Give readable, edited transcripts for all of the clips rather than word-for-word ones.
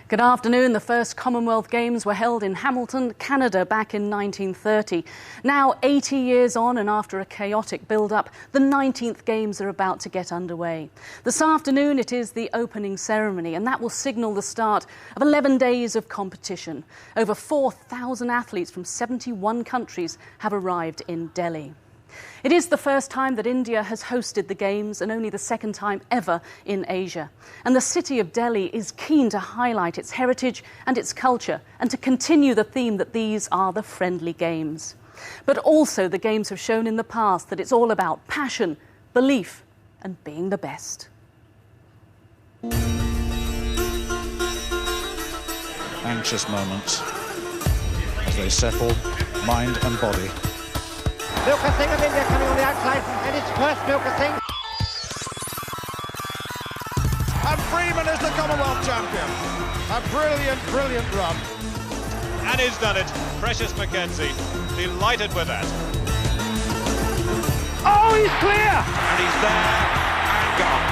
Good afternoon. The first Commonwealth Games were held in Hamilton, Canada back in 1930. Now, 80 years on and after a chaotic build-up, the 19th Games are about to get underway. This afternoon it is the opening ceremony, and that will signal the start of 11 days of competition. Over 4,000 athletes from 71 countries have arrived in Delhi. It is the first time that India has hosted the Games and only the second time ever in Asia. And the city of Delhi is keen to highlight its heritage and its culture and to continue the theme that these are the friendly Games. But also the Games have shown in the past that it's all about passion, belief and being the best. Anxious moments as they settle mind and body. Milka Singh of India coming on the outside, and it's first Milka Singh. And Freeman is the Commonwealth champion. A brilliant, brilliant run. And he's done it. Precious McKenzie, delighted with that. Oh, he's clear! And he's there and gone.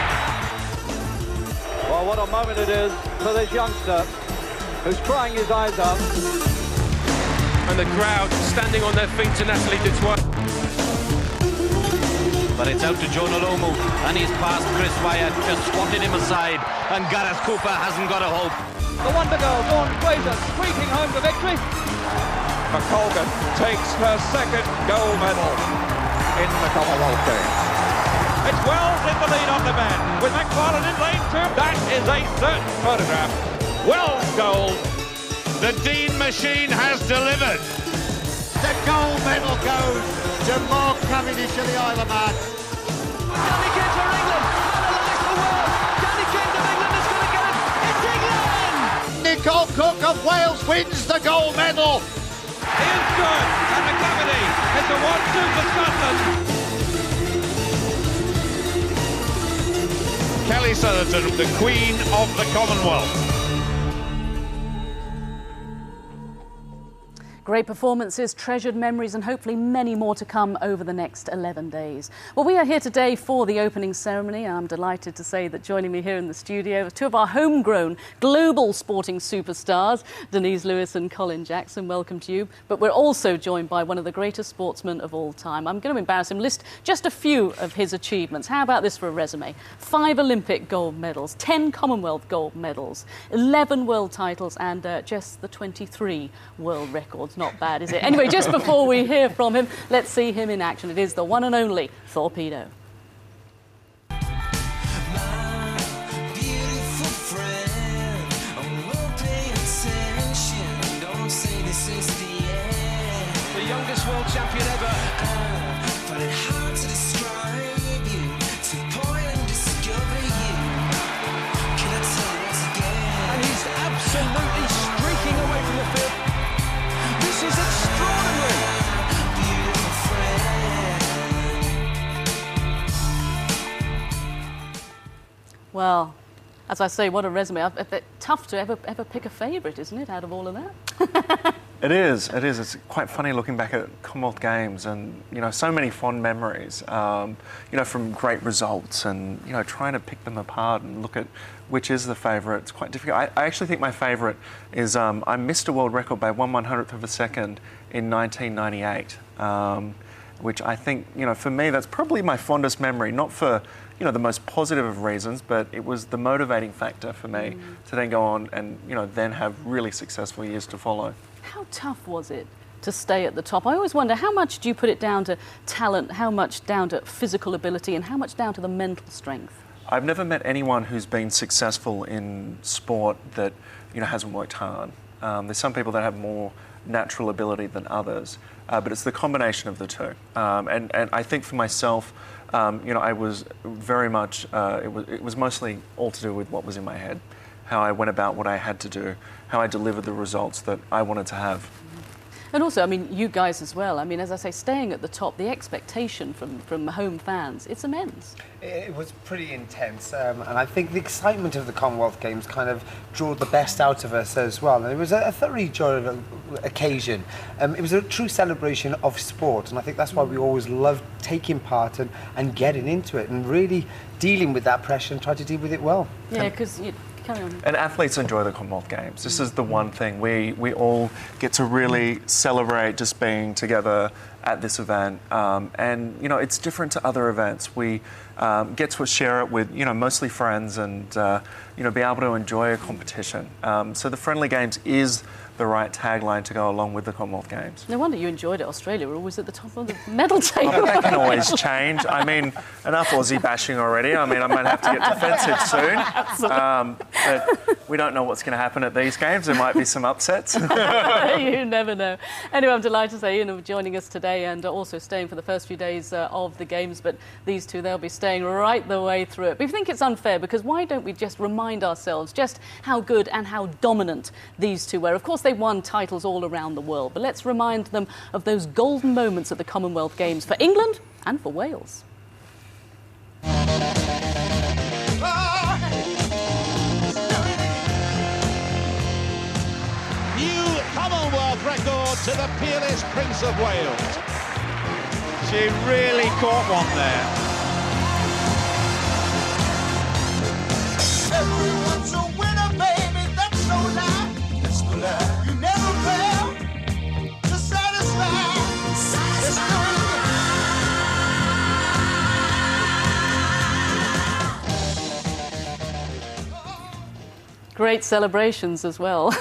Well, what a moment it is for this youngster who's crying his eyes out. And the crowd standing on their feet to Natalie Dutoit. But it's out to Jonah Lomu, and he's past Chris Wyatt, just swatted him aside, and Gareth Cooper hasn't got a hope. The Wonder Girl, Dawn Fraser, streaking home the victory. McColgan takes her second gold medal in the Commonwealth Games. It's Wells in the lead on the men, with McFarlane in lane two. That is a certain photograph. Wells gold. The Dean machine has delivered. The gold medal goes to Mark Cavendish of the Isle of Man. Danny King for England, analyse the world. Danny King of England is going to get it. It's England! Nicole Cook of Wales wins the gold medal. He is good, and McCavity is the 1-2 for Scotland. Kelly Southerton, the Queen of the Commonwealth. Great performances, treasured memories and hopefully many more to come over the next 11 days. Well, we are here today for the opening ceremony. I'm delighted to say that joining me here in the studio are two of our homegrown global sporting superstars, Denise Lewis and Colin Jackson. Welcome to you. But we're also joined by one of the greatest sportsmen of all time. I'm going to embarrass him, list just a few of his achievements. How about this for a resume? 5 Olympic gold medals, 10 Commonwealth gold medals, 11 world titles and just the 23 world records. Not bad, is it? Anyway, just before we hear from him, let's see him in action. It is the one and only Torpedo. The youngest world champion ever. And he's absolutely streaking away from the field. This is extraordinary. Well, as I say, what a resume. Tough to ever pick a favourite, isn't it, out of all of that? It is. It's quite funny looking back at Commonwealth Games and, so many fond memories, from great results and, trying to pick them apart and look at which is the favourite. It's quite difficult. I actually think my favourite is I missed a world record by 1/100th of a second in 1998, which I think, for me, that's probably my fondest memory, not for, the most positive of reasons, but it was the motivating factor for me to then go on and, then have really successful years to follow. How tough was it to stay at the top? I always wonder, how much do you put it down to talent, how much down to physical ability, and how much down to the mental strength? I've never met anyone who's been successful in sport that, hasn't worked hard. There's some people that have more natural ability than others, but it's the combination of the two. And I think for myself, I was very much, it was mostly all to do with what was in my head. how I went about what I had to do, how I delivered the results that I wanted to have. And also, I mean, you guys as well. I mean, as I say, staying at the top, the expectation from home fans, it's immense. It was pretty intense, and I think the excitement of the Commonwealth Games kind of drew the best out of us as well. And it was a thoroughly joyful occasion. It was a true celebration of sport, and I think that's why we always loved taking part and getting into it and really dealing with that pressure and try to deal with it well. Yeah, because... Carry on. And athletes enjoy the Commonwealth Games. This is the one thing we all get to really celebrate just being together at this event. And, you know, it's different to other events. We get to share it with, you know, mostly friends and, you know, be able to enjoy a competition. So the Friendly Games is the right tagline to go along with the Commonwealth Games. No wonder you enjoyed it. Australia were always at the top of the medal table. Oh, but that can always change. I mean, enough Aussie bashing already. I mean, I might have to get defensive soon. But we don't know what's going to happen at these games. There might be some upsets. You never know. Anyway, I'm delighted to say Ian joining us today and also staying for the first few days of the Games. But these two, they'll be staying right the way through it. But we think it's unfair because why don't we just remind ourselves just how good and how dominant these two were? Of course, they won titles all around the world, but let's remind them of those golden moments at the Commonwealth Games for England and for Wales. New Commonwealth record to the peerless Prince of Wales. She really caught one there. Everyone's a winner, baby, that's no lie. That's no lie. You never fail to satisfy. Great celebrations as well.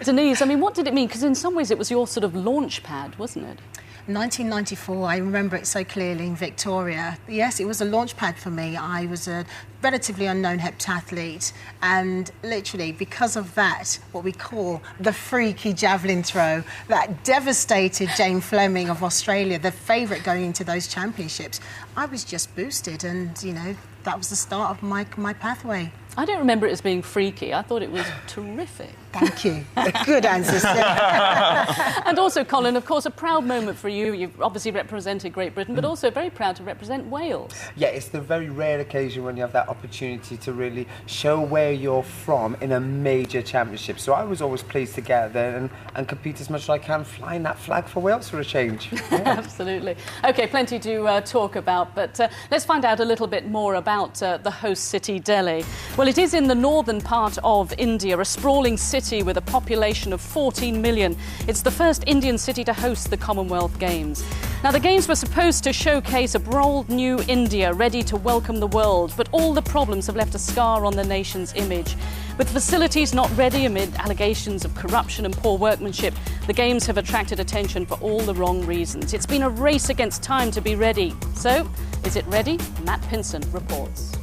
Denise, I mean, what did it mean? Because in some ways it was your sort of launch pad, wasn't it? 1994, I remember it so clearly in Victoria. Yes, it was a launch pad for me. I was a relatively unknown heptathlete, and literally because of that, what we call the freaky javelin throw, that devastated Jane Fleming of Australia, the favourite going into those championships, I was just boosted, and, you know, that was the start of my pathway. I don't remember it as being freaky. I thought it was terrific. Thank you. Good answer, Steph. And also, Colin, of course, a proud moment for you. You've obviously represented Great Britain, but also very proud to represent Wales. Yeah, it's the very rare occasion when you have that opportunity to really show where you're from in a major championship. So I was always pleased to get there and compete as much as I can, flying that flag for Wales for a change. Yeah. Absolutely. OK, plenty to talk about, but let's find out a little bit more about the host city, Delhi. Well, it is in the northern part of India, a sprawling city with a population of 14 million. It's the first Indian city to host the Commonwealth Games. Now, the Games were supposed to showcase a bold new India ready to welcome the world, but all the problems have left a scar on the nation's image. With facilities not ready amid allegations of corruption and poor workmanship, the Games have attracted attention for all the wrong reasons. It's been a race against time to be ready. So, is it ready? Matt Pinson reports.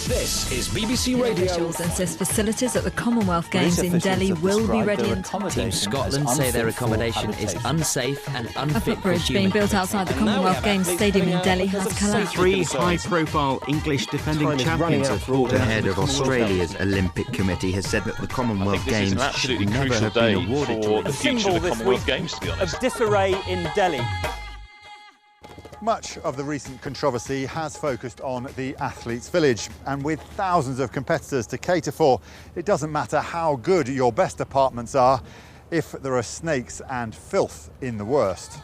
This is BBC Radio. Officials and says facilities at the Commonwealth Games in Delhi will be ready in time. Team Scotland say their accommodation is unsafe and unfit for footbridge being built outside the Commonwealth Games Stadium in Delhi has collapsed. 3 high-profile English defending champions have fought. The head of Australia's Olympic Committee has said that the Commonwealth Games should never have been awarded to the future of the Commonwealth Games, to be honest. Of disarray in Delhi. Much of the recent controversy has focused on the athletes' village, and with thousands of competitors to cater for, it doesn't matter how good your best apartments are if there are snakes and filth in the worst.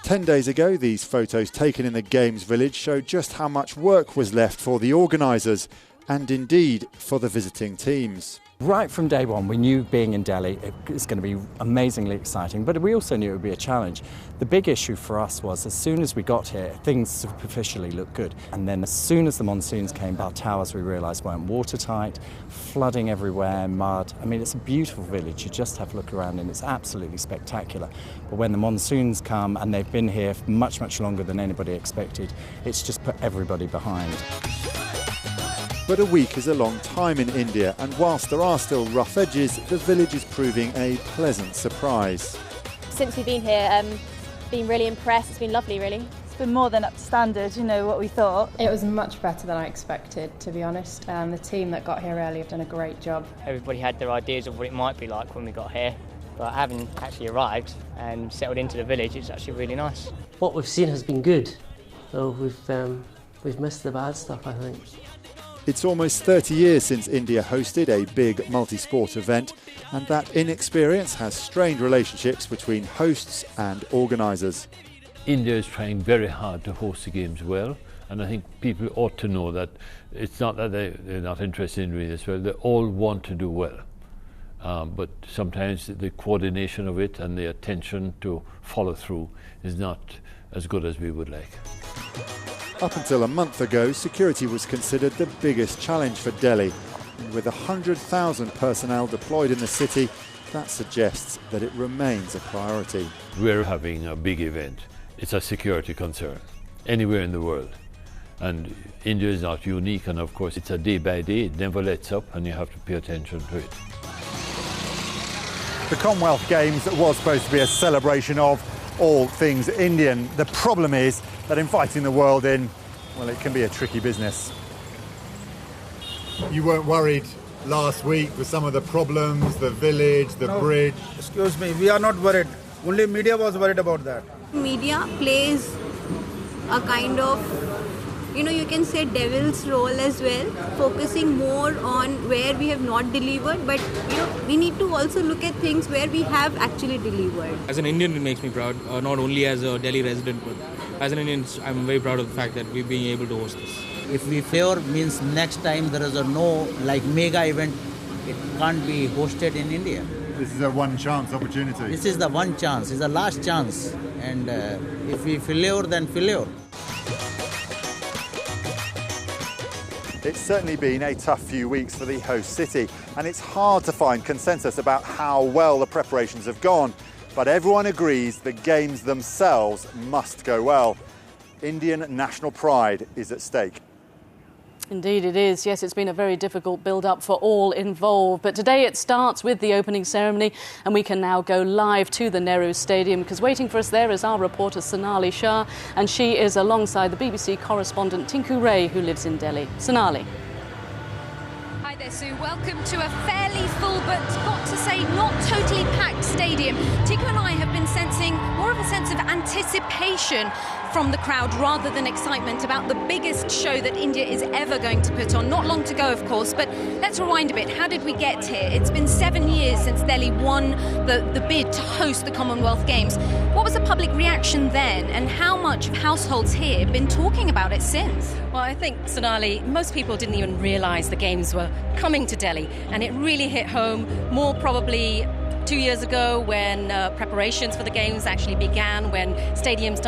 10 days ago, these photos taken in the Games village showed just how much work was left for the organisers and indeed for the visiting teams. Right from day one, we knew being in Delhi it's going to be amazingly exciting, but we also knew it would be a challenge. The big issue for us was as soon as we got here, things superficially looked good. And then as soon as the monsoons came, our towers we realised weren't watertight, flooding everywhere, mud. I mean, it's a beautiful village. You just have a look around and it's absolutely spectacular. But when the monsoons come, and they've been here for much, much longer than anybody expected, it's just put everybody behind. But a week is a long time in India, and whilst there are still rough edges, the village is proving a pleasant surprise. Since we've been here, been really impressed. It's been lovely, really. been more than up to standard, what we thought. It was much better than I expected, to be honest. The team that got here early have done a great job. Everybody had their ideas of what it might be like when we got here, but having actually arrived and settled into the village, it's actually really nice. What we've seen has been good, so we've missed the bad stuff, I think. It's almost 30 years since India hosted a big multi-sport event, and that inexperience has strained relationships between hosts and organisers. India is trying very hard to host the games well, and I think people ought to know that it's not that they're not interested in doing this well, they all want to do well. But sometimes the coordination of it and the attention to follow through is not as good as we would like. Up until a month ago, security was considered the biggest challenge for Delhi. And with 100,000 personnel deployed in the city, that suggests that it remains a priority. We're having a big event. It's a security concern anywhere in the world. And India is not unique, and of course it's a day by day, it never lets up, and you have to pay attention to it. The Commonwealth Games was supposed to be a celebration of all things Indian. The problem is that inviting the world in, well, it can be a tricky business. You weren't worried last week with some of the problems, the village, the bridge? Excuse me, we are not worried. Only media was worried about that. Media plays a kind of, you can say devil's role as well, focusing more on where we have not delivered, but we need to also look at things where we have actually delivered. As an Indian, it makes me proud, not only as a Delhi resident, but as an Indian, I'm very proud of the fact that we're being able to host this. If we fail, means next time there is no mega event, it can't be hosted in India. This is a one chance opportunity. This is the one chance, it's the last chance, and if we failure, then failure. It's certainly been a tough few weeks for the host city, and it's hard to find consensus about how well the preparations have gone. But everyone agrees the games themselves must go well. Indian national pride is at stake. Indeed it is. Yes, it's been a very difficult build-up for all involved. But today it starts with the opening ceremony, and we can now go live to the Nehru Stadium, because waiting for us there is our reporter Sonali Shah, and she is alongside the BBC correspondent Tinku Ray, who lives in Delhi. Sonali. Hi there, Sue. Welcome to a fairly full, but got to say, not totally packed stadium. Tinku and I have been sensing more of a sense of anticipation from the crowd rather than excitement about the biggest show that India is ever going to put on. Not long to go, of course, but let's rewind a bit. How did we get here? It's been 7 years since Delhi won the bid to host the Commonwealth Games. What was the public reaction then, and how much have households here been talking about it since? Well, I think, Sonali, most people didn't even realise the Games were coming to Delhi, and it really hit home more probably 2 years ago when preparations for the Games actually began, when stadiums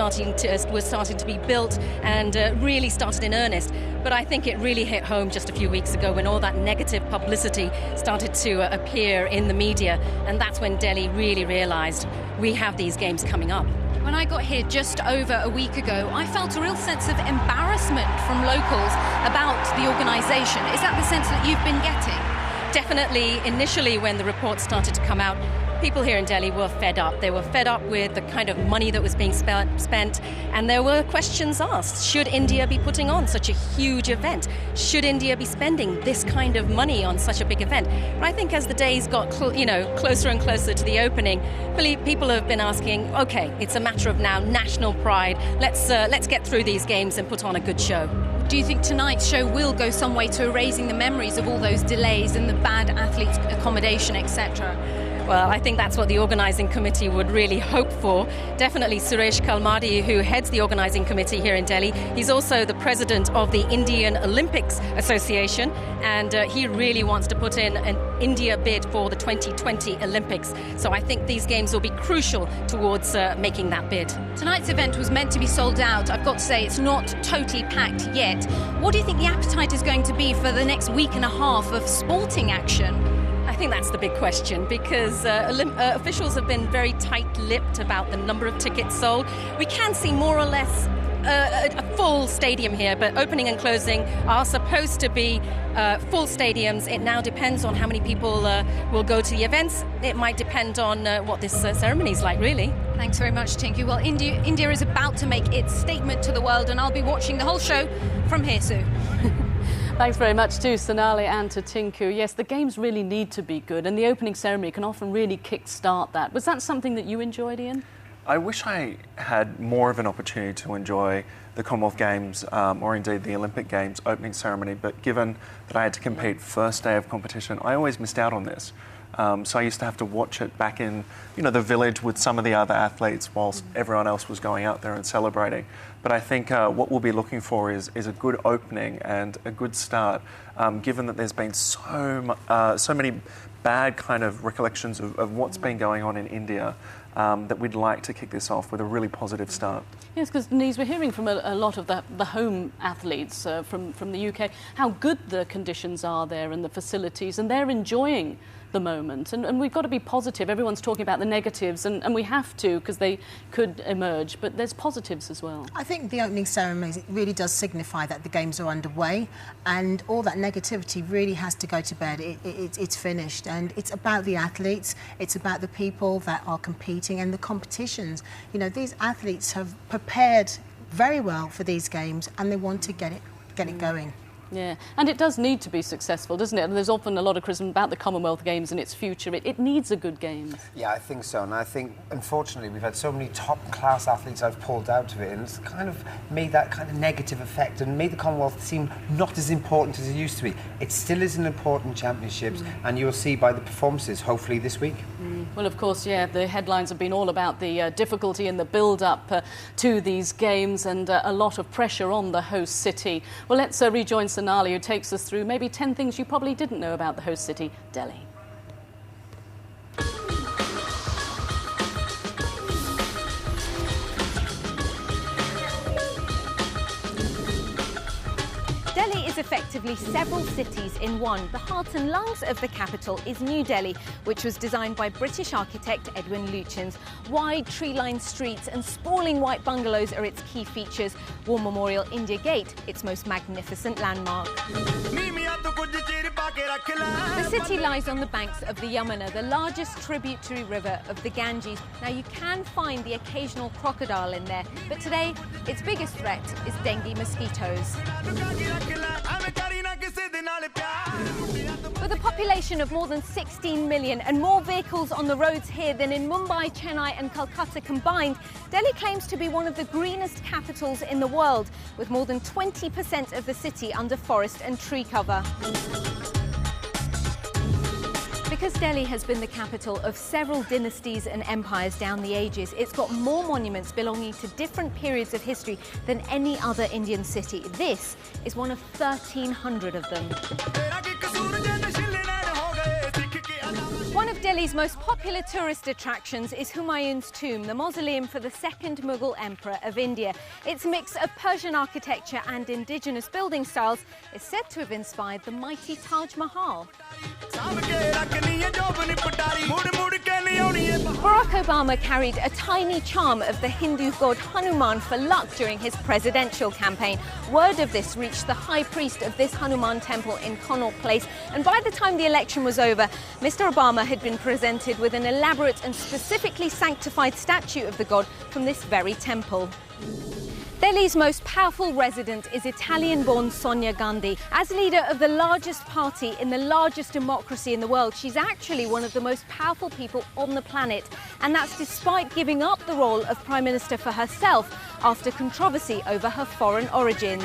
were starting to be built and really started in earnest. But I think it really hit home just a few weeks ago when all that negative publicity started to appear in the media, and that's when Delhi really realised we have these Games coming up. When I got here just over a week ago, I felt a real sense of embarrassment from locals about the organisation. Is that the sense that you've been getting? Definitely, initially when the reports started to come out, people here in Delhi were fed up. They were fed up with the kind of money that was being spent, and there were questions asked. Should India be putting on such a huge event? Should India be spending this kind of money on such a big event? But I think as the days got closer and closer to the opening, people have been asking, okay, it's a matter of now national pride. Let's get through these Games and put on a good show. Do you think tonight's show will go some way to erasing the memories of all those delays and the bad athletes' accommodation, etc.? Well, I think that's what the organising committee would really hope for. Definitely Suresh Kalmadi, who heads the organising committee here in Delhi. He's also the president of the Indian Olympics Association, and he really wants to put in an India bid for the 2020 Olympics. So I think these Games will be crucial towards making that bid. Tonight's event was meant to be sold out. I've got to say it's not totally packed yet. What do you think the appetite is going to be for the next week and a half of sporting action? I think that's the big question, because officials have been very tight-lipped about the number of tickets sold. We can see more or less a full stadium here, but opening and closing are supposed to be full stadiums. It now depends on how many people will go to the events. It might depend on what this ceremony is like, really. Thanks very much, Tinku. Well, India is about to make its statement to the world, and I'll be watching the whole show from here, Sue. Thanks very much to Sonali and to Tinku. Yes, the games really need to be good, and the opening ceremony can often really kick-start that. Was that something that you enjoyed, Ian? I wish I had more of an opportunity to enjoy the Commonwealth Games or indeed the Olympic Games opening ceremony, but given that I had to compete first day of competition, I always missed out on this. So I used to have to watch it back in, the village with some of the other athletes whilst everyone else was going out there and celebrating. But I think what we'll be looking for is a good opening and a good start, given that there's been so many bad kind of recollections of what's been going on in India, that we'd like to kick this off with a really positive start. Yes, because Denise, we're hearing from a lot of the home athletes from the UK how good the conditions are there and the facilities, and they're enjoying the moment. And we've got to be positive. Everyone's talking about the negatives, and we have to, because they could emerge, but there's positives as well. I think the opening ceremony really does signify that the games are underway, and all that negativity really has to go to bed. It's finished, and it's about the athletes, it's about the people that are competing and the competitions. These athletes have prepared very well for these games, and they want to get it going. Yeah, and it does need to be successful, doesn't it? And there's often a lot of criticism about the Commonwealth Games and its future. It needs a good Games. Yeah, I think so. And I think, unfortunately, we've had so many top-class athletes I've pulled out of it, and it's kind of made that kind of negative effect and made the Commonwealth seem not as important as it used to be. It still is an important championships, and you'll see by the performances, hopefully, this week. Well, of course, yeah, the headlines have been all about the difficulty in the build-up to these Games and a lot of pressure on the host city. Well, let's rejoin Sonali, who takes us through maybe 10 things you probably didn't know about the host city, Delhi. Delhi is effectively several cities in one. The heart and lungs of the capital is New Delhi, which was designed by British architect Edwin Lutyens. Wide tree-lined streets and sprawling white bungalows are its key features. War Memorial India Gate, its most magnificent landmark. The city lies on the banks of the Yamuna, the largest tributary river of the Ganges. Now, you can find the occasional crocodile in there, but today its biggest threat is dengue mosquitoes. With a population of more than 16 million and more vehicles on the roads here than in Mumbai, Chennai and Calcutta combined, Delhi claims to be one of the greenest capitals in the world, with more than 20% of the city under forest and tree cover. Because Delhi has been the capital of several dynasties and empires down the ages, it's got more monuments belonging to different periods of history than any other Indian city. This is one of 1,300 of them. One of Delhi's most popular tourist attractions is Humayun's tomb, the mausoleum for the second Mughal emperor of India. Its mix of Persian architecture and indigenous building styles is said to have inspired the mighty Taj Mahal. Barack Obama carried a tiny charm of the Hindu god Hanuman for luck during his presidential campaign. Word of this reached the high priest of this Hanuman temple in Connaught Place, and by the time the election was over, Mr. Obama had been presented with an elaborate and specifically sanctified statue of the god from this very temple. Delhi's most powerful resident is Italian-born Sonia Gandhi. As leader of the largest party in the largest democracy in the world, she's actually one of the most powerful people on the planet. And that's despite giving up the role of Prime Minister for herself after controversy over her foreign origins.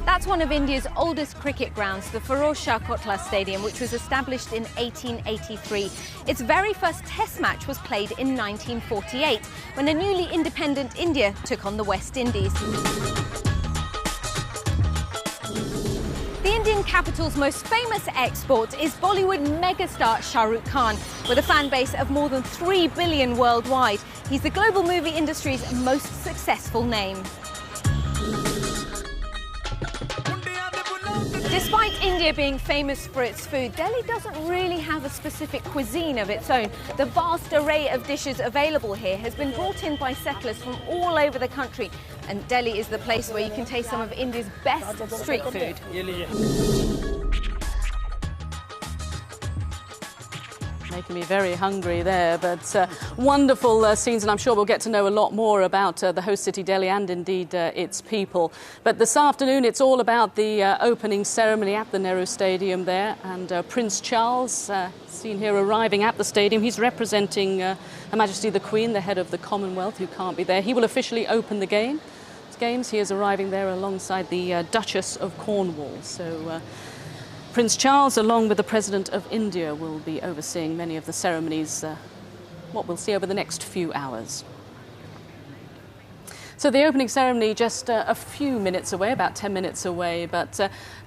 That's one of India's oldest cricket grounds, the Firoz Shah Kotla Stadium, which was established in 1883. Its very first test match was played in 1948, when a newly independent India took on the West Indies. The Indian capital's most famous export is Bollywood megastar Shah Rukh Khan, with a fan base of more than 3 billion worldwide. He's the global movie industry's most successful name. Despite India being famous for its food, Delhi doesn't really have a specific cuisine of its own. The vast array of dishes available here has been brought in by settlers from all over the country, and Delhi is the place where you can taste some of India's best street food. Making me very hungry there, but wonderful scenes, and I'm sure we'll get to know a lot more about the host city Delhi and indeed its people. But this afternoon it's all about the opening ceremony at the Nehru Stadium there, and Prince Charles, seen here arriving at the stadium. He's representing Her Majesty the Queen, the head of the Commonwealth, who can't be there. He will officially open the games. He is arriving there alongside the Duchess of Cornwall. So Prince Charles, along with the President of India, will be overseeing many of the ceremonies, what we'll see over the next few hours. So the opening ceremony just a few minutes away, about 10 minutes away, but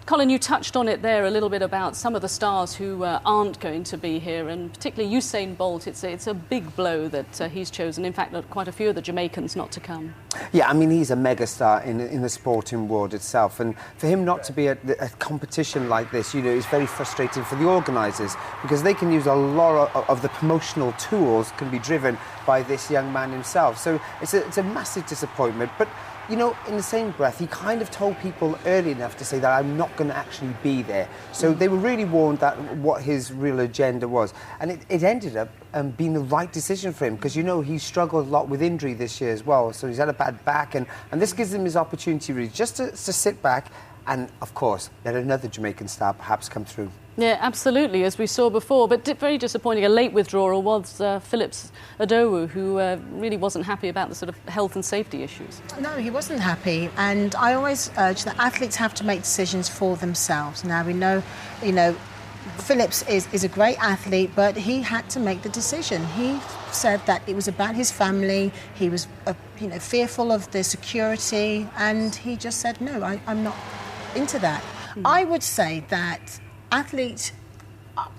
Colin, you touched on it there a little bit about some of the stars who aren't going to be here, and particularly Usain Bolt. It's a big blow that he's chosen, in fact, quite a few of the Jamaicans not to come. Yeah, I mean, he's a megastar in the sporting world itself, and for him not to be at a competition like this, you know, is very frustrating for the organisers, because they can use a lot of the promotional tools can be driven by this young man himself. So it's a massive disappointment, but you know, in the same breath, he kind of told people early enough to say that I'm not going to actually be there. So they were really warned that what his real agenda was. And it ended up being the right decision for him, because, you know, he struggled a lot with injury this year as well. So he's had a bad back, and this gives him his opportunity really just to sit back and, of course, let another Jamaican star perhaps come through. Yeah, absolutely, as we saw before. But very disappointing, a late withdrawal was Phillips Adowu, who really wasn't happy about the sort of health and safety issues. No, he wasn't happy. And I always urge that athletes have to make decisions for themselves. Now, we know, you know, Phillips is a great athlete, but he had to make the decision. He said that it was about his family. He was, you know, fearful of the security, and he just said, no, I'm not into that. I would say that athletes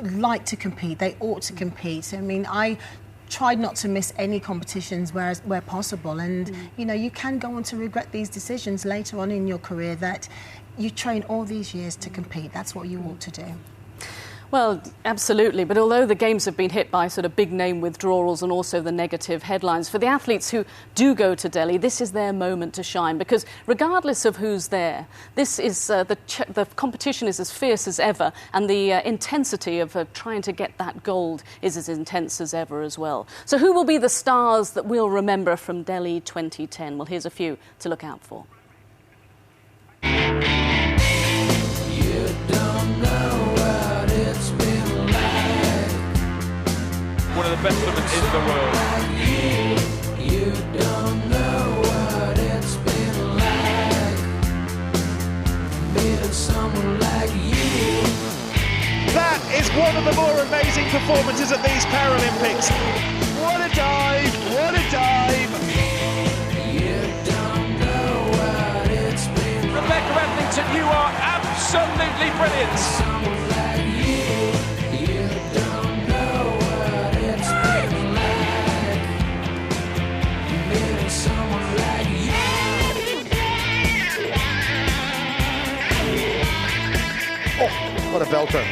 like to compete. They ought to compete. I mean, I tried not to miss any competitions where possible, and you know, you can go on to regret these decisions later on in your career, that you train all these years to compete. That's what you ought to do. Well, absolutely. But although the Games have been hit by sort of big-name withdrawals and also the negative headlines, for the athletes who do go to Delhi, this is their moment to shine, because regardless of who's there, this is the competition is as fierce as ever, and the intensity of trying to get that gold is as intense as ever as well. So who will be the stars that we'll remember from Delhi 2010? Well, here's a few to look out for. One of the best women in the world. You don't know what it's been like being someone like you. That is one of the more amazing performances at these Paralympics. What a dive! What a dive! You don't know what it's been like. Rebecca Etherington, you are absolutely brilliant. Someone like you. What a belter.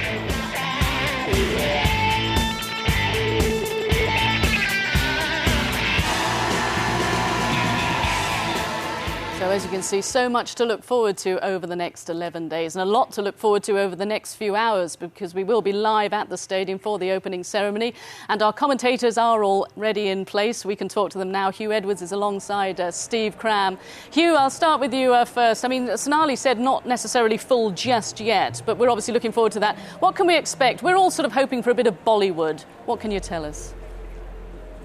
So as you can see, so much to look forward to over the next 11 days, and a lot to look forward to over the next few hours, because we will be live at the stadium for the opening ceremony, and our commentators are all ready in place. We can talk to them now. Hugh Edwards is alongside Steve Cram. Hugh, I'll start with you first. I mean, Sonali said not necessarily full just yet, but we're obviously looking forward to that. What can we expect? We're all sort of hoping for a bit of Bollywood. What can you tell us?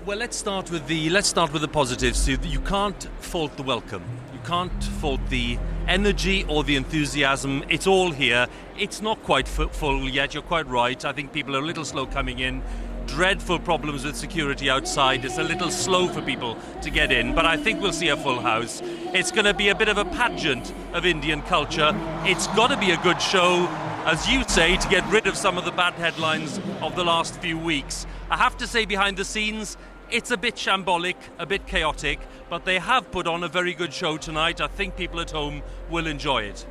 Well, let's start with the positives. You can't fault the welcome. You can't fault the energy or the enthusiasm. It's all here. It's not quite full yet. You're quite right. I think people are a little slow coming in. Dreadful problems with security outside. It's a little slow for people to get in, but I think we'll see a full house. It's going to be a bit of a pageant of Indian culture. It's got to be a good show, as you say, to get rid of some of the bad headlines of the last few weeks. I have to say, behind the scenes, it's a bit shambolic, a bit chaotic, but they have put on a very good show tonight. I think people at home will enjoy it.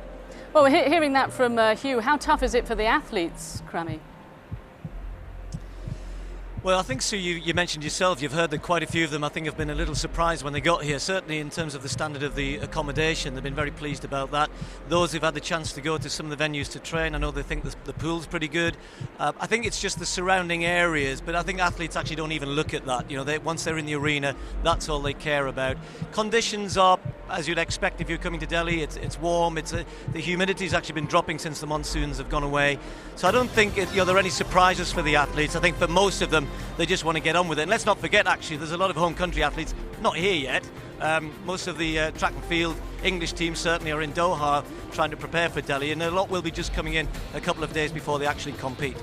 Well, we're hearing that from Hugh. How tough is it for the athletes, Crammy? Well, I think, Sue, you mentioned yourself, you've heard that quite a few of them, I think, have been a little surprised when they got here, certainly in terms of the standard of the accommodation. They've been very pleased about that. Those who've had the chance to go to some of the venues to train, I know they think the pool's pretty good. I think it's just the surrounding areas, but I think athletes actually don't even look at that. You know, once they're in the arena, that's all they care about. Conditions are, as you'd expect if you're coming to Delhi, it's warm, the humidity's actually been dropping since the monsoons have gone away. So I don't think there are any surprises for the athletes. I think for most of them, they just want to get on with it. And let's not forget, actually, there's a lot of home country athletes not here yet. Most of the track and field English teams certainly are in Doha trying to prepare for Delhi, and a lot will be just coming in a couple of days before they actually compete.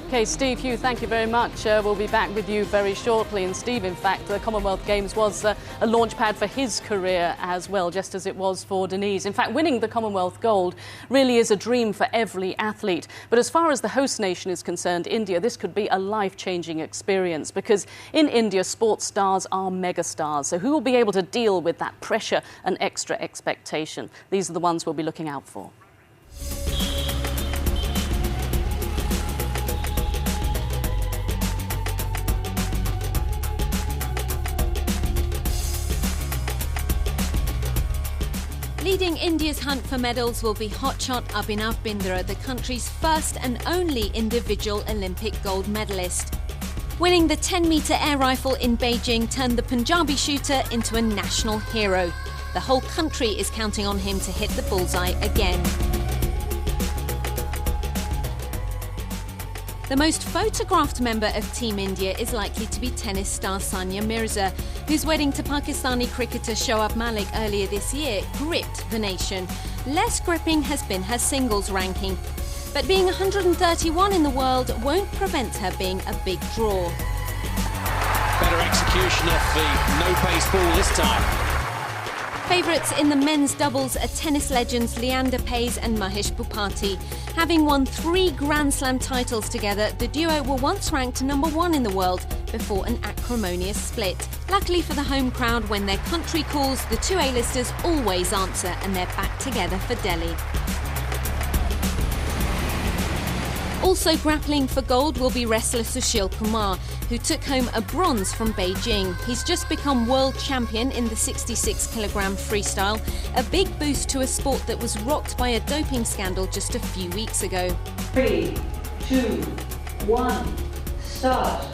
Okay, Steve, Hugh, thank you very much. We'll be back with you very shortly. And Steve, in fact, the Commonwealth Games was a launch pad for his career as well, just as it was for Denise. In fact, winning the Commonwealth gold really is a dream for every athlete. But as far as the host nation is concerned, India, this could be a life-changing experience, because in India, sports stars are megastars. So who will be able to deal with that pressure and extra expectation? These are the ones we'll be looking out for. Leading India's hunt for medals will be hotshot Abhinav Bindra, the country's first and only individual Olympic gold medalist. Winning the 10-metre air rifle in Beijing turned the Punjabi shooter into a national hero. The whole country is counting on him to hit the bullseye again. The most photographed member of Team India is likely to be tennis star Sania Mirza, whose wedding to Pakistani cricketer Shoaib Malik earlier this year gripped the nation. Less gripping has been her singles ranking, but being 131 in the world won't prevent her being a big draw. Better execution off the no-pace ball this time. Favourites in the men's doubles are tennis legends Leander Paes and Mahesh Bhupathi. Having won 3 Grand Slam titles together, the duo were once ranked #1 in the world before an acrimonious split. Luckily for the home crowd, when their country calls, the two A-listers always answer, and they're back together for Delhi. Also grappling for gold will be wrestler Sushil Kumar, who took home a bronze from Beijing. He's just become world champion in the 66-kilogram freestyle, a big boost to a sport that was rocked by a doping scandal just a few weeks ago. 3, 2, 1, start.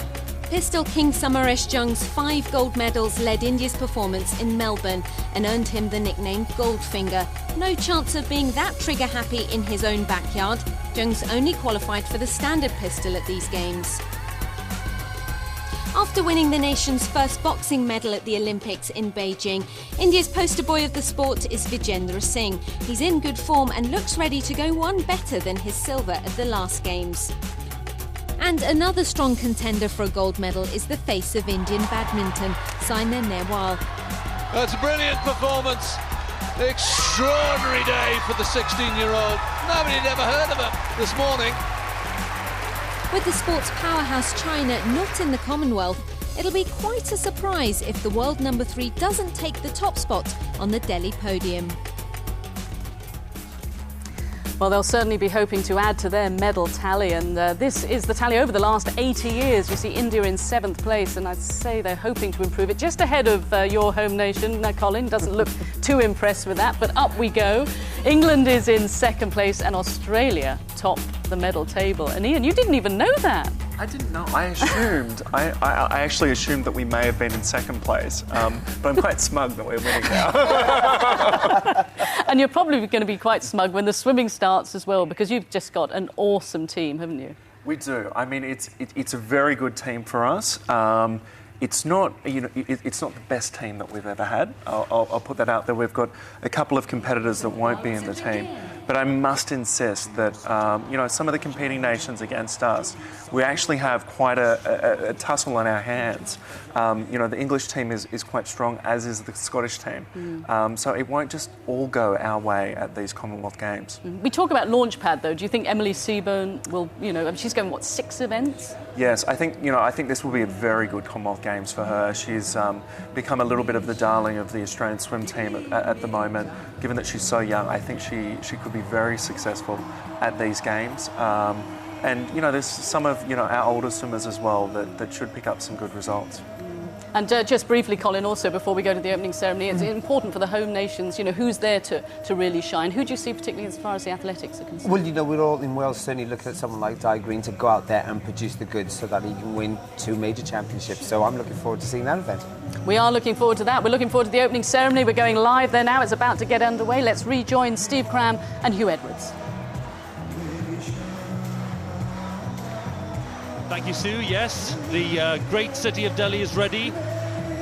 Pistol King Samaresh Jung's 5 gold medals led India's performance in Melbourne and earned him the nickname Goldfinger. No chance of being that trigger-happy in his own backyard. Jung's only qualified for the standard pistol at these games. After winning the nation's first boxing medal at the Olympics in Beijing, India's poster boy of the sport is Vijendra Singh. He's in good form and looks ready to go one better than his silver at the last games. And another strong contender for a gold medal is the face of Indian badminton, Saina Nehwal. That's a brilliant performance. Extraordinary day for the 16-year-old. Nobody had ever heard of her this morning. With the sports powerhouse China not in the Commonwealth, it'll be quite a surprise if the world #3 doesn't take the top spot on the Delhi podium. Well, they'll certainly be hoping to add to their medal tally, and this is the tally over the last 80 years. You see India in 7th place, and I'd say they're hoping to improve it just ahead of your home nation. Colin doesn't look too impressed with that, but up we go. England is in 2nd place, and Australia top the medal table. And Ian, you didn't even know that. I didn't know. I assumed. I actually assumed that we may have been in 2nd place, but I'm quite smug that we're winning now. And you're probably going to be quite smug when the swimming starts as well, because you've just got an awesome team, haven't you? We do. I mean, it's a very good team for us. It's not, it's not the best team that we've ever had. I'll put that out there. We've got a couple of competitors that won't be in the team. But I must insist that, some of the competing nations against us, we actually have quite a tussle on our hands. The English team is quite strong, as is the Scottish team. So it won't just all go our way at these Commonwealth Games. We talk about Launchpad, though. Do you think Emily Seaburn will, she's going, 6 events? Yes, I think this will be a very good Commonwealth Games for her. She's become a little bit of the darling of the Australian swim team at the moment. Given that she's so young, I think she could be be very successful at these games. And, you know, there's some of, you know, our older swimmers as well that should pick up some good results. And just briefly, Colin, also before we go to the opening ceremony, it's important for the home nations, you know, who's there to really shine. Who do you see particularly as far as the athletics are concerned? Well, you know, we're all in Wales certainly looking at someone like Di Green to go out there and produce the goods so that he can win 2 major championships. So I'm looking forward to seeing that event. We are looking forward to that. We're looking forward to the opening ceremony. We're going live there now. It's about to get underway. Let's rejoin Steve Cram and Hugh Edwards. Thank you, Sue. Yes, the great city of Delhi is ready,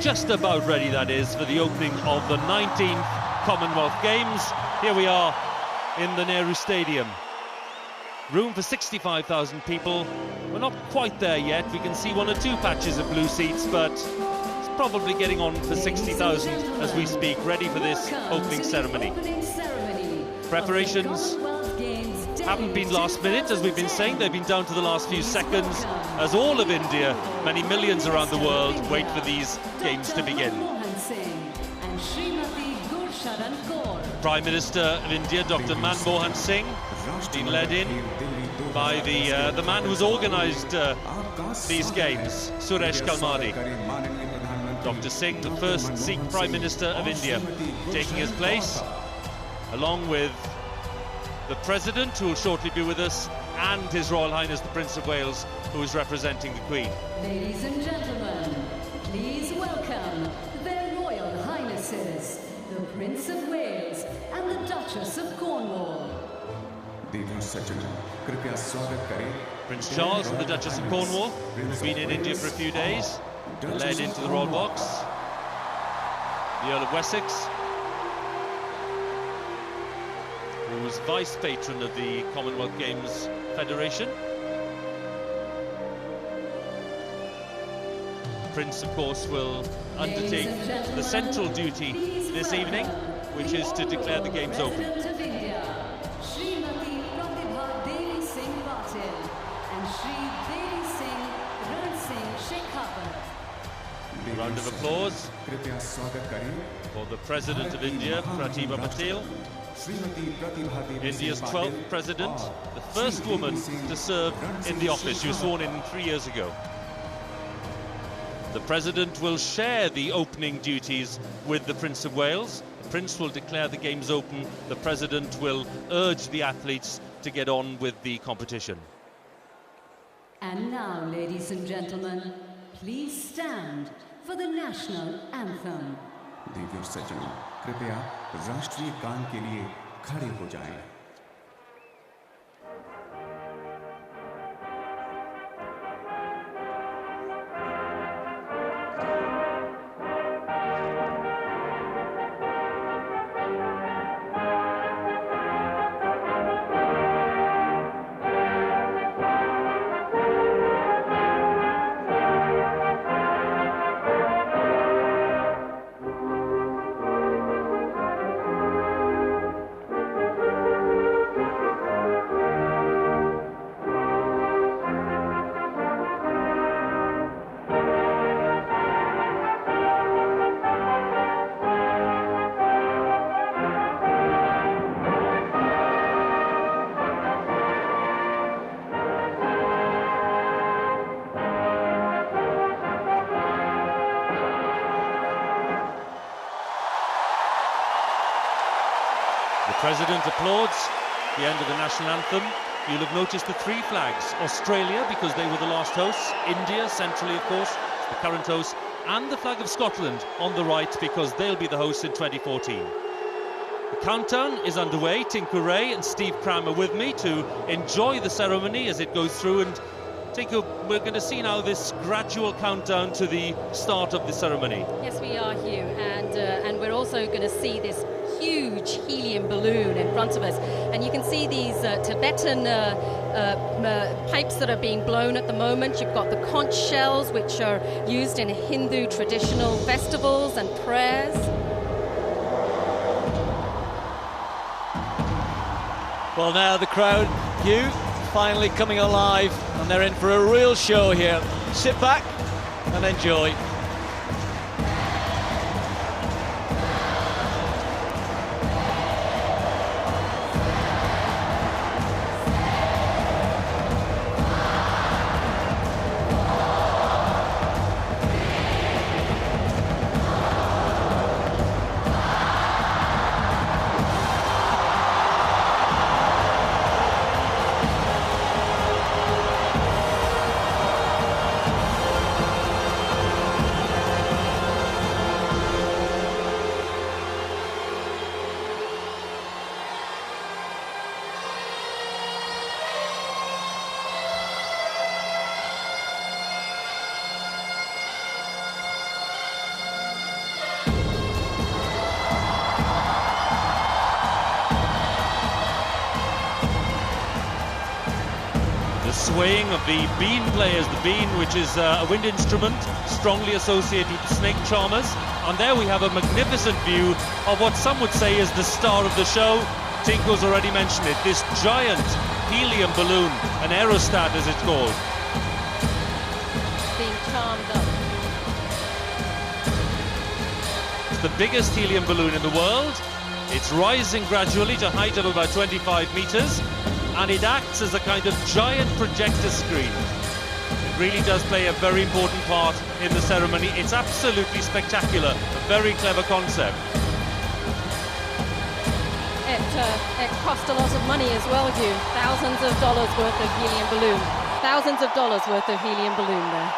just about ready, that is, for the opening of the 19th Commonwealth Games. Here we are in the Nehru Stadium. Room for 65,000 people. We're not quite there yet. We can see 1 or 2 patches of blue seats, but it's probably getting on for 60,000 as we speak, ready for this opening ceremony. Preparations haven't been last minute, as we've been saying. They've been down to the last few seconds, as all of India, many millions around the world, wait for these games to begin. Prime Minister of India, Dr. Manmohan Singh, has been led in by the man who's organised these games, Suresh Kalmadi. Dr. Singh, the first Sikh Prime Minister of India, taking his place, along with the President, who will shortly be with us, and His Royal Highness the Prince of Wales, who is representing the Queen. Ladies and gentlemen, please welcome their Royal Highnesses, the Prince of Wales and the Duchess of Cornwall. Prince Charles and the Duchess of Cornwall have been in India for a few days, led into the Royal Box. The Earl of Wessex, who was vice patron of the Commonwealth Games Federation. Prince, of course, will undertake the central duty this evening, which is to declare the games open. A round of applause for the President of India, Pratibha Patil, India's 12th President, the first woman to serve in the office. She was sworn in 3 years ago. The President will share the opening duties with the Prince of Wales. The Prince will declare the games open. The President will urge the athletes to get on with the competition. And now, ladies and gentlemen, please stand for the national anthem. देवी और सज्जनों, कृपया राष्ट्रीय गान के लिए खड़े हो जाएं। The President applauds the end of the national anthem. You'll have noticed the 3 flags. Australia, because they were the last hosts. India, centrally, of course, the current host. And the flag of Scotland on the right, because they'll be the hosts in 2014. The countdown is underway. Tinku Ray and Steve Cram are with me to enjoy the ceremony as it goes through. And we're going to see now this gradual countdown to the start of the ceremony. Yes, we are, Hugh. And we're also going to see this huge helium balloon in front of us, and you can see these Tibetan pipes that are being blown at the moment. You've got the conch shells, which are used in Hindu traditional festivals and prayers. Well, now the crowd, Hugh, finally coming alive, and they're in for a real show here. Sit back and enjoy. swaying of the bean players, the bean, which is a wind instrument strongly associated with snake charmers. And there we have a magnificent view of what some would say is the star of the show. Tinko's already mentioned it, this giant helium balloon, an aerostat as it's called. Being charmed up. It's the biggest helium balloon in the world. It's rising gradually to a height of about 25 meters, and it acts as a kind of giant projector screen. It really does play a very important part in the ceremony. It's absolutely spectacular, a very clever concept. It cost a lot of money as well, Hugh. Thousands of dollars worth of helium balloon. Thousands of dollars worth of helium balloon there.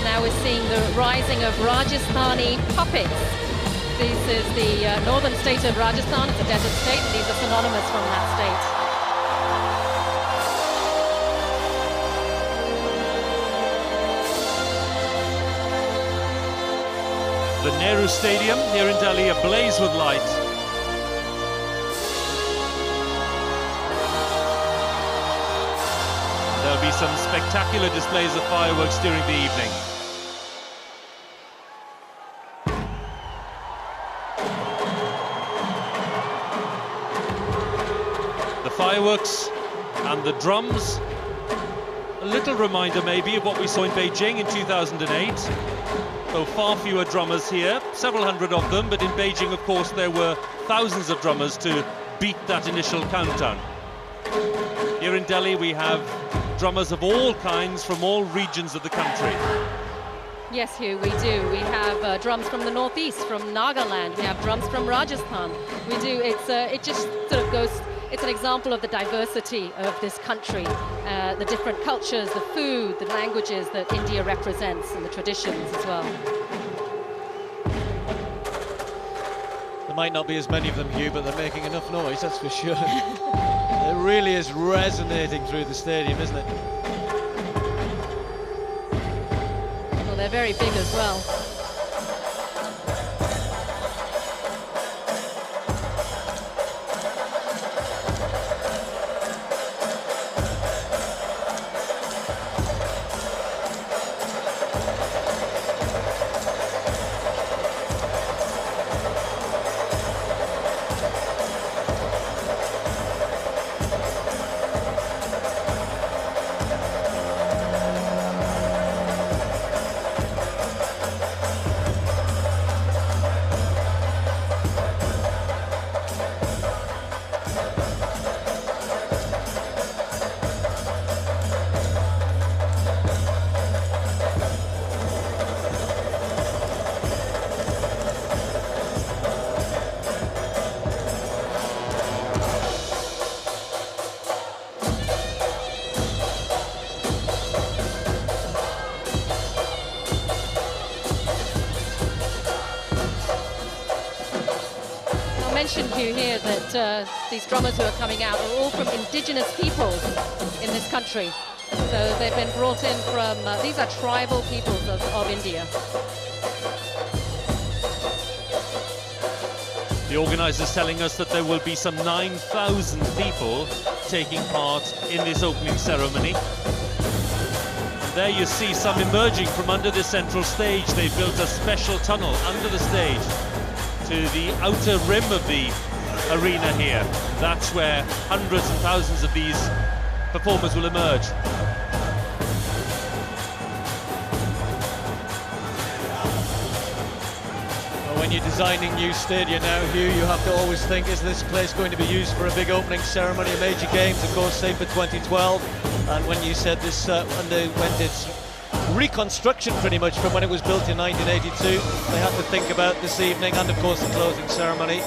Now we're seeing the rising of Rajasthani puppets. This is the northern state of Rajasthan. It's a desert state. These are synonymous from that state. The Nehru Stadium here in Delhi ablaze with light. There'll be some spectacular displays of fireworks during the evening. The fireworks and the drums, a little reminder maybe of what we saw in Beijing in 2008. So far fewer drummers here, several hundred of them, but in Beijing, of course, there were thousands of drummers to beat that initial countdown. Here in Delhi, we have drummers of all kinds from all regions of the country. Yes, Hugh, we do. We have drums from the northeast, from Nagaland. We have drums from Rajasthan. We do. It just sort of goes. It's an example of the diversity of this country, the different cultures, the food, the languages that India represents, and the traditions as well. There might not be as many of them, Hugh, but they're making enough noise, that's for sure. It really is resonating through the stadium, isn't it? Well, they're very big as well. You here that these drummers who are coming out are all from indigenous peoples in this country. So they've been brought in from, these are tribal peoples of India. The organisers telling us that there will be some 9,000 people taking part in this opening ceremony. And there you see some emerging from under the central stage. They've built a special tunnel under the stage to the outer rim of the arena here. That's where hundreds and thousands of these performers will emerge. Well, when you're designing new stadia now, Hugh, you have to always think, is this place going to be used for a big opening ceremony, a major games, of course, say for 2012. And when you said this underwent its reconstruction pretty much from when it was built in 1982, they had to think about this evening and of course the closing ceremony.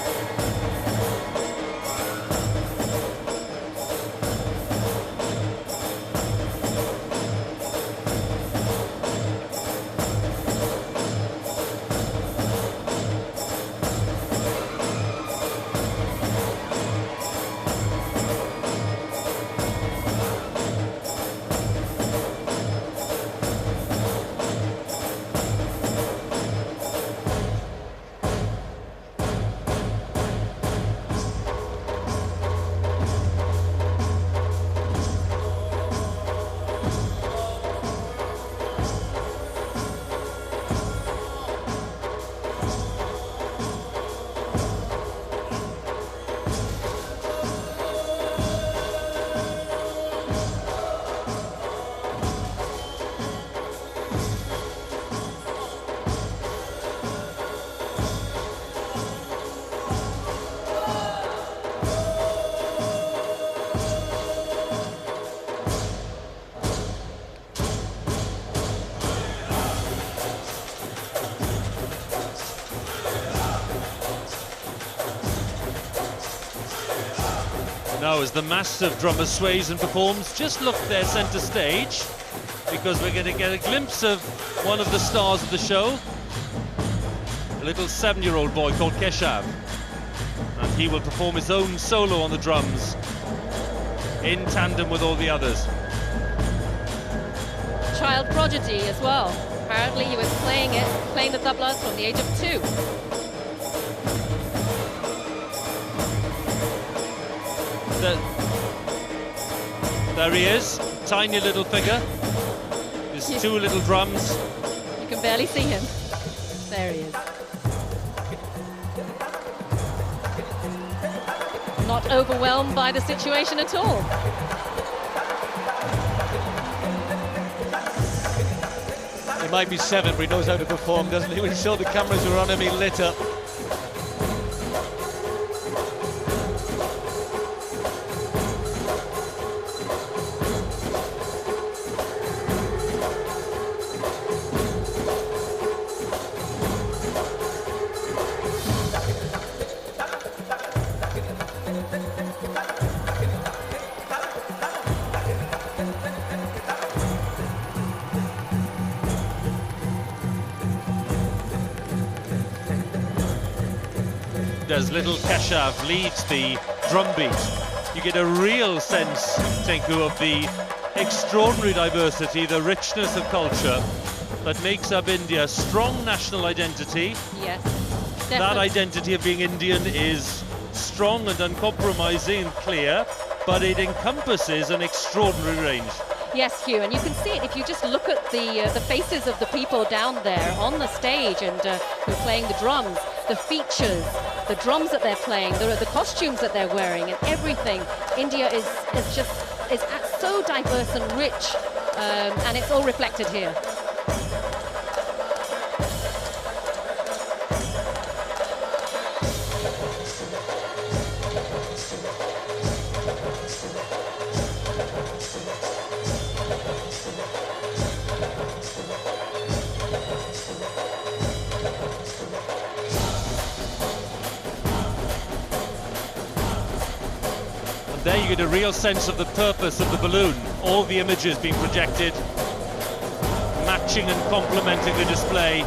now, as the massive drummer sways and performs, just look there centre stage, because we're going to get a glimpse of one of the stars of the show, a little 7-year-old boy called Keshav, and he will perform his own solo on the drums in tandem with all the others. Child prodigy as well. Apparently he was playing the tablas from the age of 2. There he is, tiny little figure. There's 2 little drums. You can barely see him. There he is. Not overwhelmed by the situation at all. He might be 7, but he knows how to perform, doesn't he? When he saw the cameras were on him, he lit up. As little Keshav leads the drum beat, you get a real sense, Tinku, of the extraordinary diversity, the richness of culture that makes up India's strong national identity. Yes, that definitely. identity of being Indian is strong and uncompromising and clear, but it encompasses an extraordinary range. Yes, Hugh, and you can see it if you just look at the faces of the people down there on the stage and who are playing the drums, the features, the drums that they're playing, the costumes that they're wearing, and everything. India is so diverse and rich, and it's all reflected here. There you get a real sense of the purpose of the balloon. All the images being projected, matching and complementing the display.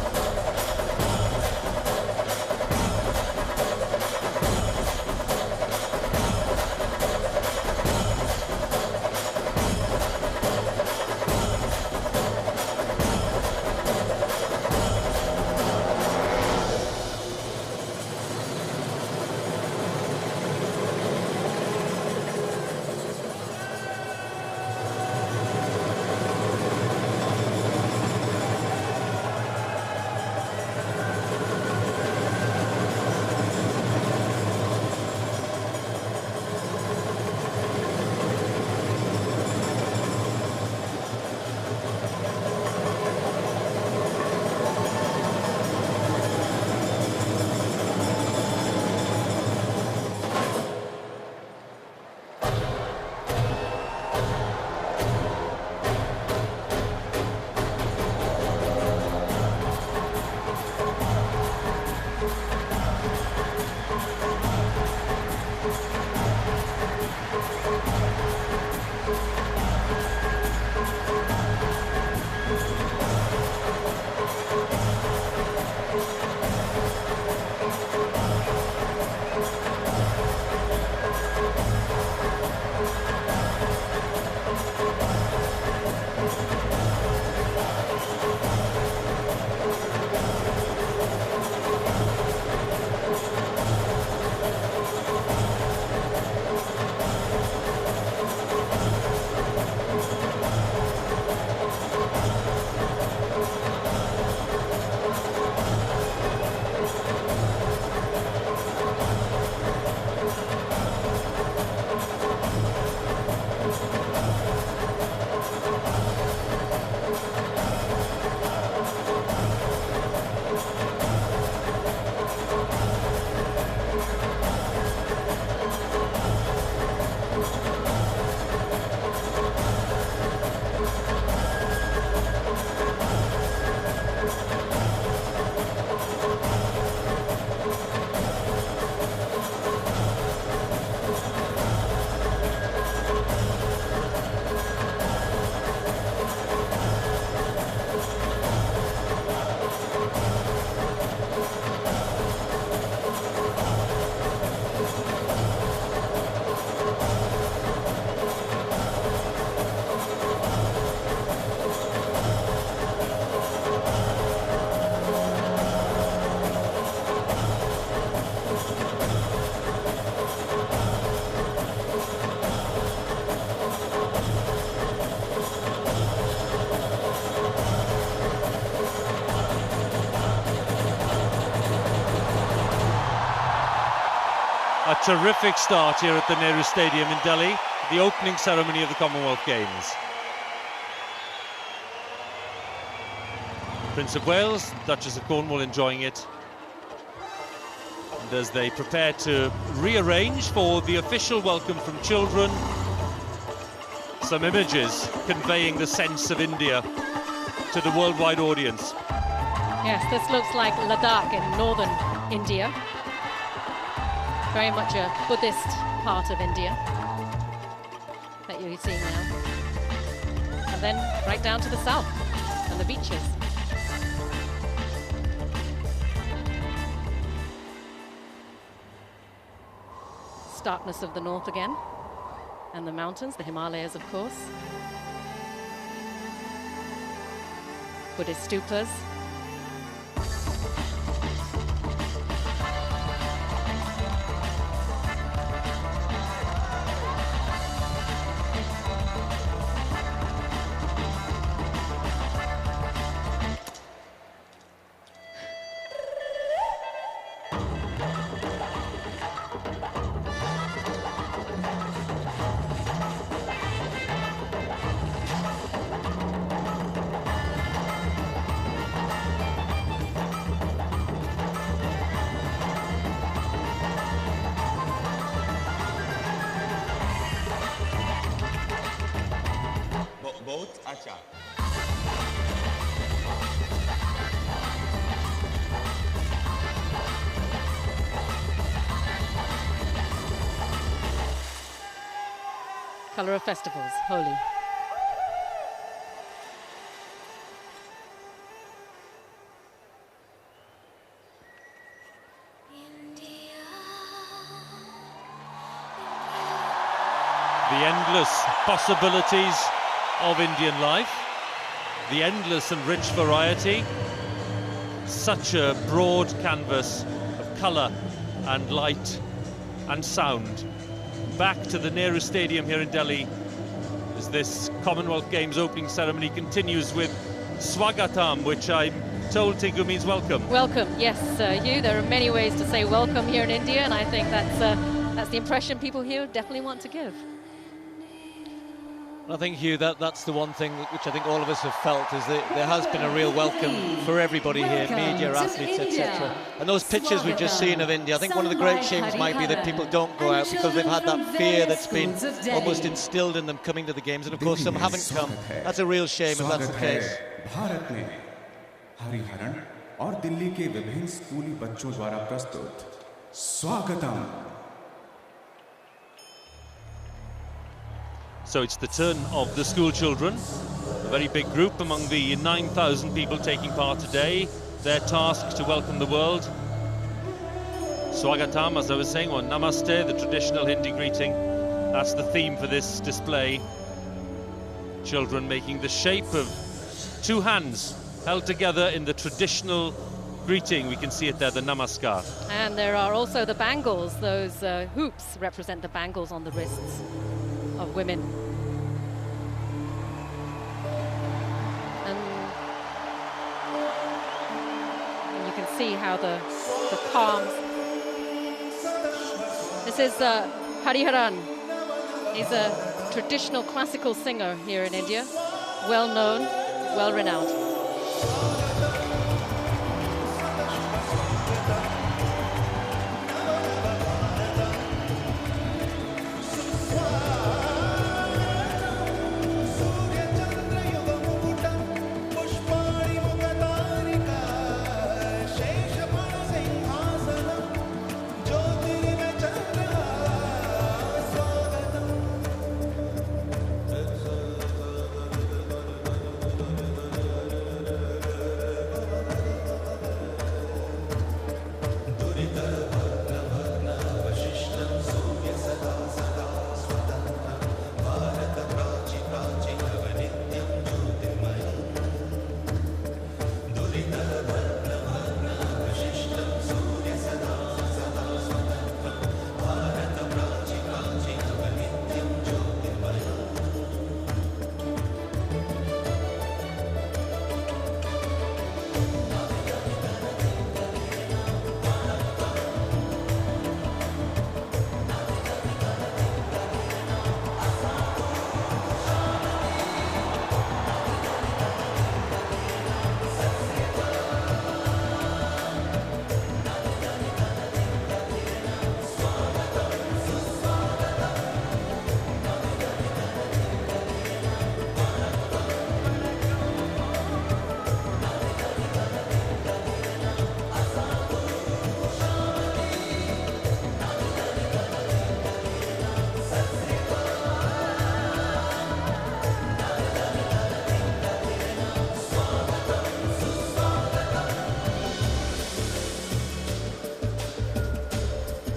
Terrific start here at the Nehru Stadium in Delhi, the opening ceremony of the Commonwealth Games. Prince of Wales, Duchess of Cornwall enjoying it. And as they prepare to rearrange for the official welcome from children, some images conveying the sense of India to the worldwide audience. Yes, this looks like Ladakh in northern India. Very much a Buddhist part of India that you're seeing now. And then right down to the south and the beaches. Starkness of the north again. And the mountains, the Himalayas, of course. Buddhist stupas. Colour of festivals, Holi. The endless possibilities of Indian life, the endless and rich variety, such a broad canvas of colour and light and sound. Back to the Nehru Stadium here in Delhi as this Commonwealth Games opening ceremony continues with Swagatam, which I'm told, Tinku, means welcome. Welcome, yes, Hugh. There are many ways to say welcome here in India, and I think that's the impression people here definitely want to give. I think, Hugh, that's the one thing which I think all of us have felt, is that there has been a real welcome for everybody here, media, athletes, etc. And those pictures we've just seen of India, I think one of the great shames might be that people don't go out because they've had that fear that's been almost instilled in them coming to the games, and of course some haven't come. That's a real shame if that's the case. Bharat में हरिहरन और दिल्ली के विभिन्न स्कूली बच्चों द्वारा प्रस्तुत स्वागतम. So it's the turn of the school children, a very big group among the 9,000 people taking part today. Their task to welcome the world. Swagatam, as I was saying, or Namaste, the traditional Hindi greeting. That's the theme for this display. Children making the shape of two hands held together in the traditional greeting. We can see it there, the Namaskar. And there are also the bangles. Those hoops represent the bangles on the wrists of women. And you can see how the palms. This is Hariharan. He's a traditional classical singer here in India, well known, well renowned.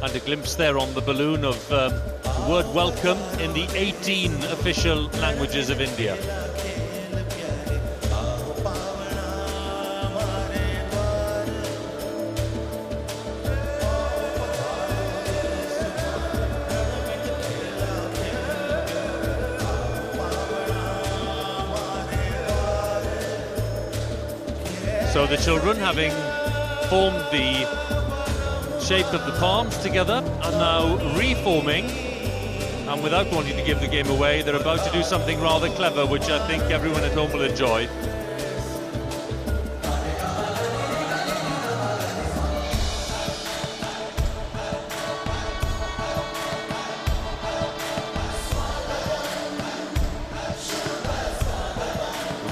And a glimpse there on the balloon of the word welcome in the 18 official languages of India. So the children, having formed the shape of the palms together, are now reforming, and without wanting to give the game away, they're about to do something rather clever, which I think everyone at home will enjoy.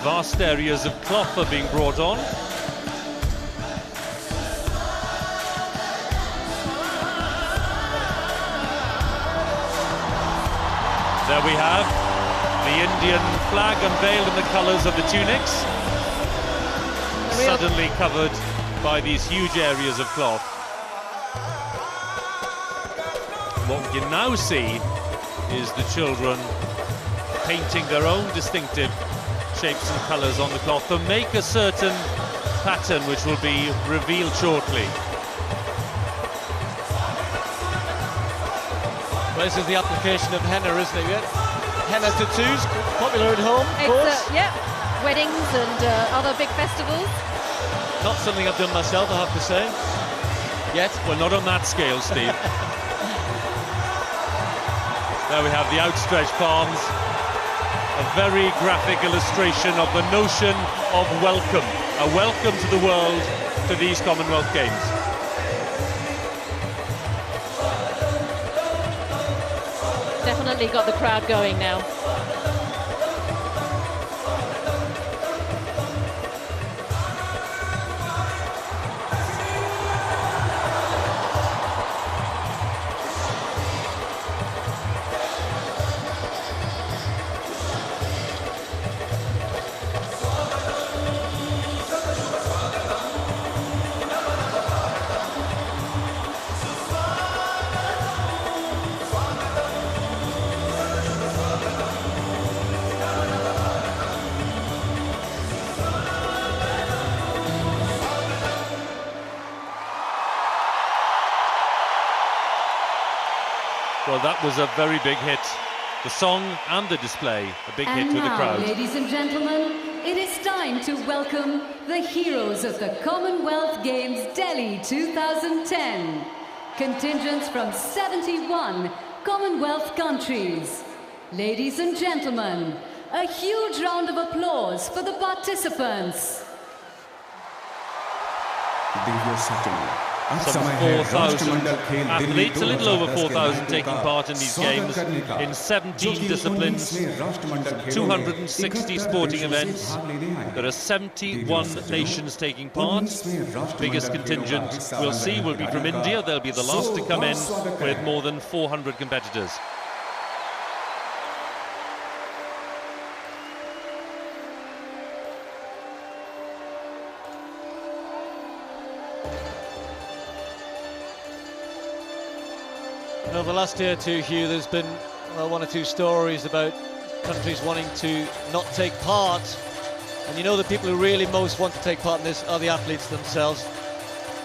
Vast areas of cloth are being brought on. There we have the Indian flag unveiled in the colours of the tunics, suddenly covered by these huge areas of cloth. What you now see is the children painting their own distinctive shapes and colours on the cloth to make a certain pattern which will be revealed shortly. Well, this is the application of henna, isn't it? Henna tattoos, popular at home, of course. Yeah, weddings and other big festivals. Not something I've done myself, I have to say. Yet. Well, not on that scale, Steve. There we have the outstretched palms. A very graphic illustration of the notion of welcome. A welcome to the world to these Commonwealth Games. Definitely got the crowd going now. Well, that was a very big hit. The song and the display, a big hit with the crowd. And now, ladies and gentlemen, it is time to welcome the heroes of the Commonwealth Games Delhi 2010. Contingents from 71 Commonwealth countries. Ladies and gentlemen, a huge round of applause for the participants. Some 4,000 athletes, a little over 4,000 taking part in these games in 17 disciplines, 260 sporting events. There are 71 nations taking part. Biggest contingent we'll see will be from India. They'll be the last to come in with more than 400 competitors. Over the last year or two, Hugh, there's been one or two stories about countries wanting to not take part. And you know the people who really most want to take part in this are the athletes themselves.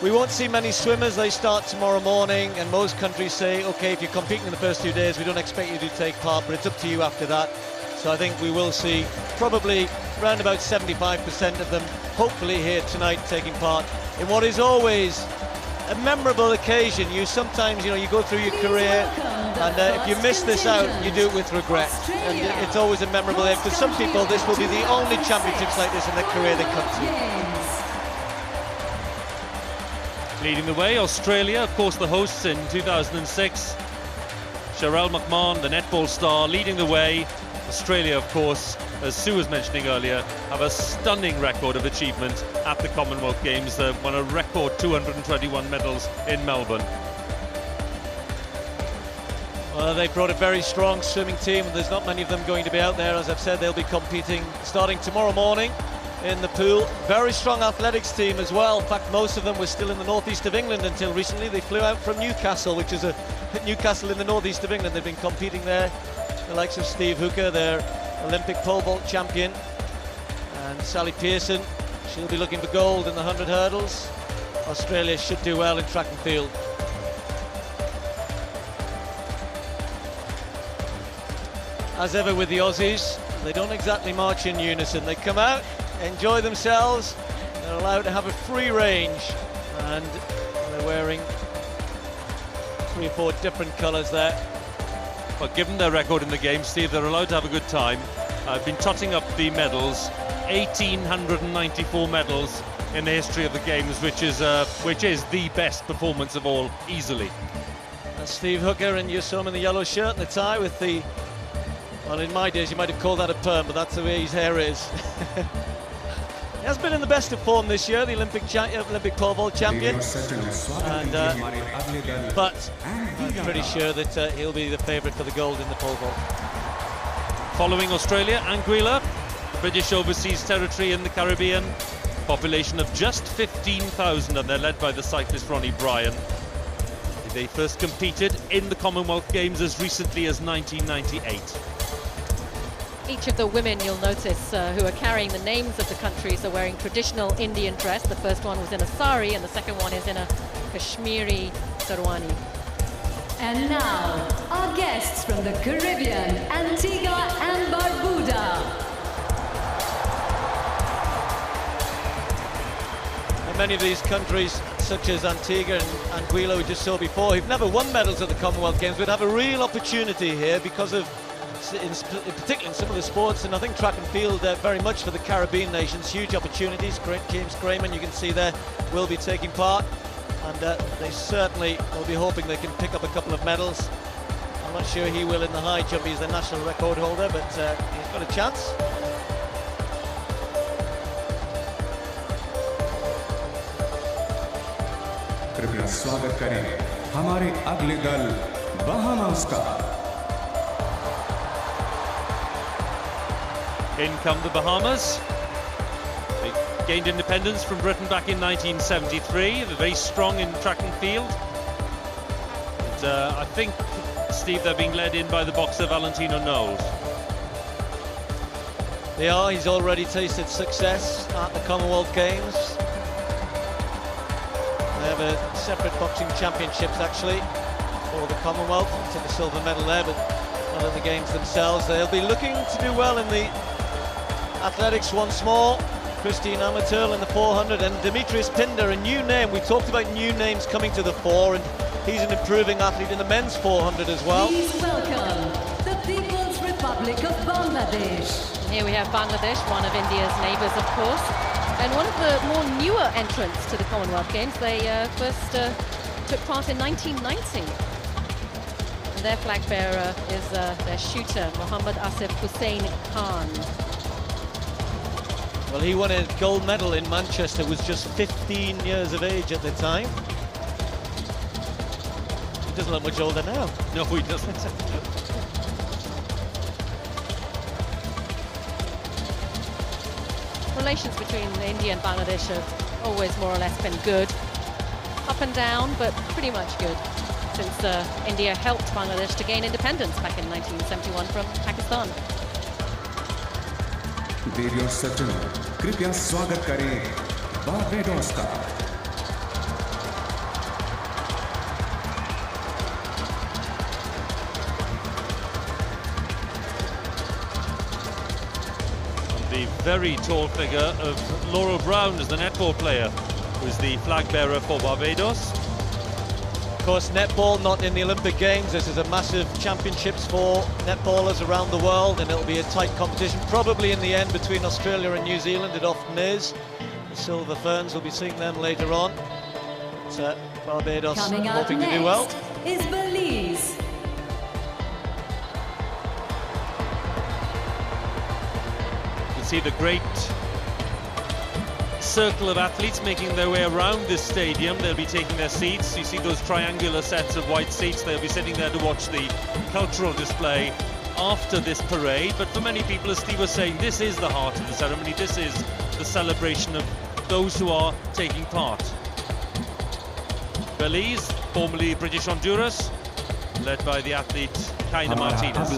We won't see many swimmers. They start tomorrow morning, and most countries say, OK, if you're competing in the first 2 days, we don't expect you to take part, but it's up to you after that. So I think we will see probably around about 75% of them, hopefully here tonight, taking part in what is always a memorable occasion. You sometimes, you go through your career, and if you miss this out, you do it with regret. And it's always a memorable day. For some people, this will be the only championships like this in their career they come to. Leading the way, Australia, of course, the hosts in 2006. Sharelle McMahon, the netball star, leading the way. Australia, of course, as Sue was mentioning earlier, have a stunning record of achievement at the Commonwealth Games. They won a record 221 medals in Melbourne. Well, they've brought a very strong swimming team, and there's not many of them going to be out there. As I've said, they'll be competing starting tomorrow morning. in the pool. Very strong athletics team as well. In fact, most of them were still in the northeast of England until recently. They flew out from Newcastle, which is Newcastle in the northeast of England. They've been competing there. The likes of Steve Hooker, their Olympic pole vault champion, and Sally Pearson. She'll be looking for gold in the 100 hurdles. Australia should do well in track and field. As ever with the Aussies, they don't exactly march in unison. They come out, enjoy themselves, they're allowed to have a free range, and they're wearing 3 or 4 different colours there. Well, given their record in the game, Steve, they're allowed to have a good time. I've been totting up the medals, 1,894 medals in the history of the games, which is the best performance of all, easily. That's Steve Hooker, and you saw him in the yellow shirt and the tie with the, well, in my days you might have called that a perm, but that's the way his hair is. He has been in the best of form this year, the Olympic pole vault champion, but I'm pretty sure that he'll be the favourite for the gold in the pole vault. Following Australia, Anguilla, the British Overseas Territory in the Caribbean, population of just 15,000, and they're led by the cyclist Ronnie Bryan. They first competed in the Commonwealth Games as recently as 1998. Each of the women, you'll notice, who are carrying the names of the countries are wearing traditional Indian dress. The first one was in a sari and the second one is in a Kashmiri sarwani. And now, our guests from the Caribbean, Antigua and Barbuda. And many of these countries, such as Antigua and Anguilla, we just saw before, who've never won medals at the Commonwealth Games, would have a real opportunity here because of, in particular in some of the sports, and I think track and field very much for the Caribbean nations, huge opportunities. James Grayman, you can see there, will be taking part, and they certainly will be hoping they can pick up a couple of medals. I'm not sure he will in the high jump, he's the national record holder, but he's got a chance. कृपया स्वागत करें हमारे अगले दल Bahamas का। In come the Bahamas. They gained independence from Britain back in 1973. They're very strong in track and field. And, I think, Steve, they're being led in by the boxer Valentino Knowles. They are. He's already tasted success at the Commonwealth Games. They have a separate boxing championships, actually, for the Commonwealth. He took a silver medal there, but not in the games themselves. They'll be looking to do well in the athletics once more. Christine Amateur in the 400 and Demetrius Pinder, a new name. We talked about new names coming to the fore, and he's an improving athlete in the men's 400 as well. Please welcome the People's Republic of Bangladesh. Here we have Bangladesh, one of India's neighbours, of course, and one of the more newer entrants to the Commonwealth Games. They first took part in 1990. And their flag bearer is their shooter, Mohammad Asif Hussain Khan. Well, he won a gold medal in Manchester, was just 15 years of age at the time. He doesn't look much older now. No, he doesn't. Relations between India and Bangladesh have always more or less been good. Up and down, but pretty much good. Since India helped Bangladesh to gain independence back in 1971 from Pakistan. देवी और सज्जनों, कृपया स्वागत करें Barbados का। The very tall figure of Laurel Brown as the netball player, who is the flag bearer for Barbados. Of course, netball not in the Olympic Games. This is a massive championships for netballers around the world, and it'll be a tight competition, probably in the end between Australia and New Zealand. It often is. The Silver Ferns, will be seeing them later on. But, Barbados hoping to do well. Is Belize. You can see the great circle of athletes making their way around this stadium. They'll be taking their seats. You see those triangular sets of white seats. They'll be sitting there to watch the cultural display after this parade, but for many people, as Steve was saying, this is the heart of the ceremony. This is the celebration of those who are taking part. Belize, formerly British Honduras, led by the athlete Kaina Martinez.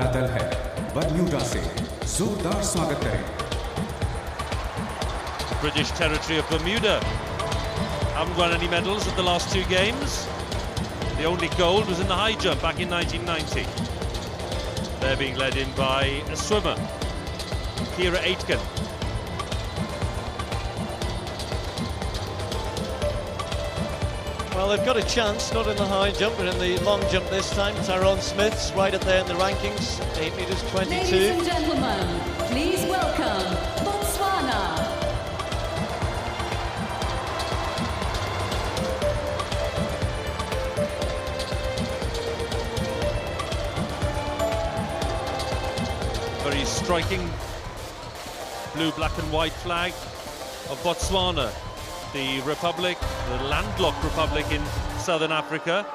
The British territory of Bermuda haven't won any medals at the last 2 games. The only gold was in the high jump back in 1990. They're being led in by a swimmer, Kira Aitken. Well, they've got a chance, not in the high jump, but in the long jump this time. Tyrone Smith's right up there in the rankings, 8 meters 22. Ladies and gentlemen, please welcome Botswana. Very striking blue, black and white flag of Botswana, the republic, the landlocked republic in southern Africa.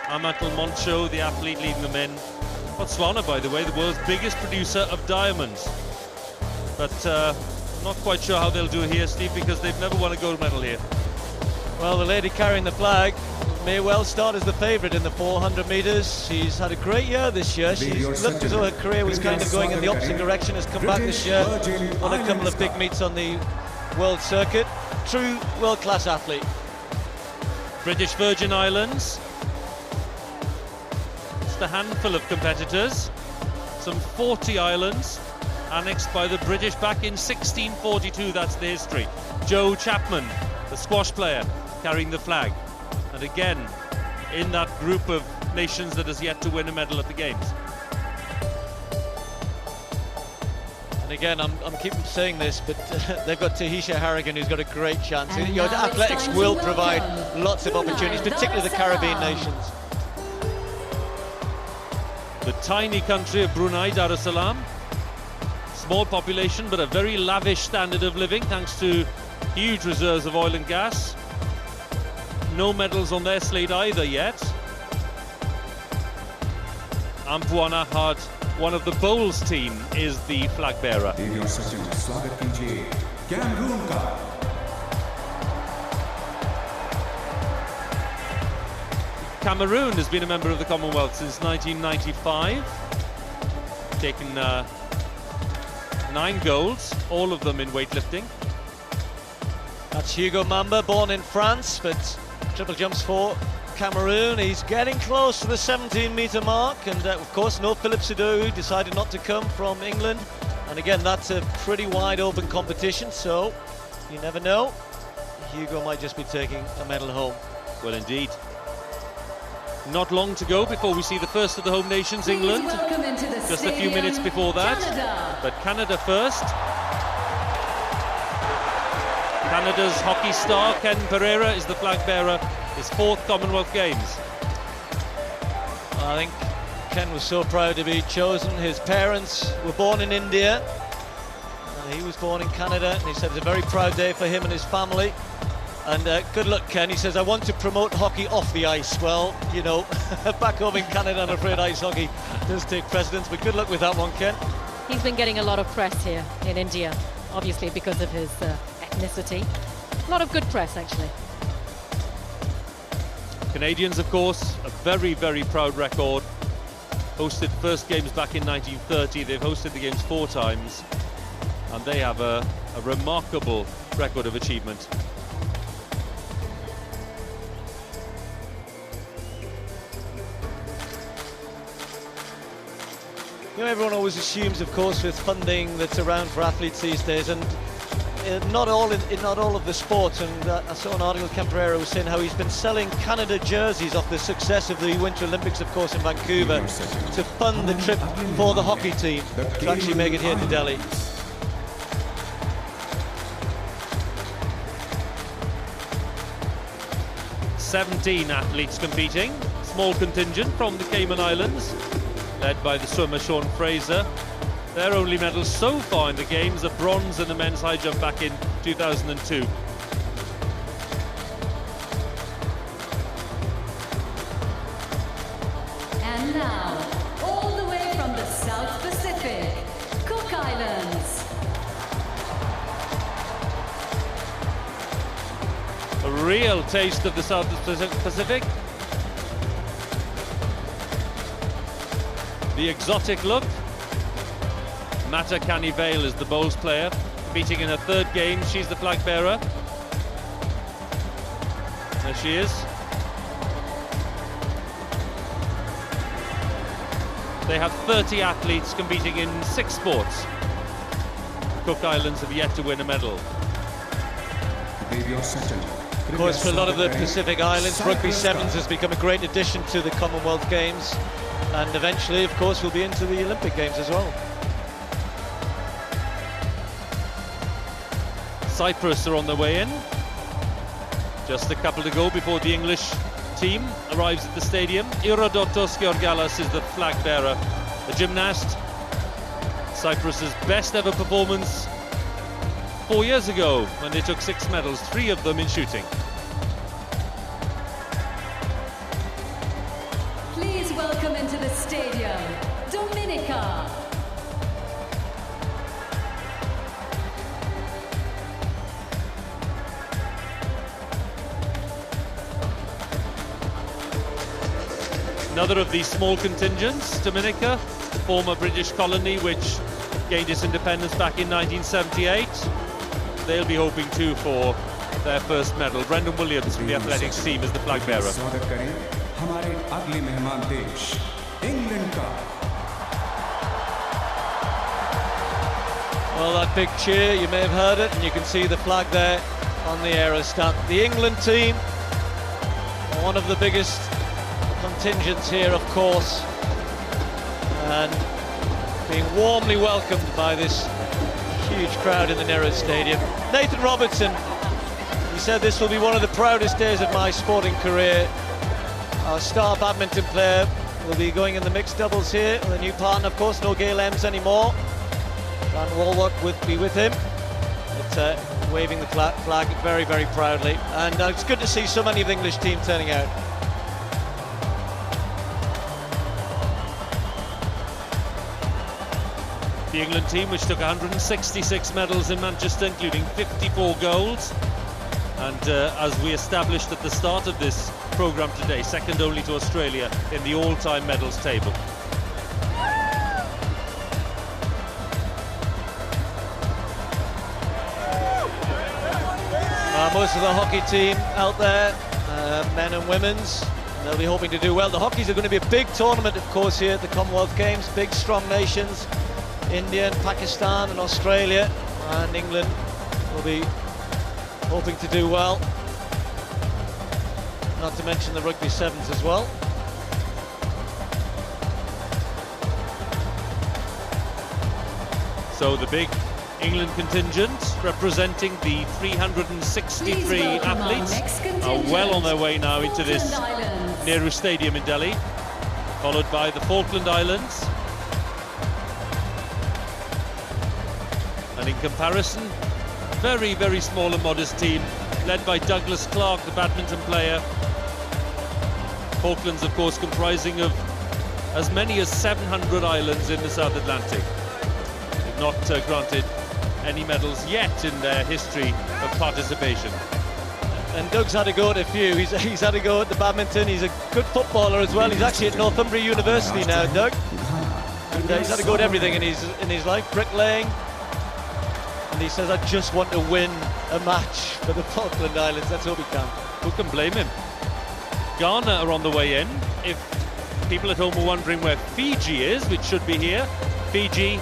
Amantle Moncho, the athlete leading the men. Botswana, by the way, the world's biggest producer of diamonds. But I'm not quite sure how they'll do here, Steve, because they've never won a gold medal here. Well, the lady carrying the flag may well start as the favourite in the 400 metres. She's had a great year this year. She's looked as though her career was kind of going in the opposite direction, has come back this year on a couple of big meets on the world circuit. True world-class athlete. British Virgin Islands. Just a handful of competitors. Some 40 islands annexed by the British back in 1642. That's the history. Joe Chapman, the squash player, carrying the flag. And again, in that group of nations that has yet to win a medal at the Games. And again, I'm keeping saying this, but they've got Tahisha Harrigan, who's got a great chance. Your athletics will provide lots of opportunities, particularly the Caribbean nations. The tiny country of Brunei Darussalam. Small population, but a very lavish standard of living, thanks to huge reserves of oil and gas. No medals on their slate either yet. Ampuana had one of the bowls team is the flag bearer. Cameroon has been a member of the Commonwealth since 1995. Taken 9 golds, all of them in weightlifting. That's Hugo Mamba, born in France, but triple jumps for Cameroon. He's getting close to the 17-metre mark, and of course no Philip Sado, who decided not to come from England. And again, that's a pretty wide open competition, so you never know. Hugo might just be taking a medal home. Well, indeed. Not long to go before we see the first of the home nations, England. Just a few minutes before that. Canada. But Canada first. Canada's hockey star, Ken Pereira, is the flag bearer, his 4th Commonwealth Games. I think Ken was so proud to be chosen. His parents were born in India. He was born in Canada, and he said it's a very proud day for him and his family. And good luck, Ken. He says, I want to promote hockey off the ice. Well, you know, back home in Canada, I'm afraid ice hockey does take precedence, but good luck with that one, Ken. He's been getting a lot of press here in India, obviously because of his ethnicity. A lot of good press, actually. Canadians, of course, a very, very proud record. Hosted first Games back in 1930. They've hosted the Games 4 times. And they have a remarkable record of achievement. You know, everyone always assumes, of course, with funding that's around for athletes these days, and not all of the sports. And I saw an article, Ken Pereira was saying how he's been selling Canada jerseys off the success of the Winter Olympics, of course, in Vancouver, to fund the trip for the hockey team to actually make it here to Delhi. "17 athletes competing, small contingent from the Cayman Islands, led by the swimmer Sean Fraser. Their only medals so far in the Games are bronze in the men's high jump back in 2002. And now, all the way from the South real taste of the South Pacific. The exotic look. Mata Canivale is the bowls player, competing in her third game. She's the flag bearer. There she is. They have 30 athletes competing in 6 sports. Cook Islands have yet to win a medal. Of course, for a lot of the Pacific Islands, Rugby Sevens has become a great addition to the Commonwealth Games, and eventually, of course, we'll be into the Olympic Games as well. Cyprus are on their way in. Just a couple to go before the English team arrives at the stadium. Irodotos Georgalas is the flag bearer, the gymnast. Cyprus's best ever performance 4 years ago when they took 6 medals, 3 of them in shooting. Please welcome into the stadium, Dominica. Another of these small contingents, Dominica, the former British colony which gained its independence back in 1978. They'll be hoping too for their first medal. Brendan Williams from the athletics team is the flag bearer. Well, that big cheer, you may have heard it, and you can see the flag there on the aerostat. The England team, one of the biggest contingents here, of course, and being warmly welcomed by this huge crowd in the Nehru Stadium. Nathan Robertson, he said this will be one of the proudest days of my sporting career. Our star badminton player will be going in the mixed doubles here with a new partner, of course, no Gail Ems anymore. Dan Wallock will be with him, but, waving the flag very, very proudly. And it's good to see so many of the English team turning out. The England team, which took 166 medals in Manchester, including 54 golds. And as we established at the start of this programme today, second only to Australia in the all-time medals table. Most of the hockey team out there, men and women's, and they'll be hoping to do well. The hockey's are going to be a big tournament, of course, here at the Commonwealth Games. Big, strong nations. India and Pakistan and Australia, and England will be hoping to do well. Not to mention the Rugby Sevens as well. So the big England contingent representing the 363 athletes are well on their way now into this Nehru Stadium in Delhi, followed by the Falkland Islands. And in comparison, very, very small and modest team, led by Douglas Clark, the badminton player. Falklands, of course, comprising of as many as 700 islands in the South Atlantic. They've not granted any medals yet in their history of participation. And Doug's had a go at a few. He's had a go at the badminton. He's a good footballer as well. He's actually at Northumbria University now, Doug. And he's had a go at everything in his life, bricklaying. And he says, I just want to win a match for the Falkland Islands. That's all we can. Who can blame him? Ghana are on the way in. If people at home are wondering where Fiji is, which should be here, Fiji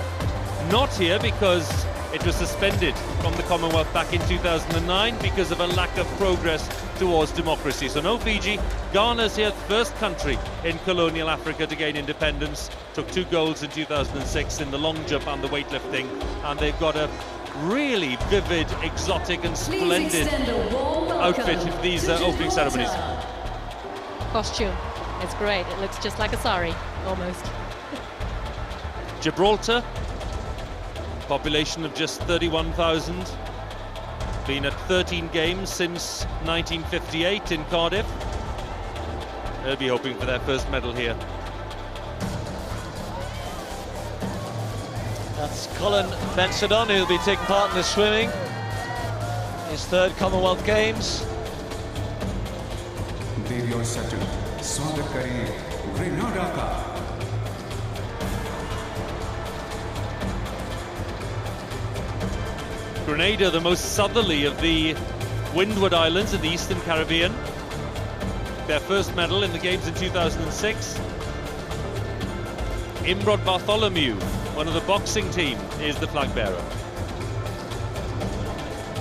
not here because it was suspended from the Commonwealth back in 2009 because of a lack of progress towards democracy. So no Fiji. Ghana's here, first country in colonial Africa to gain independence. Took 2 golds in 2006 in the long jump and the weightlifting. And they've got a really vivid, exotic and splendid outfit for these opening ceremonies. Costume, it's great. It looks just like a sari, almost. Gibraltar, population of just 31,000. Been at 13 games since 1958 in Cardiff. They'll be hoping for their first medal here. That's Colin Bensadon, who'll be taking part in the swimming. His 3rd Commonwealth Games. देवी और सचिन स्वागत करें Grenada का। Grenada, the most southerly of the Windward Islands in the Eastern Caribbean. Their first medal in the Games in 2006. Imrod Bartholomew, one of the boxing team, is the flag bearer.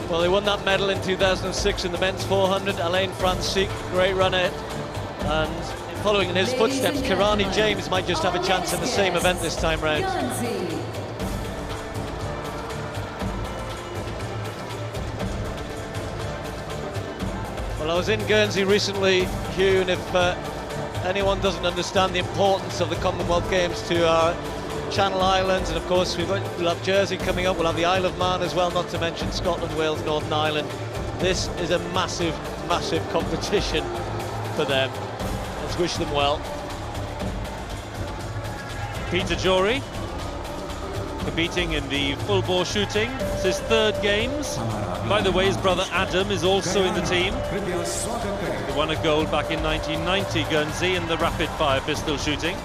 Well, they won that medal in 2006 in the men's 400. Alain Francique, great runner. And following in his footsteps, Kirani James might just have a chance in the same event this time round. Well, I was in Guernsey recently, Hugh, and if anyone doesn't understand the importance of the Commonwealth Games to our Channel Islands, and of course we'll have Jersey coming up, we'll have the Isle of Man as well, not to mention Scotland, Wales, Northern Ireland. This is a massive, massive competition for them. Let's wish them well. Peter Jory, competing in the full bore shooting. It's his third Games. By the way, his brother Adam is also in the team. He won a gold back in 1990, Guernsey, in the rapid fire pistol shooting.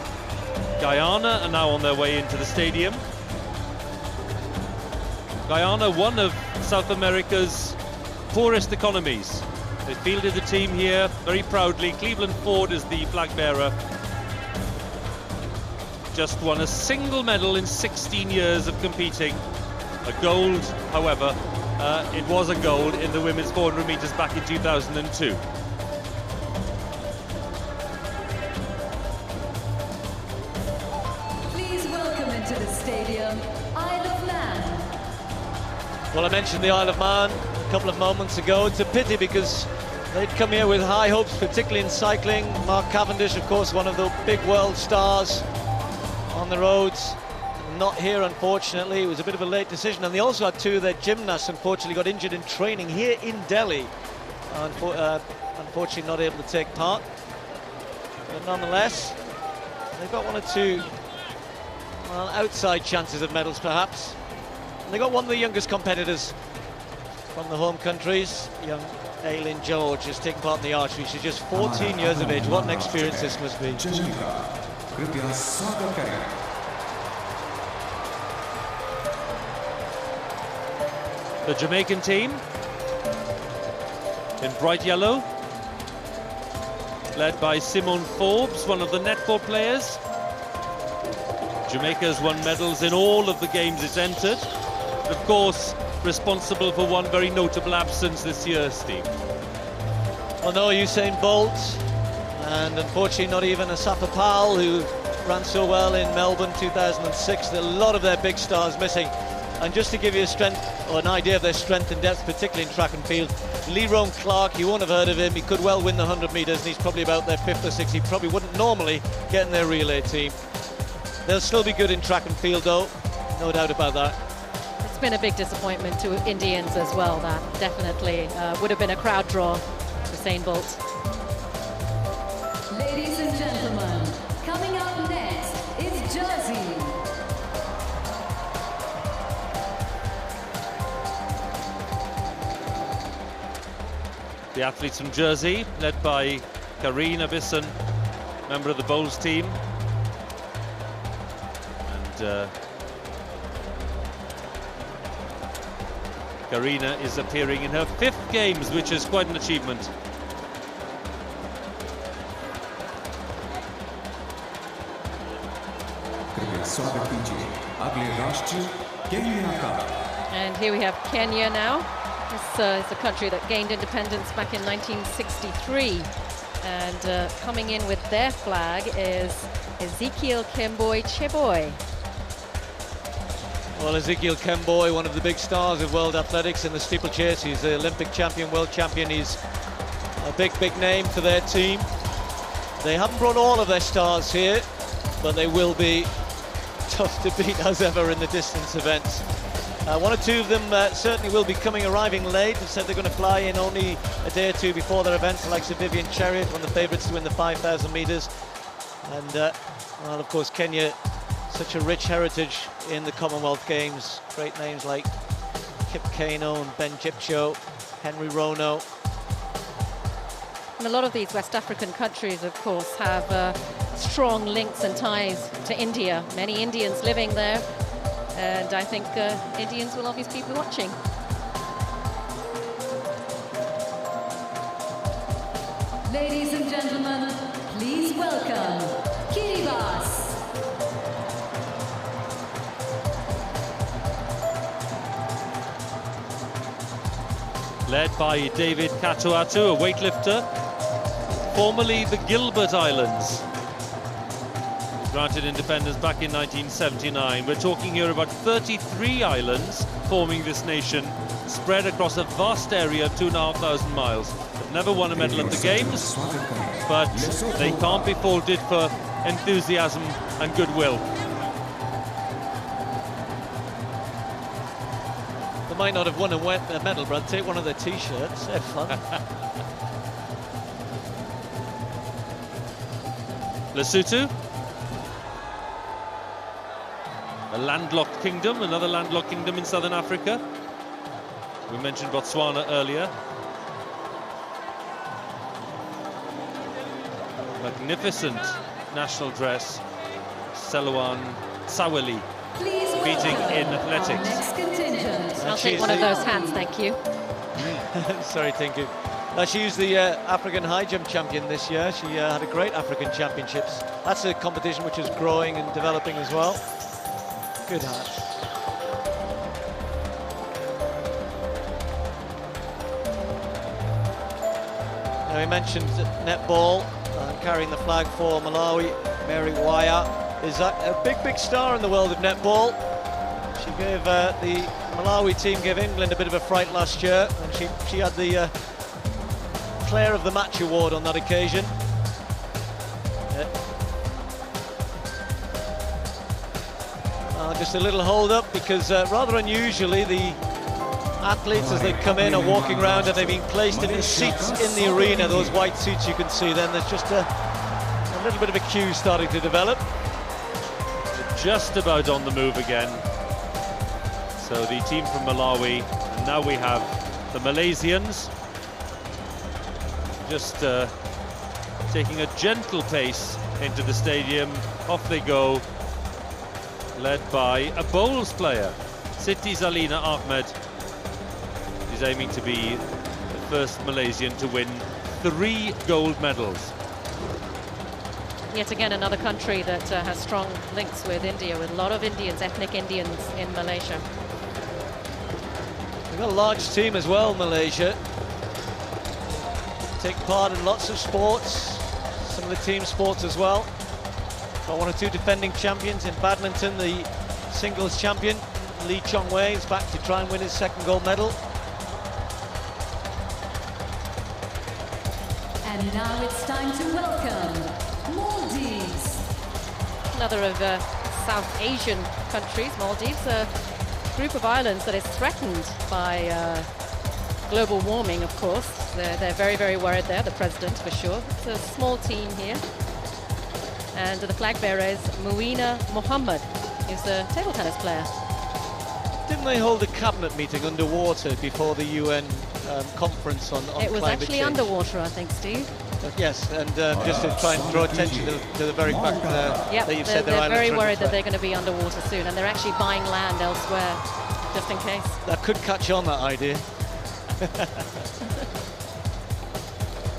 Guyana are now on their way into the stadium. Guyana, one of South America's poorest economies. They fielded the team here very proudly. Cleveland Ford is the flag bearer. Just won a single medal in 16 years of competing. A gold, however, it was a gold in the women's 400 metres back in 2002. Please welcome into the stadium, Isle of Man. Well, I mentioned the Isle of Man a couple of moments ago. It's a pity because they'd come here with high hopes, particularly in cycling. Mark Cavendish, of course, one of the big world stars on the roads. Not here, unfortunately. It was a bit of a late decision, and they also had two of their gymnasts unfortunately got injured in training here in Delhi. Unfortunately not able to take part, but nonetheless they've got one or two outside chances of medals perhaps. And they got one of the youngest competitors from the home countries, young Aileen George, is taking part in the archery. She's just 14 years of age. What an experience this must be. The Jamaican team in bright yellow, led by Simone Forbes, one of the netball players. Jamaica has won medals in all of the games it's entered. Of course, responsible for one very notable absence this year, Steve. Well, no Usain Bolt, and unfortunately not even Asafa Powell, who ran so well in Melbourne 2006. A lot of their big stars missing. And just to give you an idea of their strength and depth, particularly in track and field, Lerone Clark, you won't have heard of him. He could well win the 100 metres, and he's probably about their 5th or 6th. He probably wouldn't normally get in their relay team. They'll still be good in track and field, though, no doubt about that. It's been a big disappointment to Indians as well. That definitely would have been a crowd draw for Usain Bolt. Ladies and gentlemen, coming up next is Jersey. The athletes from Jersey, led by Karina Bisson, member of the bowls team. And Karina is appearing in her 5th Games, which is quite an achievement. And here we have Kenya now. This is a country that gained independence back in 1963. And coming in with their flag is Ezekiel Kemboi Cheboy. Well, Ezekiel Kemboi, one of the big stars of world athletics in the steeplechase. He's the Olympic champion, world champion. He's a big, big name for their team. They haven't brought all of their stars here, but they will be tough to beat as ever in the distance events. One or two of them certainly will be arriving late. They said they're going to fly in only a day or two before their events, like Sir Vivian Chariot, one of the favourites to win the 5,000 metres. And, well, of course, Kenya, such a rich heritage in the Commonwealth Games. Great names like Kip Keino and Ben Jipcho, Henry Rono. And a lot of these West African countries, of course, have strong links and ties to India. Many Indians living there, and I think Indians will obviously be watching. Ladies and gentlemen, please welcome Kiribati. Led by David Katuatu, a weightlifter, formerly the Gilbert Islands. Granted independence back in 1979. We're talking here about 33 islands forming this nation, spread across a vast area of 2,500 miles. They've never won a medal at the Games, but they can't be faulted for enthusiasm and goodwill. They might not have won a medal, but I'd take one of their T-shirts. They're fun. Lesotho, a landlocked kingdom, another landlocked kingdom in southern Africa. We mentioned Botswana earlier. Magnificent national dress, Selwan Saweli, competing in athletics. I'll take one of those hands, thank you. Sorry, thank you. She's the African high jump champion this year. She had a great African championships. That's a competition which is growing and developing as well. Good hand. Now we mentioned netball, carrying the flag for Malawi. Mary Waya is a big star in the world of netball. She gave the Malawi team gave England a bit of a fright last year, and she had the Player of the Match award on that occasion. Just a little hold up, because rather unusually the athletes as they come in are walking around and they've been placed in the seats in the arena, those white seats you can see. Then there's just a little bit of a queue starting to develop. Just about on the move again. So the team from Malawi, and now we have the Malaysians just taking a gentle pace into the stadium. Off they go, led by a bowls player, Siti Zalina Ahmed. She's aiming to be the first Malaysian to win 3 gold medals. Yet again, another country that has strong links with India, with a lot of Indians, ethnic Indians in Malaysia. They've got a large team as well, Malaysia. Take part in lots of sports, some of the team sports as well. Got 1 or 2 defending champions in badminton. The singles champion, Lee Chong Wei, is back to try and win his 2nd gold medal. And now it's time to welcome Maldives. Another of South Asian countries, Maldives, a group of islands that is threatened by global warming, of course. They're very, very worried there, the president for sure. It's a small team here. And the flag bearer is Muina Mohammed, who's a table tennis player. Didn't they hold a cabinet meeting underwater before the UN conference on climate change? It was actually underwater, I think, Steve. Yes, and just to try and draw attention to the very fact that you've said they're very worried that threat. they're going to be underwater soon, and they're actually buying land elsewhere, just in case. That could catch on, that idea.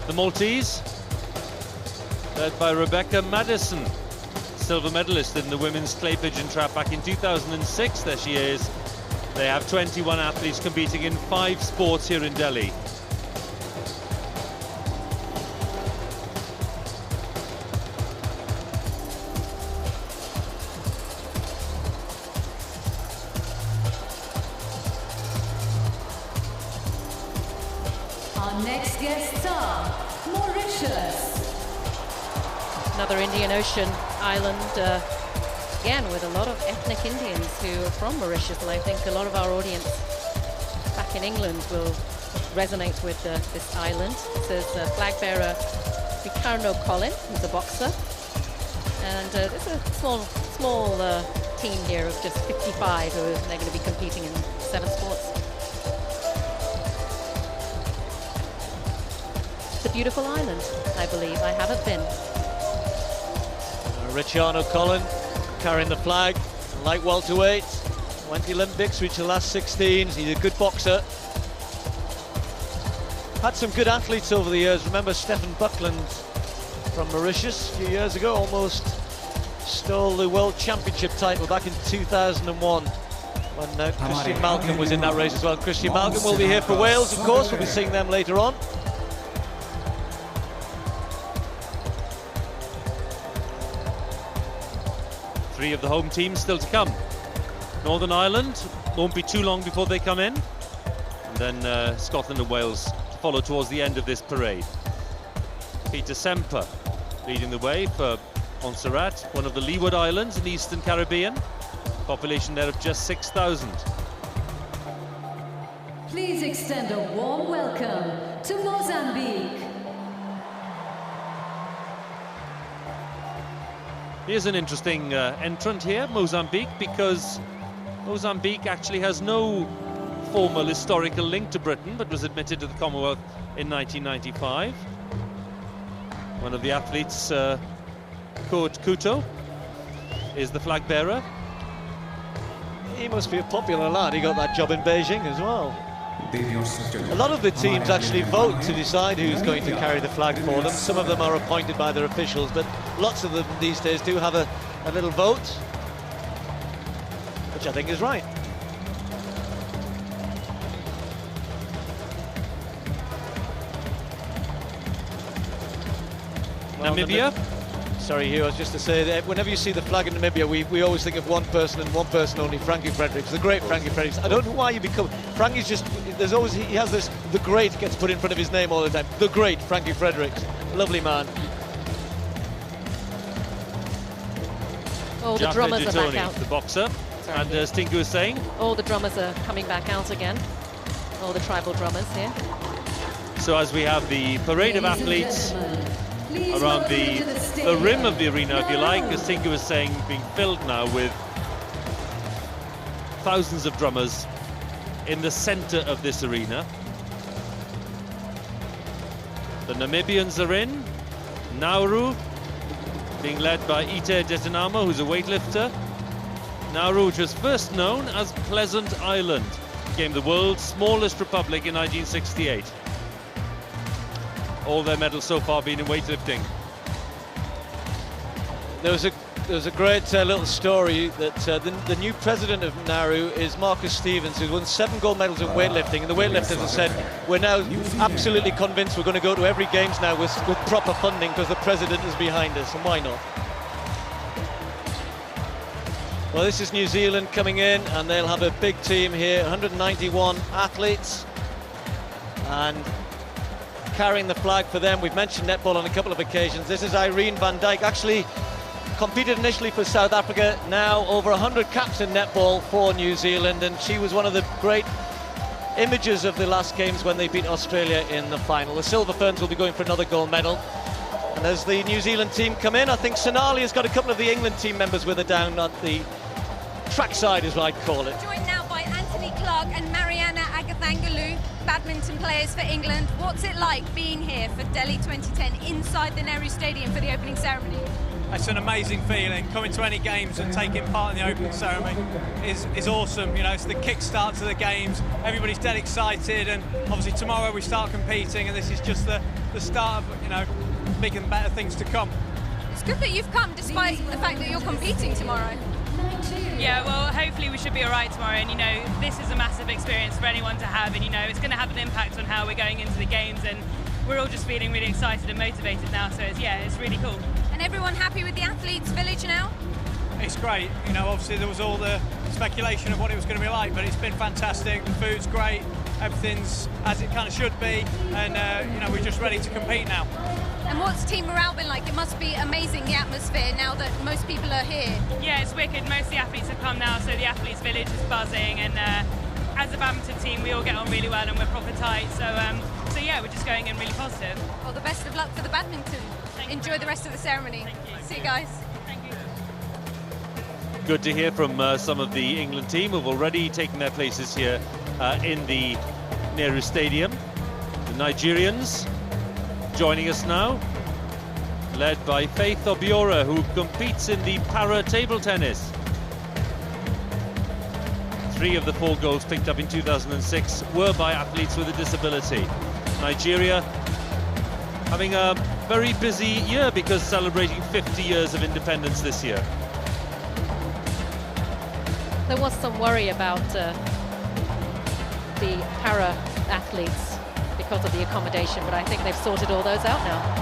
The Maltese, led by Rebecca Madison, silver medalist in the women's clay pigeon trap back in 2006. There she is. They have 21 athletes competing in 5 sports here in Delhi. Our next guests are Mauritius. Another Indian Ocean island, again with a lot of ethnic Indians who are from Mauritius, and I think a lot of our audience back in England will resonate with this island. There's flag bearer Ricardo Collin, who's a boxer, and there's a small team here of just 55 who are going to be competing in 7 sports. The beautiful island, I believe. I haven't been. Richard O'Cullen carrying the flag, light welterweight, went to the Olympics, reached the last 16s. He's a good boxer. Had some good athletes over the years. Remember Stephen Buckland from Mauritius a few years ago, almost stole the World Championship title back in 2001 when Christian Malcolm was in that race as well. Christian Malcolm will be here for Wales, of course. We'll be seeing them later on. Three of the home teams still to come. Northern Ireland won't be too long before they come in. And then Scotland and Wales to follow towards the end of this parade. Peter Semper leading the way for Montserrat, one of the Leeward Islands in the Eastern Caribbean. Population there of just 6,000. Please extend a warm welcome to Mozambique. Here's an interesting entrant here, Mozambique, because Mozambique actually has no formal historical link to Britain, but was admitted to the Commonwealth in 1995. One of the athletes, Kurt Kuto, is the flag bearer. He must be a popular lad. He got that job in Beijing as well. A lot of the teams actually vote to decide who's going to carry the flag for them. Some of them are appointed by their officials, but lots of them these days do have a little vote, which I think is right. Well, Namibia? Sorry, Hugh, I was just to say that whenever you see the flag in Namibia, we always think of one person and one person only, Frankie Fredericks, the great Frankie Fredericks. I don't know why you become... Frankie's just... There's always... He has this... The great gets put in front of his name all the time. The great Frankie Fredericks. Lovely man. Oh, the drummers are back out. The boxer. Sorry. And as Tinku was saying... Oh, the drummers are coming back out again. Oh, the tribal drummers here. So as we have the parade of athletes around the rim of the arena, if you like, as Tinker was saying, being filled now with thousands of drummers in the centre of this arena. The Namibians are in. Nauru, being led by Ite Detanamo, who's a weightlifter. Nauru, which was first known as Pleasant Island, became the world's smallest republic in 1968. All their medals so far being in weightlifting. There was a great little story that the new president of Nauru is Marcus Stevens, who's won 7 gold medals in weightlifting, and the weightlifters have said, we're now absolutely convinced we're going to go to every games now with proper funding because the president is behind us, and why not? Well, this is New Zealand coming in, and they'll have a big team here, 191 athletes, and carrying the flag for them. We've mentioned netball on a couple of occasions. This is Irene van Dijk, actually competed initially for South Africa, now over 100 caps in netball for New Zealand, and she was one of the great images of the last games when they beat Australia in the final. The Silver Ferns will be going for another gold medal. And as the New Zealand team come in, I think Sonali has got a couple of the England team members with her down at the trackside, as I'd call it. Joined now by Anthony Clark and Mariana Agathangalu, badminton players for England. What's it like being here for Delhi 2010 inside the Nehru Stadium for the opening ceremony? It's an amazing feeling. Coming to any games and taking part in the opening ceremony is awesome. You know, it's the kick-start to the games. Everybody's dead excited, and obviously tomorrow we start competing, and this is just the start of, you know, bigger and better things to come. It's good that you've come despite the fact that you're competing tomorrow. Yeah, well, hopefully we should be all right tomorrow, and, you know, this is a massive experience for anyone to have, and, you know, it's going to have an impact on how we're going into the games, and we're all just feeling really excited and motivated now, so it's really cool. And everyone happy with the athletes' village now? It's great. You know, obviously there was all the speculation of what it was going to be like, but it's been fantastic. The food's great, everything's as it kind of should be, and you know, we're just ready to compete now. And what's team morale been like? It must be amazing, the atmosphere, now that most people are here. Yeah, it's wicked. Most of the athletes have come now, so the athletes' village is buzzing, and as a badminton team, we all get on really well and we're proper tight, so yeah, we're just going in really positive. Well, the best of luck for the badminton. Enjoy the rest of the ceremony. See you guys. Thank you. Good to hear from some of the England team who've already taken their places here in the Nehru Stadium. The Nigerians joining us now, led by Faith Obiora, who competes in the para table tennis. 3 of the 4 goals picked up in 2006 were by athletes with a disability. Nigeria having a very busy year because celebrating 50 years of independence this year. There was some worry about the para athletes because of the accommodation, but I think they've sorted all those out now.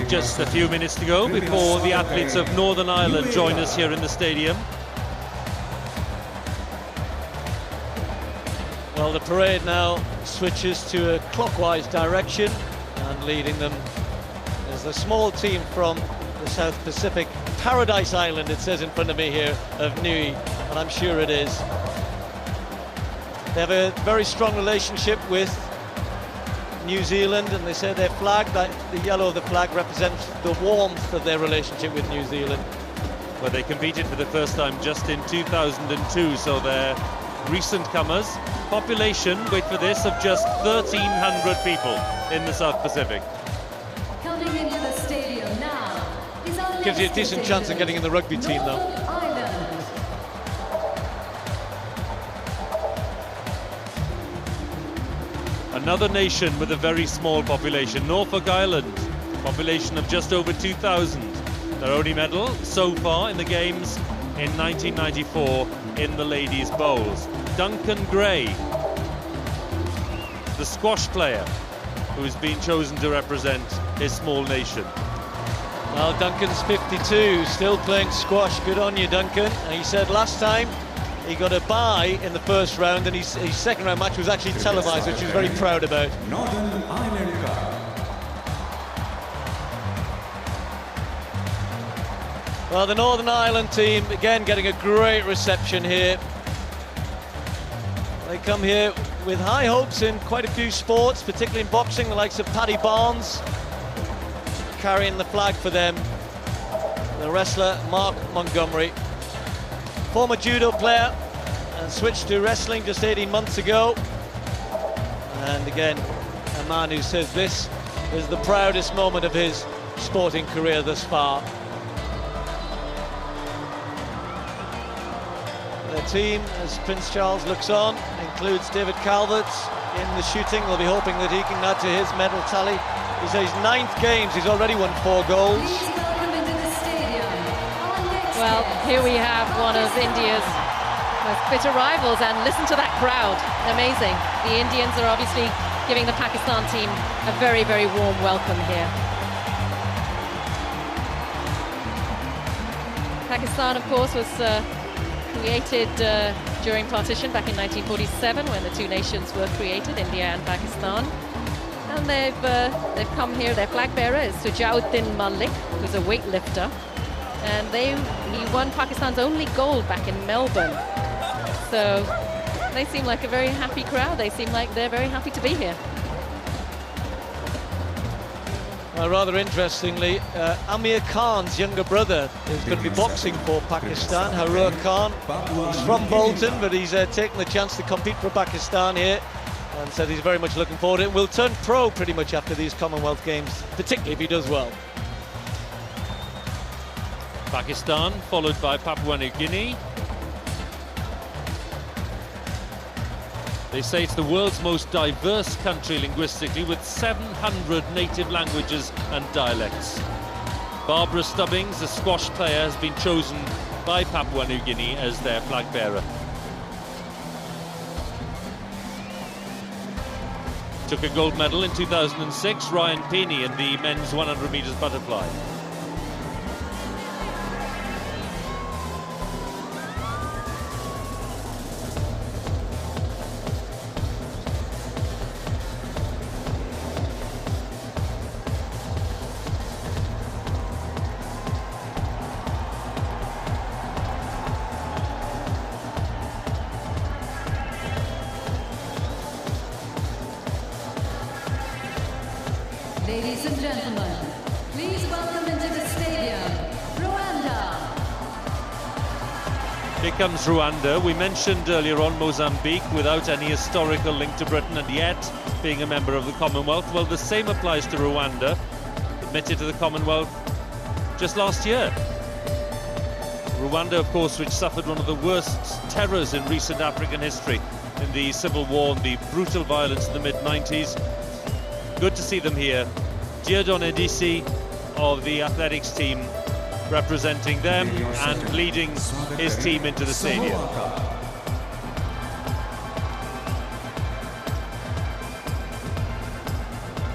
Just a few minutes to go before the athletes of Northern Ireland join us here in the stadium. Well, the parade now switches to a clockwise direction, and leading them is a small team from the South Pacific, Paradise Island, it says in front of me here, of Nui, and I'm sure it is. They have a very strong relationship with New Zealand, and they say their flag, that the yellow of the flag, represents the warmth of their relationship with New Zealand. Well, they competed for the first time just in 2002, so they're recent comers. Population, wait for this, of just 1,300 people in the South Pacific. Coming into the stadium now is our Gives you a decent chance of getting in the rugby team, though. Another nation with a very small population, Norfolk Island, population of just over 2,000. Their only medal so far in the games in 1994 in the ladies' bowls. Duncan Gray, the squash player who's been chosen to represent his small nation. Well, Duncan's 52, still playing squash. Good on you, Duncan. And he said last time he got a bye in the first round, and his second round match was actually televised, which he was very proud about. Northern Ireland Cup. Well, the Northern Ireland team, again, getting a great reception here. They come here with high hopes in quite a few sports, particularly in boxing, the likes of Paddy Barnes, carrying the flag for them. The wrestler, Mark Montgomery. Former judo player and switched to wrestling just 18 months ago. And again, a man who says this is the proudest moment of his sporting career thus far. The team, as Prince Charles looks on, includes David Calvert in the shooting. They'll be hoping that he can add to his medal tally. He's his 9th games, he's already won 4 goals. Well, here we have one of India's most bitter rivals, and listen to that crowd. Amazing. The Indians are obviously giving the Pakistan team a very, very warm welcome here. Pakistan, of course, was created during partition back in 1947 when the two nations were created, India and Pakistan. And they've come here. Their flag bearer is Sujauddin Malik, who's a weightlifter. And he won Pakistan's only gold back in Melbourne. So they seem like a very happy crowd. They seem like they're very happy to be here. Well, rather interestingly, Amir Khan's younger brother is going to be boxing for Pakistan. Harur Khan, he's from Bolton, but he's taken the chance to compete for Pakistan here, and said he's very much looking forward to it. Will turn pro pretty much after these Commonwealth Games, particularly if he does well. Pakistan, followed by Papua New Guinea. They say it's the world's most diverse country linguistically, with 700 native languages and dialects. Barbara Stubbings, a squash player, has been chosen by Papua New Guinea as their flag bearer. Took a gold medal in 2006, Ryan Peeney in the men's 100 metres butterfly. gentlemen, please welcome into the stadium, Rwanda. Here comes Rwanda. We mentioned earlier on Mozambique without any historical link to Britain and yet being a member of the Commonwealth. Well, the same applies to Rwanda, admitted to the Commonwealth just last year. Rwanda, of course, which suffered one of the worst terrors in recent African history in the civil war and the brutal violence in the mid-90s. Good to see them here. Dieudonné Disi of the athletics team representing them and leading his team into the stadium.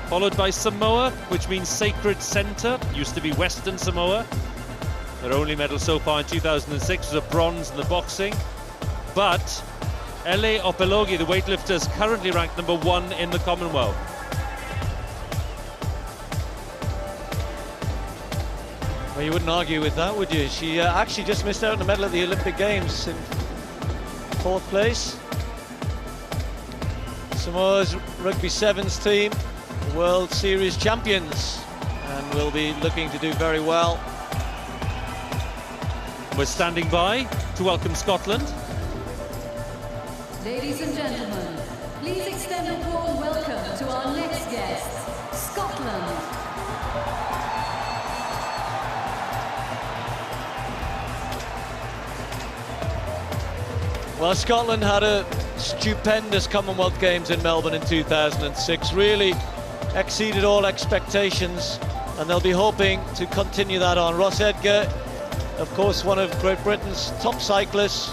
Followed by Samoa, which means Sacred Centre, used to be Western Samoa. Their only medal so far in 2006 was a bronze in the boxing. But Ele Opelogi, the weightlifter, is currently ranked #1 in the Commonwealth. Well, you wouldn't argue with that, would you? She actually just missed out on the medal at the Olympic Games in 4th place. Samoa's Rugby Sevens team, World Series champions, and will be looking to do very well. We're standing by to welcome Scotland. Ladies and gentlemen, please extend a warm welcome to our next guests, Scotland. Well, Scotland had a stupendous Commonwealth Games in Melbourne in 2006, really exceeded all expectations, and they'll be hoping to continue that on. Ross Edgar, of course, one of Great Britain's top cyclists,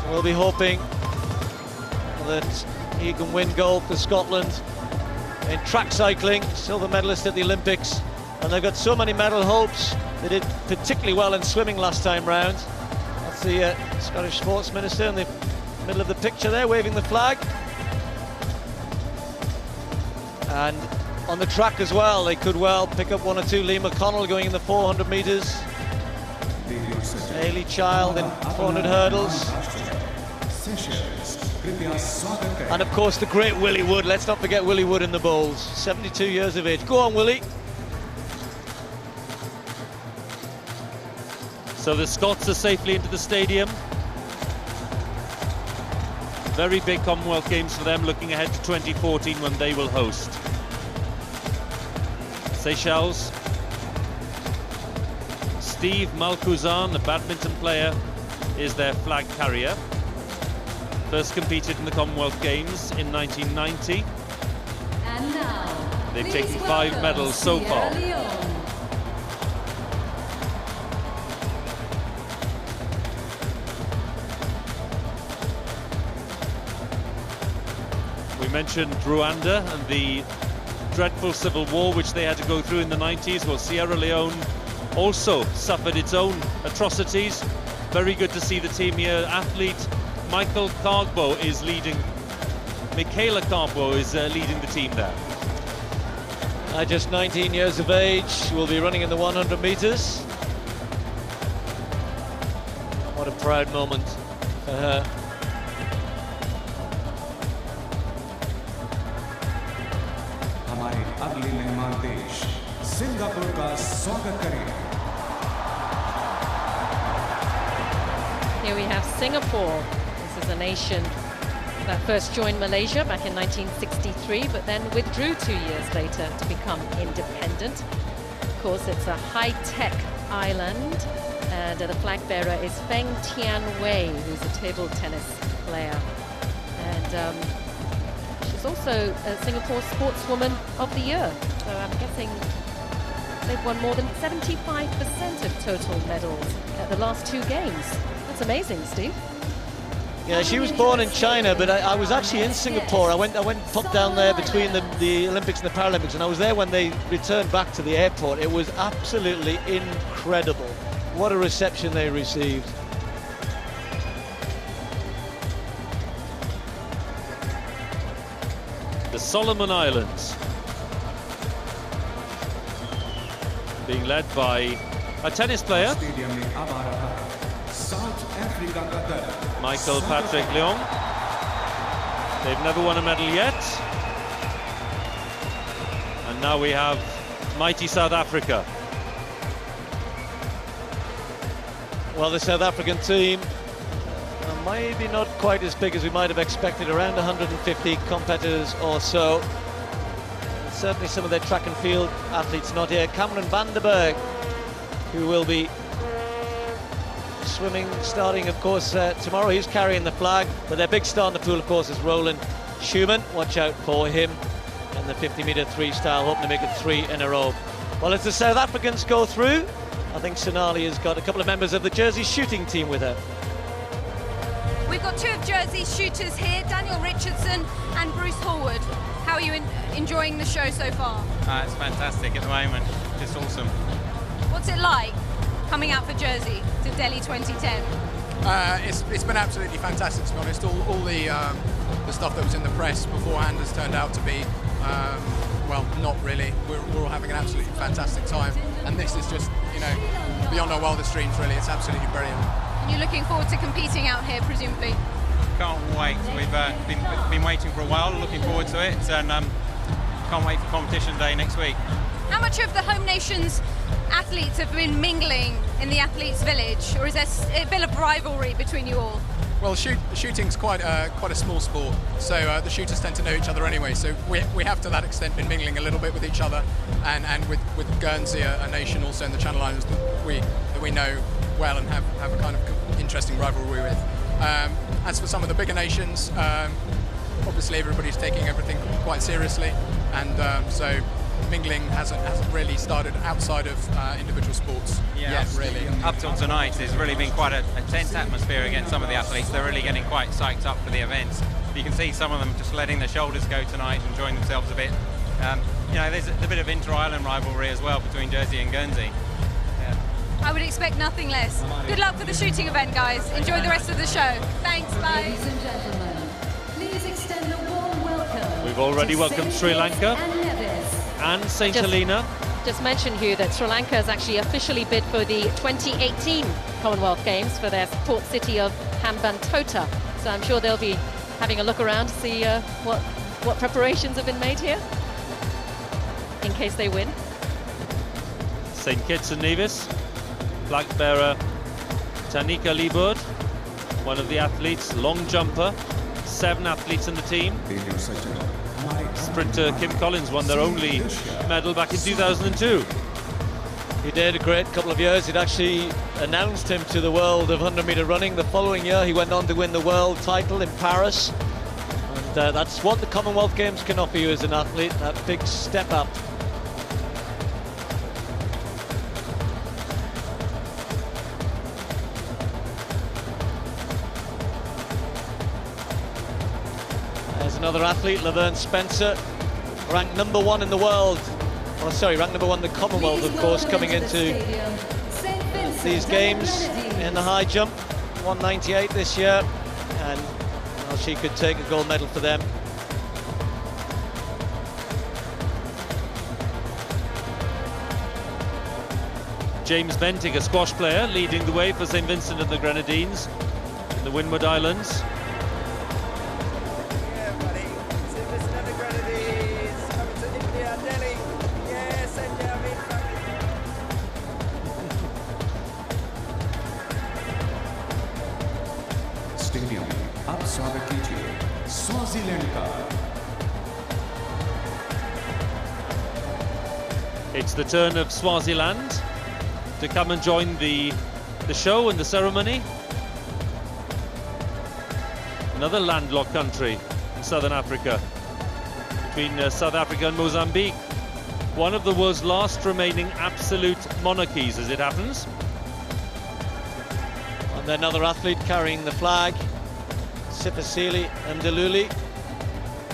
will be hoping that he can win gold for Scotland in track cycling, silver medalist at the Olympics, and they've got so many medal hopes. They did particularly well in swimming last time round. That's the Scottish Sports Minister in the middle of the picture there, waving the flag. And on the track as well, they could well pick up 1 or 2. Lee McConnell going in the 400 metres. Hayley Child in 400 hurdles. And of course the great Willie Wood. Let's not forget Willie Wood in the bowls. 72 years of age. Go on, Willie. So the Scots are safely into the stadium. Very big Commonwealth Games for them, looking ahead to 2014 when they will host. Seychelles. Steve Malcouzan, the badminton player, is their flag carrier. First competed in the Commonwealth Games in 1990. And now, they've taken 5 medals so far. We mentioned Rwanda and the dreadful civil war which they had to go through in the 90s. Well, Sierra Leone also suffered its own atrocities. Very good to see the team here. Athlete Michaela Carbo is leading the team there. Just 19 years of age, will be running in the 100 metres. What a proud moment for her. हमारे अगले मेहमान देश Singapore का स्वागत करें. Here we have Singapore. This is a nation that first joined Malaysia back in 1963, but then withdrew 2 years later to become independent. Of course, it's a high-tech island, and the flag bearer is Feng Tian Wei, who's a table tennis player. And she's also Singapore Sportswoman of the Year. So I'm guessing they've won more than 75% of total medals at the last 2 games. That's amazing, Steve. Yeah, she was born in China, but I was actually in Singapore. I went popped down there between the Olympics and the Paralympics, and I was there when they returned back to the airport. It was absolutely incredible. What a reception they received. The Solomon Islands, being led by a tennis player, Michael Patrick Leong. They've never won a medal yet. And now we have mighty South Africa. Well, the South African team maybe not quite as big as we might have expected, around 150 competitors or so. Certainly some of their track and field athletes not here. Cameron van der Berg, who will be swimming, starting, of course, tomorrow. He's carrying the flag, but their big star in the pool, of course, is Roland Schumann. Watch out for him in the 50-metre freestyle, hoping to make it 3 in a row. Well, as the South Africans go through, I think Sonali has got a couple of members of the Jersey shooting team with her. We've got 2 of Jersey's shooters here, Daniel Richardson and Bruce Hallward. How are you enjoying the show so far? It's fantastic at the moment, just awesome. What's it like coming out for Jersey to Delhi 2010? It's been absolutely fantastic, to be honest. All the stuff that was in the press beforehand has turned out to be, well, not really. We're all having an absolutely fantastic time, and this is just, you know, beyond our wildest dreams, really. It's absolutely brilliant. And you're looking forward to competing out here, presumably? Can't wait. We've been waiting for a while, looking forward to it, and can't wait for competition day next week. How much of the home nation's athletes have been mingling in the athletes' village, or is there a bit of rivalry between you all? Well, shooting's quite a small sport, so the shooters tend to know each other anyway. So we have, to that extent, been mingling a little bit with each other, and with Guernsey, a nation also in the Channel Islands that we know well and have a kind of interesting rivalry with. As for some of the bigger nations, obviously everybody's taking everything quite seriously, and so mingling hasn't really started outside of individual sports yet, really. Up till tonight, there's really been quite a tense atmosphere against some of the athletes. They're really getting quite psyched up for the events. You can see some of them just letting their shoulders go tonight, enjoying themselves a bit. You know, there's a bit of inter-island rivalry as well between Jersey and Guernsey. I would expect nothing less. Good luck for the shooting event, guys. Enjoy the rest of the show. Thanks, bye. Ladies and gentlemen, please extend a warm welcome. We've already welcomed Sri Lanka and St. Helena. Just mention, Hugh, that Sri Lanka has actually officially bid for the 2018 Commonwealth Games for their port city of Hambantota. So I'm sure they'll be having a look around to see what preparations have been made here in case they win. St. Kitts and Nevis, flag bearer Tanika Liebert, one of the athletes, long jumper, 7 athletes in the team. Sprinter Kim Collins won their only medal back in 2002. He did a great couple of years. He'd actually announced him to the world of 100-metre running. The following year he went on to win the world title in Paris, and that's what the Commonwealth Games can offer you as an athlete, that big step up. Another athlete, Laverne Spencer, ranked #1 in the world. Oh, sorry, ranked #1 in the Commonwealth, of course, coming into these games in the high jump. 198 this year, and well, she could take a gold medal for them. James Bentinck, a squash player, leading the way for St. Vincent and the Grenadines in the Windward Islands. It's the turn of Swaziland to come and join the show and the ceremony. Another landlocked country in southern Africa, between South Africa and Mozambique. One of the world's last remaining absolute monarchies, as it happens. And then another athlete carrying the flag, Sipasili Mdaluli,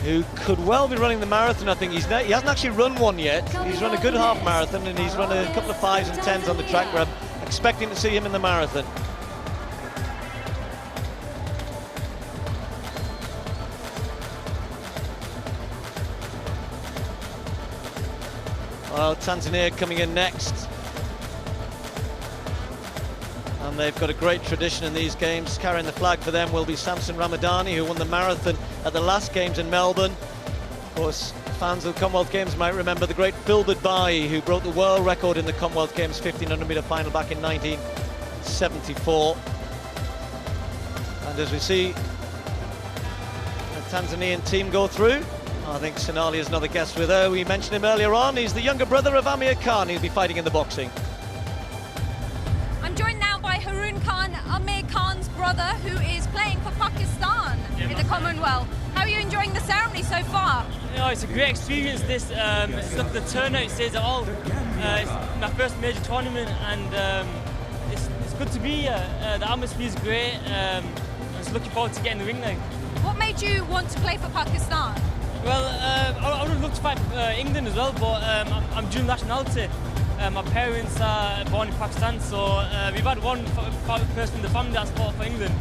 who could well be running the marathon. I think he hasn't actually run one yet. He's run a good half marathon, and he's run a couple of 5s and 10s on the track, where I'm expecting to see him in the marathon. Well, Tanzania coming in next. And they've got a great tradition in these games. Carrying the flag for them will be Samson Ramadani, who won the marathon at the last games in Melbourne. Of course, Fans of the Commonwealth Games might remember the great Filbert Bayi, who broke the world record in the Commonwealth Games 1500 metre final back in 1974. And as we see the Tanzanian team go through, I think Sonali is another guest with her. We mentioned him earlier on. He's the younger brother of Amir Khan. He'll be fighting in the boxing. I'm joined now by Harun Khan, Amir Khan's brother, who is playing for Pakistan in the Commonwealth. How are you enjoying the ceremony so far? You know, it's a great experience. This look, the turnout says it all. It's my first major tournament, and it's good to be here. The atmosphere is great. I'm just looking forward to getting the ring now. What made you want to play for Pakistan? Well, I would have looked to fight England as well, but I'm dual nationality. My parents are born in Pakistan, so we've had one person in the family that's fought for England.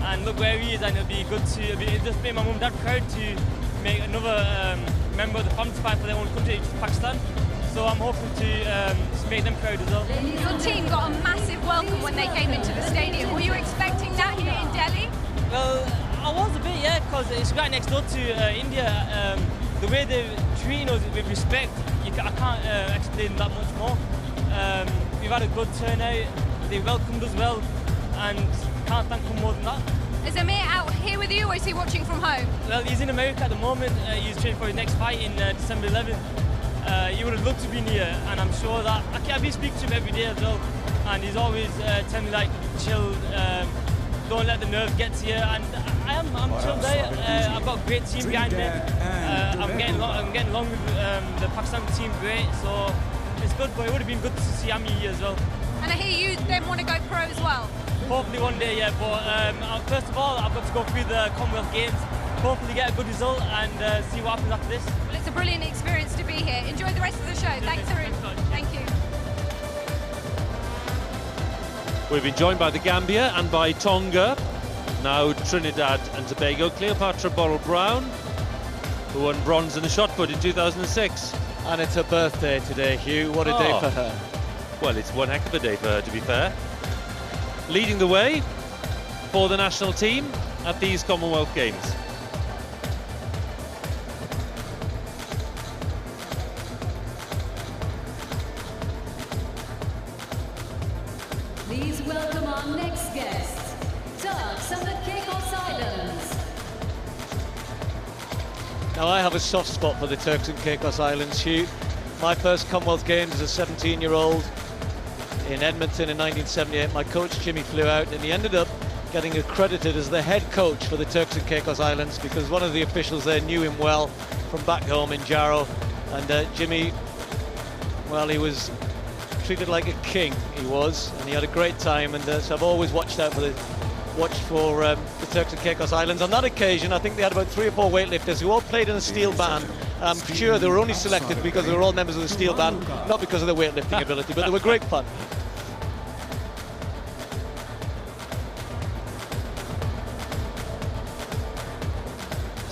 And look where he is, and it'll be good to just make my mum and dad proud to make another member of the family to fight for their own country, which is Pakistan. So I'm hoping to just make them proud as well. Your team got a massive welcome when they came into the stadium. Were you expecting that here in Delhi? Well, I was a bit, yeah, because it's right next door to India. The way they're treating us with respect, I can't explain that much more. We've had a good turnout, they welcomed us well, and can't thank them more than that. Is Amir out here with you, or is he watching from home? Well, he's in America at the moment. He's training for his next fight in December 11th. He would have loved to be here, and I'm sure that I've been speaking to him every day as well, and he's always telling me like, chill, don't let the nerves get to you, and I'm chilled out. I've got a great team behind me. I'm getting along with the Pakistan team great, so it's good, but it would have been good to see Ami here as well. And I hear you then want to go pro as well? Hopefully one day, yeah, but first of all, I've got to go through the Commonwealth Games, hopefully get a good result and see what happens after this. Well, it's a brilliant experience to be here. Enjoy the rest of the show. Thanks, Arun. Thank you. We've been joined by the Gambia and by Tonga, now Trinidad and Tobago. Cleopatra Borrell-Brown, who won bronze in the shot put in 2006. And it's her birthday today, Hugh. What a day for her. Well, it's one heck of a day for her, to be fair. Leading the way for the national team at these Commonwealth Games. Please welcome our next guest, Turks and the Kickoff Islands. Now, I have a soft spot for the Turks and Caicos Islands, Hugh. My first Commonwealth Games as a 17-year-old in Edmonton in 1978. My coach, Jimmy, flew out, and he ended up getting accredited as the head coach for the Turks and Caicos Islands because one of the officials there knew him well from back home in Jarrow. And Jimmy, well, he was treated like a king, he was, and he had a great time. And so I've always watched out for the Turks and Caicos Islands. On that occasion, I think they had about 3 or 4 weightlifters who all played in a steel band. I'm sure they were only selected because they were all members of the steel band, not because of their weightlifting ability, but they were great fun.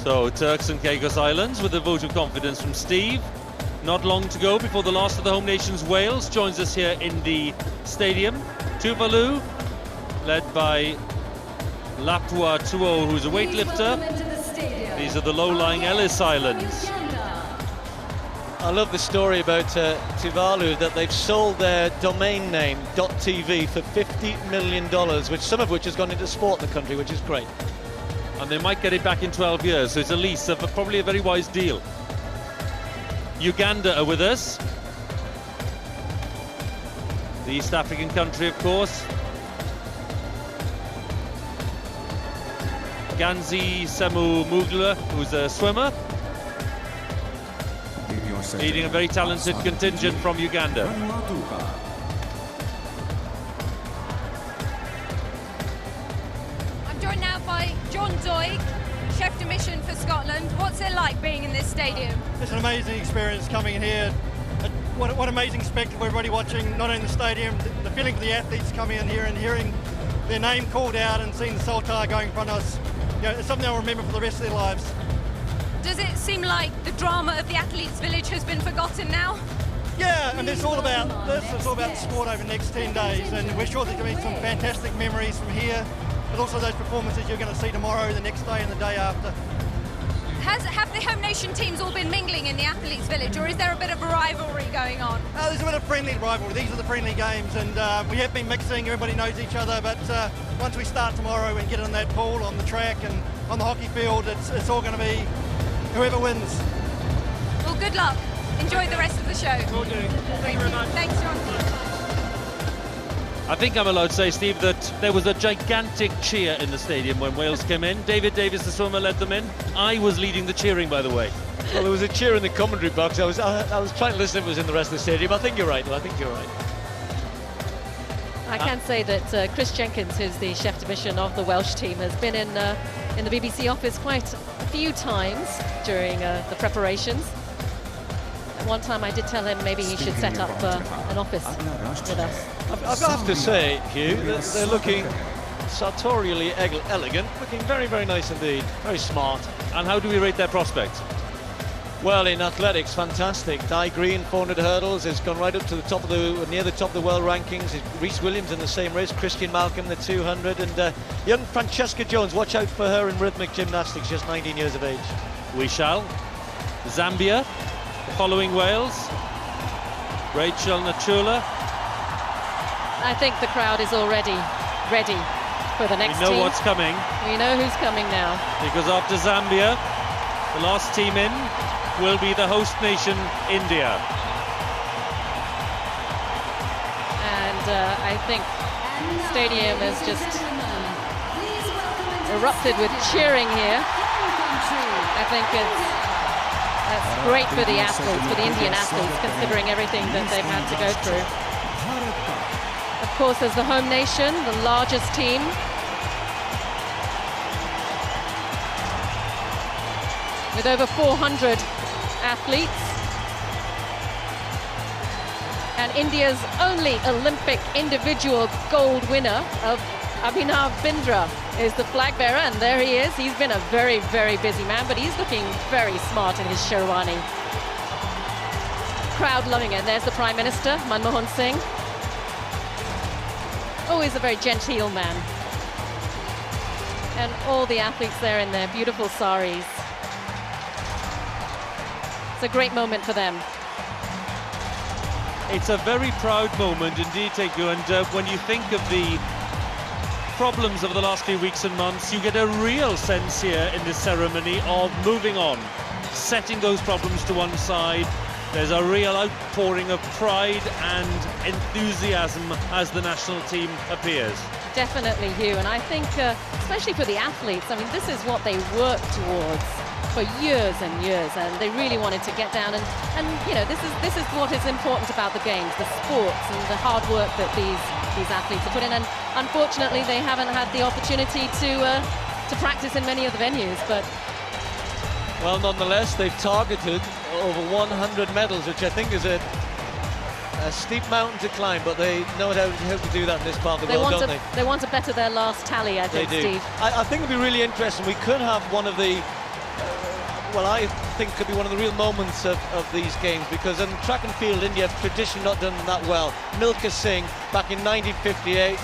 So, Turks and Caicos Islands with a vote of confidence from Steve. Not long to go before the last of the home nations, Wales, joins us here in the stadium. Tuvalu, led by Lapua Tuo, who's a weightlifter. These are the low-lying Ellis Islands. I love the story about Tuvalu, that they've sold their domain name, .tv, for $50 million, some of which has gone into sport in the country, which is great. And they might get it back in 12 years, so it's a lease of probably a very wise deal. Uganda are with us. The East African country, of course. Ganzi Semu Mugla, who's a swimmer, leading a very talented contingent from Uganda. I'm joined now by John Doig, chef de mission for Scotland. What's it like being in this stadium? It's an amazing experience coming here. What amazing spectacle for everybody watching, not only the stadium, the feeling for the athletes coming in here and hearing their name called out and seeing the Saltire going in front of us. You know, it's something they'll remember for the rest of their lives. Does it seem like the drama of the athletes' village has been forgotten now? Yeah, and it's all about this. It's all about the sport over the next 10 days, and we're sure there's going to be some fantastic memories from here, but also those performances you're going to see tomorrow, the next day, and the day after. Have the home nation teams all been mingling in the athletes' village, or is there a bit of a rivalry going on? There's a bit of friendly rivalry. These are the friendly games, and we have been mixing. Everybody knows each other, but once we start tomorrow and get in that pool on the track and on the hockey field, it's all going to be whoever wins. Well, good luck. Enjoy the rest of the show. Will do. Thank you very much. Thanks, John. I think I'm allowed to say, Steve, that there was a gigantic cheer in the stadium when Wales came in. David Davis, the swimmer, led them in. I was leading the cheering, by the way. Well, there was a cheer in the commentary box. I was trying to listen if it was in the rest of the stadium. I think you're right, though. I think you're right. I can say that Chris Jenkins, who's the chef de mission of the Welsh team, has been in the BBC office quite a few times during the preparations. At one time I did tell him maybe he should set up an office with us. I have to say, Hugh, that they're looking sartorially elegant, looking very, very nice indeed, very smart. And how do we rate their prospects? Well, in athletics, fantastic. Di Green, 400 hurdles, has gone right up to the top of near the top of the world rankings. Rhys Williams in the same race, Christian Malcolm, the 200, and young Francesca Jones. Watch out for her in rhythmic gymnastics, just 19 years of age. We shall. Zambia, following Wales. Rachel Nachula. I think the crowd is already ready for the next team. We know what's coming. We know who's coming now. Because after Zambia, the last team in will be the host nation, India. And I think the stadium has just erupted with cheering here. I think that's great for the athletes, for the Indian athletes, considering everything that they've had to go through. Of course, as the home nation, the largest team, with over 400 athletes, and India's only Olympic individual gold winner of Abhinav Bindra is the flag bearer, and there he is. He's been a very, very busy man, but he's looking very smart in his sherwani. Crowd loving it. There's the Prime Minister, Manmohan Singh. Always a very genteel man. And all the athletes there in their beautiful saris. It's a great moment for them. It's a very proud moment indeed, Teku, and when you think of the problems of the last few weeks and months, you get a real sense here in this ceremony of moving on, setting those problems to one side. There's a real outpouring of pride and enthusiasm as the national team appears. Definitely, Hugh, and I think especially for the athletes, I mean, this is what they work towards for years and years, and they really wanted to get down and you know, this is what is important about the games, the sports and the hard work that these athletes have put in, and unfortunately they haven't had the opportunity to practice in many of the venues, but well, nonetheless, they've targeted over 100 medals, which I think is a steep mountain to climb, but they know how to do that in this part of the world, don't they? They want to better their last tally, I think, they do. Steve. I think it'd be really interesting. We could have one of the well, I think could be one of the real moments of these games, because in track and field, India have traditionally not done that well. Milkha Singh, back in 1958,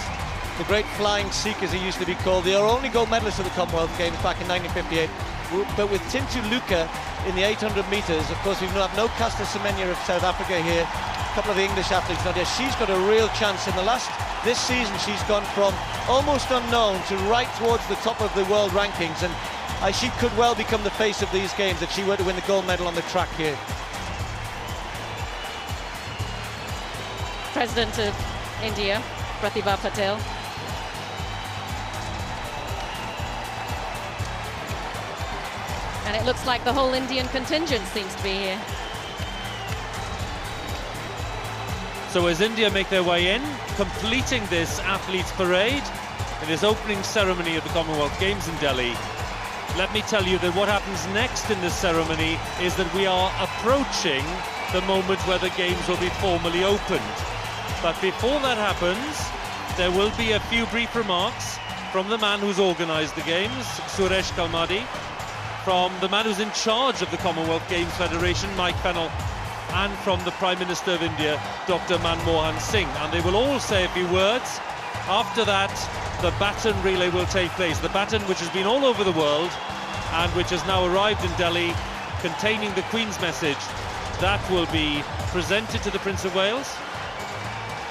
the great flying Sikh, as he used to be called, the only gold medalist of the Commonwealth Games back in 1958. But with Tintu Luka in the 800 metres, of course, we have no Caster Semenya of South Africa here, a couple of the English athletes not here. She's got a real chance. This season, she's gone from almost unknown to right towards the top of the world rankings, and she could well become the face of these games if she were to win the gold medal on the track here. President of India, Pratibha Patel. And it looks like the whole Indian contingent seems to be here. So as India make their way in, completing this athletes parade in this opening ceremony of the Commonwealth Games in Delhi, let me tell you that what happens next in this ceremony is that we are approaching the moment where the games will be formally opened. But before that happens, there will be a few brief remarks from the man who's organised the games, Suresh Kalmadi, from the man who's in charge of the Commonwealth Games Federation, Mike Fennell, and from the Prime Minister of India, Dr. Manmohan Singh. And they will all say a few words. After that, the baton relay will take place. The baton, which has been all over the world and which has now arrived in Delhi, containing the Queen's message. That will be presented to the Prince of Wales,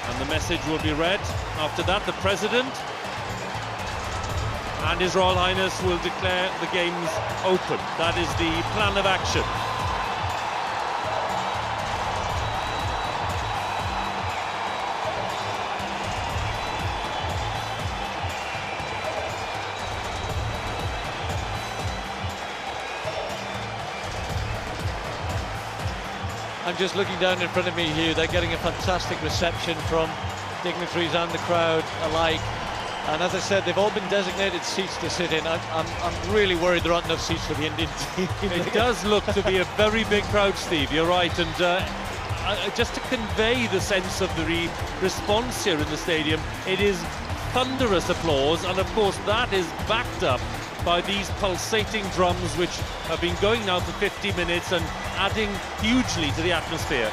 and the message will be read. After that, the President and His Royal Highness will declare the games open. That is the plan of action. I'm just looking down in front of me here. They're getting a fantastic reception from dignitaries and the crowd alike. And as I said, they've all been designated seats to sit in. I'm really worried there aren't enough seats for the Indian team. It does look to be a very big crowd, Steve. You're right. And just to convey the sense of the response here in the stadium, it is thunderous applause. And of course, that is backed up by these pulsating drums, which have been going now for 50 minutes and adding hugely to the atmosphere.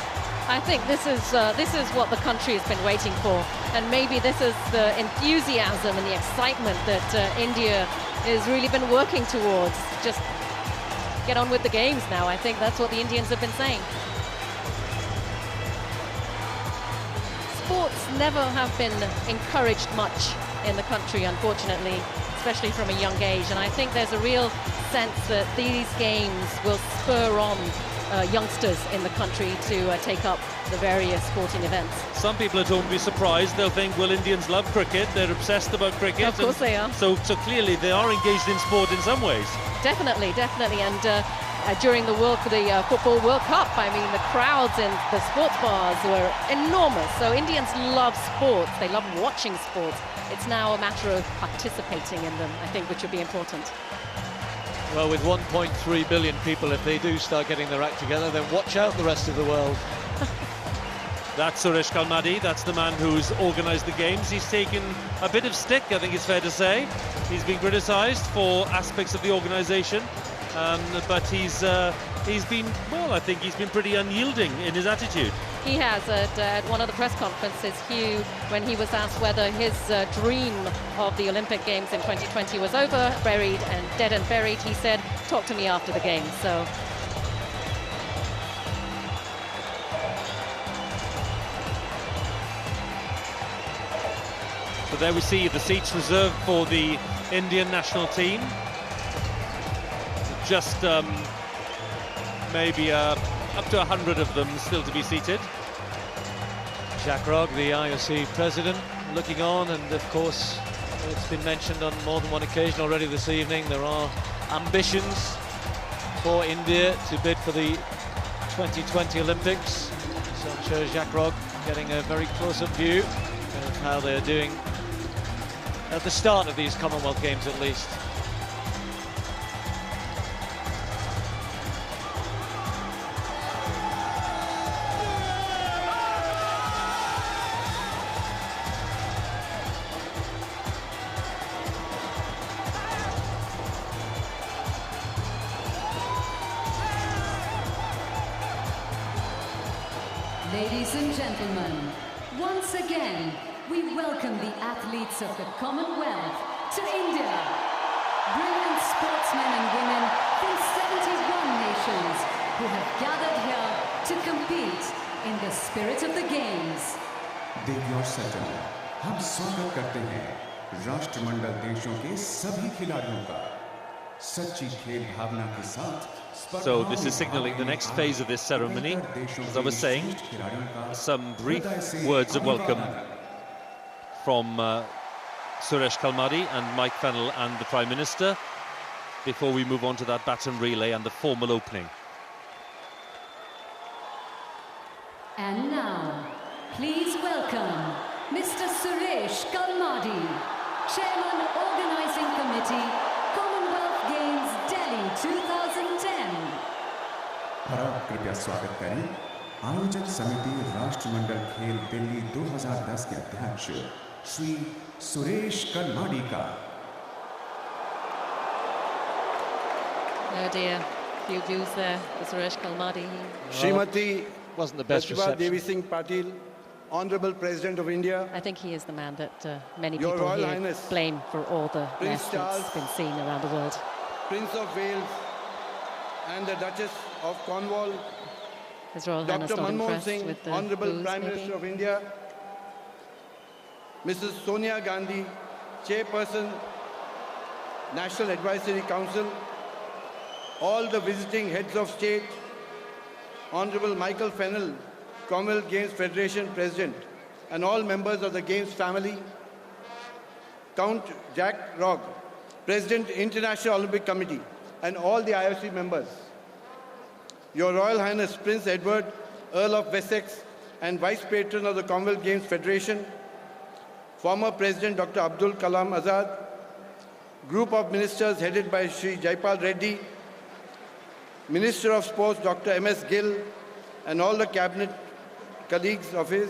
I think this is what the country has been waiting for, and maybe this is the enthusiasm and the excitement that India has really been working towards. Just get on with the games now. I think that's what the Indians have been saying. Sports never have been encouraged much in the country, unfortunately, especially from a young age, and I think there's a real sense that these games will spur on youngsters in the country to take up the various sporting events. Some people at home will be surprised. They'll think, well, Indians love cricket, they're obsessed about cricket. Of course they are. So clearly they are engaged in sport in some ways. Definitely. And during the Football World Cup, I mean, the crowds in the sports bars were enormous. So Indians love sports, they love watching sports. It's now a matter of participating in them, I think, which would be important. Well, with 1.3 billion people, if they do start getting their act together, then watch out the rest of the world. That's Suresh Kalmadi. That's the man who's organised the games. He's taken a bit of stick, I think it's fair to say. He's been criticised for aspects of the organisation, but he's been, well, I think he's been pretty unyielding in his attitude. He has. At one of the press conferences, Hugh, when he was asked whether his dream of the Olympic Games in 2020 was over, dead and buried, he said, talk to me after the game. So there we see the seats reserved for the Indian national team. Just maybe up to 100 of them still to be seated. Jack Rogge, the IOC president, looking on, and of course it's been mentioned on more than one occasion already this evening, there are ambitions for India to bid for the 2020 Olympics. So I'm sure Jack Rogge getting a very close-up view of how they're doing at the start of these Commonwealth Games at least. Ladies and gentlemen, once again, we welcome the athletes of the Commonwealth to India. Brilliant sportsmen and women from 71 nations who have gathered here to compete in the spirit of the games. देवी और सज्जन, हम स्वागत करते हैं राष्ट्रमंडल देशों के सभी खिलाड़ियों का सच्ची खेल भावना के साथ. So this is signalling the next phase of this ceremony. As I was saying, some brief words of welcome from Suresh Kalmadi and Mike Fennell and the Prime Minister before we move on to that baton relay and the formal opening. And now, please welcome Mr. Suresh Kalmadi, Chairman Organising Committee, Commonwealth Games Delhi 2010. कृपया स्वागत करें आयोजक समिति राष्ट्रमंडल खेल दिल्ली 2010 के अध्यक्ष श्री सुरेश कलमाडी का. Oh dear, few views there for Suresh Kalmadi. Srimati wasn't the best Pratibha reception. Devi Singh Patil, Honorable President of India. I think he is the man that many Your people Royal here Highness, blame for all the Prince mess that's Charles, been seen around the world. Prince of Wales, and the Duchess of Cornwall, His Royal Highness Dr. not Manmohan impressed Singh, with the Honorable booze, Prime maybe? Minister of India, Mrs. Sonia Gandhi, Chairperson, National Advisory Council, all the visiting heads of state, Honorable Michael Fennell, Commonwealth Games Federation President, and all members of the Games family, Count Jack Rogge, President, International Olympic Committee, and all the IOC members. Your Royal Highness Prince Edward, Earl of Wessex, and Vice Patron of the Commonwealth Games Federation, former President Dr. Abdul Kalam Azad, group of ministers headed by Shri Jaipal Reddy, Minister of Sports Dr. M.S. Gill, and all the cabinet colleagues of his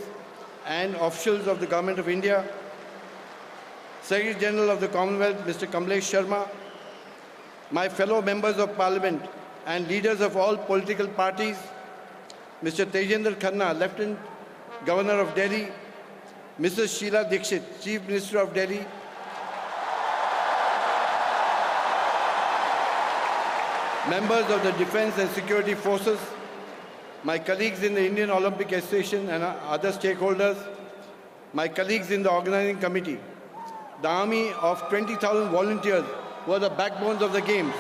and officials of the Government of India, Secretary General of the Commonwealth, Mr. Kamlesh Sharma, my fellow members of Parliament and leaders of all political parties, Mr. Tejendra Khanna, Lieutenant Governor of Delhi, Mrs. Sheila Dixit, Chief Minister of Delhi, members of the Defence and Security Forces, my colleagues in the Indian Olympic Association and other stakeholders, my colleagues in the Organizing Committee, the army of 20,000 volunteers who are the backbones of the Games.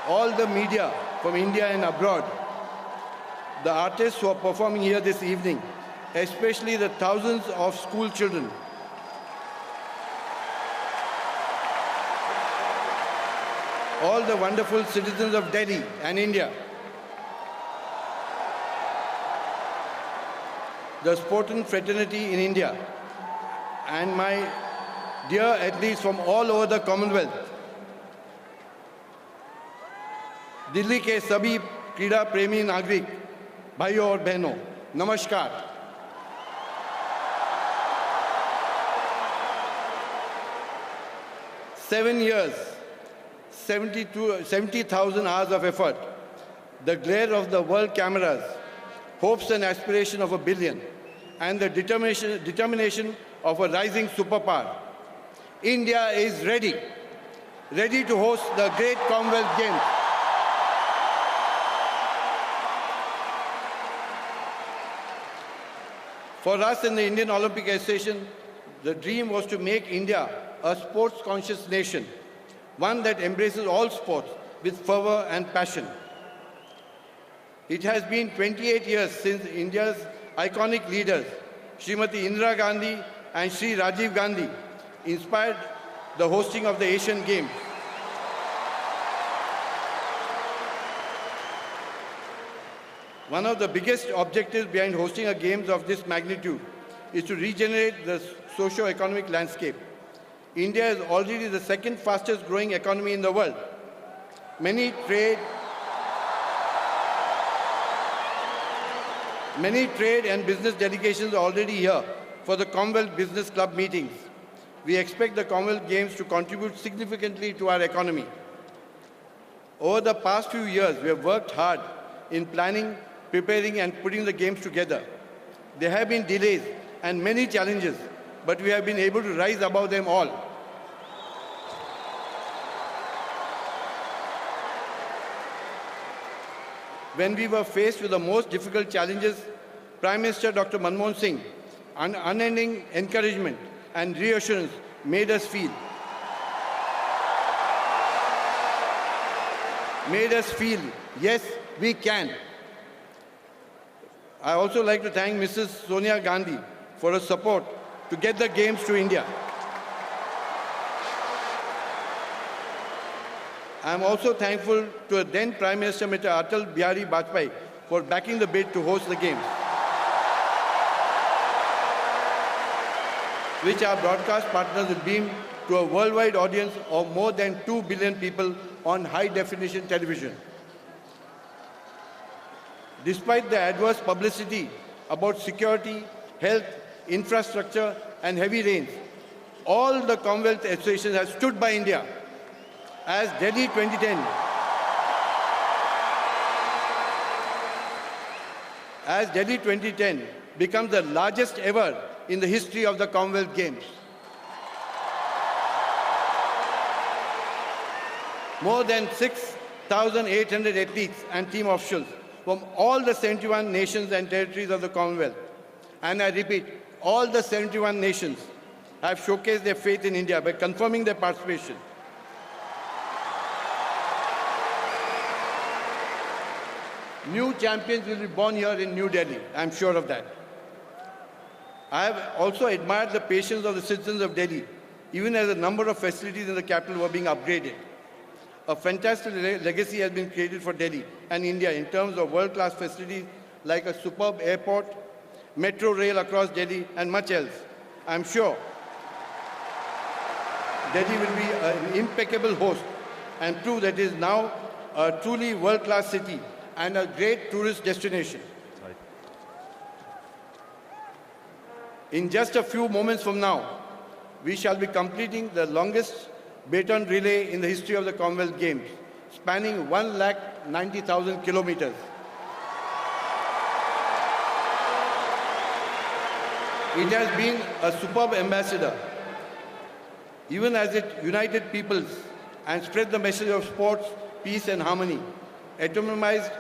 All the media from India and abroad, the artists who are performing here this evening, especially the thousands of school children, all the wonderful citizens of Delhi and India, the sporting fraternity in India, and my dear athletes from all over the Commonwealth. Delhi के सभी क्रीड़ा प्रेमी नागरिक भाइयों और बहनों, नमस्कार। Seven years, 70,000 hours of effort, the glare of the world cameras, hopes and aspiration of 1 billion, and the determination of a rising superpower. India is ready to host the great Commonwealth Games. For us in the Indian Olympic Association, the dream was to make India a sports-conscious nation, one that embraces all sports with fervor and passion. It has been 28 years since India's iconic leaders, Srimati Indira Gandhi and Shri Rajiv Gandhi, inspired the hosting of the Asian Games. One of the biggest objectives behind hosting a Games of this magnitude is to regenerate the socio-economic landscape. India is already the second fastest growing economy in the world. Many trade and business delegations are already here for the Commonwealth Business Club meetings. We expect the Commonwealth Games to contribute significantly to our economy. Over the past few years, we have worked hard in planning, preparing and putting the Games together. There have been delays and many challenges, but we have been able to rise above them all. When we were faced with the most difficult challenges, Prime Minister Dr. Manmohan Singh, unending encouragement and reassurance made us feel, yes, we can. I also like to thank Mrs. Sonia Gandhi for her support to get the Games to India. I am also thankful to then Prime Minister Mr. Atal Bihari Vajpayee for backing the bid to host the Games, which our broadcast partners will beam to a worldwide audience of more than 2 billion people on high-definition television. Despite the adverse publicity about security, health, infrastructure, and heavy rains, all the Commonwealth associations have stood by India. As Delhi 2010 becomes the largest ever in the history of the Commonwealth Games. More than 6,800 athletes and team officials from all the 71 nations and territories of the Commonwealth. And I repeat, all the 71 nations have showcased their faith in India by confirming their participation. New champions will be born here in New Delhi, I'm sure of that. I have also admired the patience of the citizens of Delhi, even as a number of facilities in the capital were being upgraded. A fantastic legacy has been created for Delhi and India in terms of world-class facilities like a superb airport, metro rail across Delhi, and much else. I'm sure Delhi will be an impeccable host and prove that it is now a truly world-class city and a great tourist destination. In just a few moments from now, we shall be completing the longest baton relay in the history of the Commonwealth Games, spanning 190,000 kilometers. It has been a superb ambassador, even as it united peoples and spread the message of sports, peace and harmony, epitomized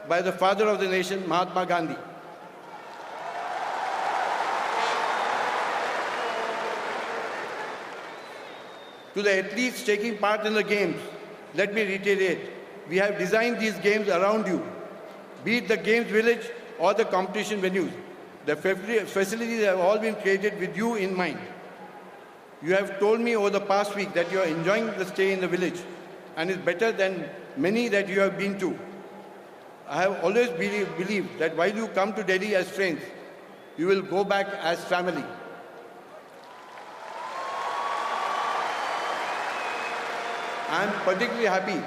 by the father of the nation, Mahatma Gandhi. To the athletes taking part in the games, let me reiterate, we have designed these games around you, be it the games village or the competition venues. The facilities have all been created with you in mind. You have told me over the past week that you are enjoying the stay in the village and is better than many that you have been to. I have always believed that while you come to Delhi as friends, you will go back as family. I am particularly happy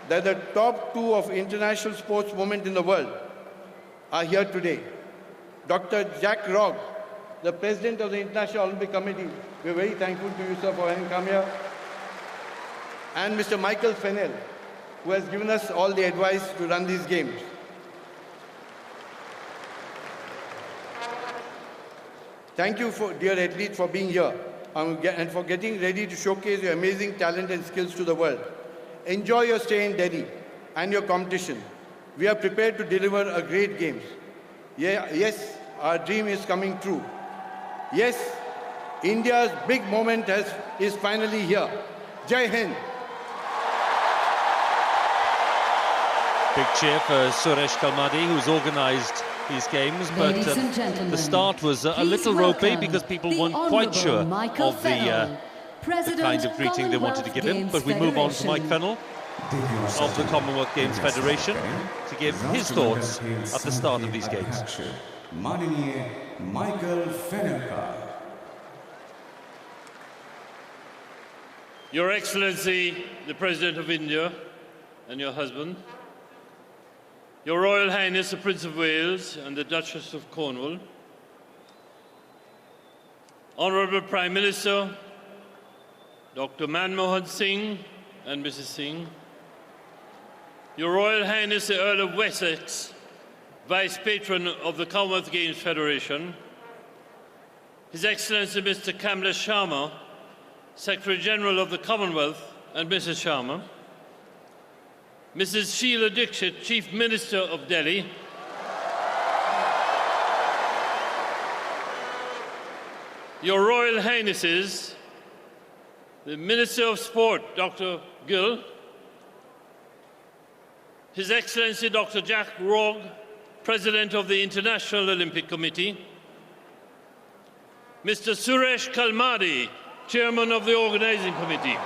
that the top two of international sports movement in the world are here today. Dr. Jack Rogge, the President of the International Olympic Committee, we are very thankful to you, sir, for having come here. And Mr. Michael Fennell, who has given us all the advice to run these games. Thank you, dear athletes, for being here and for getting ready to showcase your amazing talent and skills to the world. Enjoy your stay in Delhi and your competition. We are prepared to deliver a great games. Yes, our dream is coming true. Yes, India's big moment is finally here. Jai Hind. Big cheer for Suresh Kalmadi, who's organised these games, but the start was a little ropey because people weren't quite sure of the kind of greeting they wanted to give him. But we move on to Mike Fennell of the Commonwealth Games Federation to give his thoughts at the start of these games. Your Excellency, the President of India and your husband, Your Royal Highness the Prince of Wales and the Duchess of Cornwall, Honourable Prime Minister, Dr. Manmohan Singh and Mrs. Singh, Your Royal Highness the Earl of Wessex, Vice Patron of the Commonwealth Games Federation, His Excellency Mr. Kamlesh Sharma, Secretary General of the Commonwealth, and Mrs. Sharma, Mrs. Sheila Dixit, Chief Minister of Delhi, Your Royal Highnesses, the Minister of Sport, Dr. Gill, His Excellency Dr. Jack Rogge, President of the International Olympic Committee, Mr. Suresh Kalmadi, Chairman of the Organising Committee,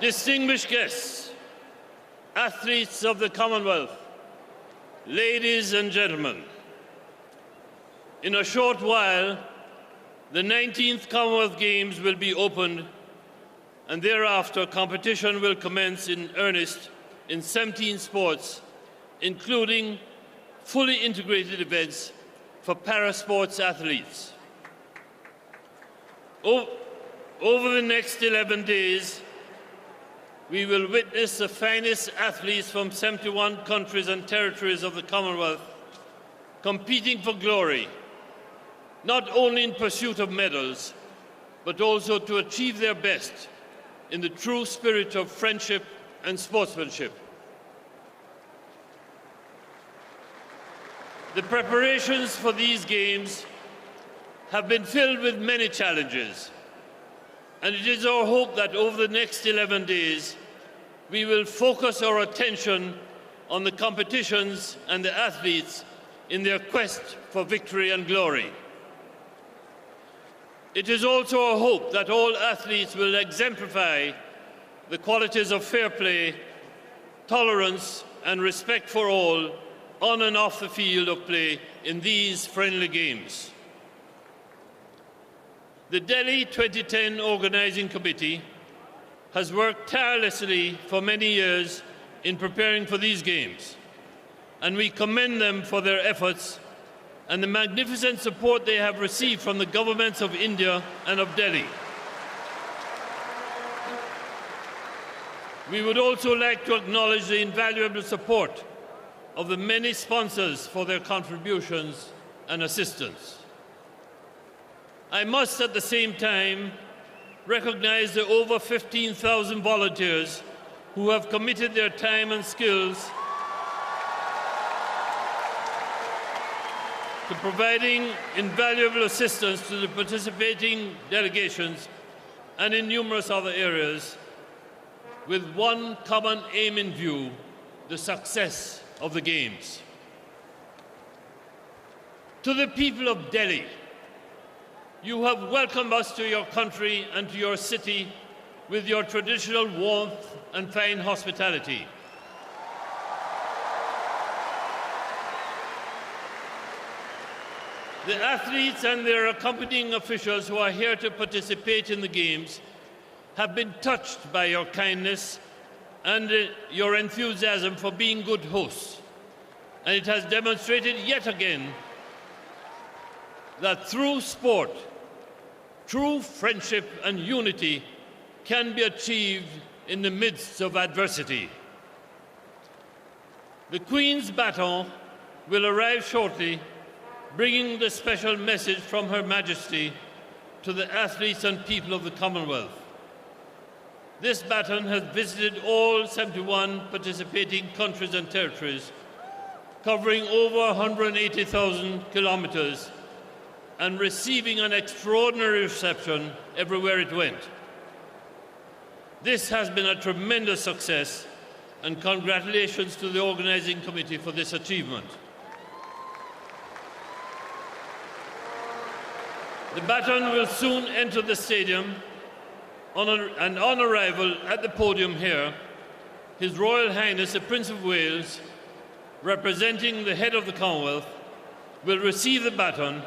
distinguished guests, athletes of the Commonwealth, ladies and gentlemen, in a short while, the 19th Commonwealth Games will be opened, and thereafter competition will commence in earnest in 17 sports, including fully integrated events for para-sports athletes. Over the next 11 days, we will witness the finest athletes from 71 countries and territories of the Commonwealth competing for glory, not only in pursuit of medals, but also to achieve their best in the true spirit of friendship and sportsmanship. The preparations for these games have been filled with many challenges, and it is our hope that over the next 11 days, we will focus our attention on the competitions and the athletes in their quest for victory and glory. It is also our hope that all athletes will exemplify the qualities of fair play, tolerance, and respect for all on and off the field of play in these friendly games. The Delhi 2010 Organising Committee has worked tirelessly for many years in preparing for these games, and we commend them for their efforts and the magnificent support they have received from the governments of India and of Delhi. We would also like to acknowledge the invaluable support of the many sponsors for their contributions and assistance. I must at the same time recognize the over 15,000 volunteers who have committed their time and skills to providing invaluable assistance to the participating delegations and in numerous other areas, with one common aim in view: the success of the Games. To the people of Delhi, you have welcomed us to your country and to your city with your traditional warmth and fine hospitality. The athletes and their accompanying officials who are here to participate in the Games have been touched by your kindness and your enthusiasm for being good hosts. And it has demonstrated yet again that through sport, true friendship and unity can be achieved in the midst of adversity. The Queen's baton will arrive shortly, bringing the special message from Her Majesty to the athletes and people of the Commonwealth. This baton has visited all 71 participating countries and territories, covering over 180,000 kilometers and receiving an extraordinary reception everywhere it went. This has been a tremendous success, and congratulations to the Organising Committee for this achievement. The baton will soon enter the stadium, and on arrival at the podium here, His Royal Highness the Prince of Wales, representing the head of the Commonwealth, will receive the baton,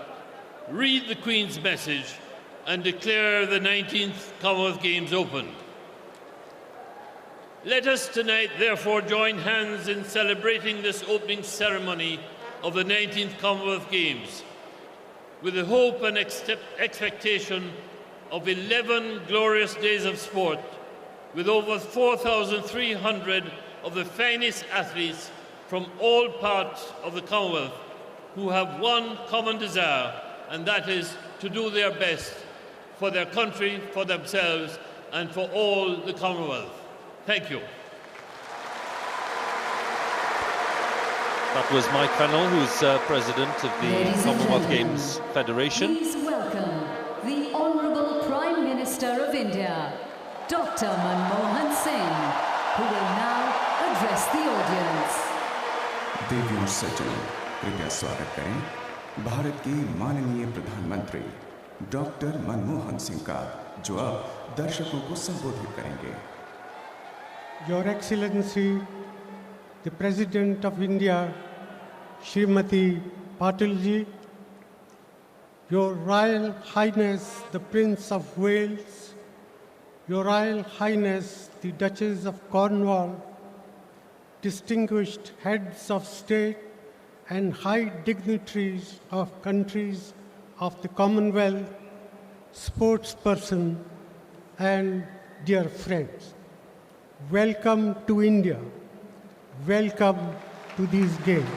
read the Queen's message, and declare the 19th Commonwealth Games open. Let us tonight, therefore, join hands in celebrating this opening ceremony of the 19th Commonwealth Games, with the hope and expectation of 11 glorious days of sport, with over 4,300 of the finest athletes from all parts of the Commonwealth who have one common desire, and that is to do their best for their country, for themselves, and for all the Commonwealth. Thank you. That was Mike Fennell, who's president of the Commonwealth Games Federation. Please welcome the Honourable Prime Minister of India, Dr. Manmohan Singh, who will now address the audience. देवी और सज्जनों, कृपया स्वागत करें भारत के माननीय प्रधानमंत्री doctor Manmohan Singh का, जो अब दर्शकों को संबोधित करेंगे। Your Excellency, the President of India, Srimati Patil ji, Your Royal Highness the Prince of Wales, Your Royal Highness the Duchess of Cornwall, distinguished heads of state and high dignitaries of countries of the Commonwealth, sportsperson and dear friends. welcome to India. Welcome to these games.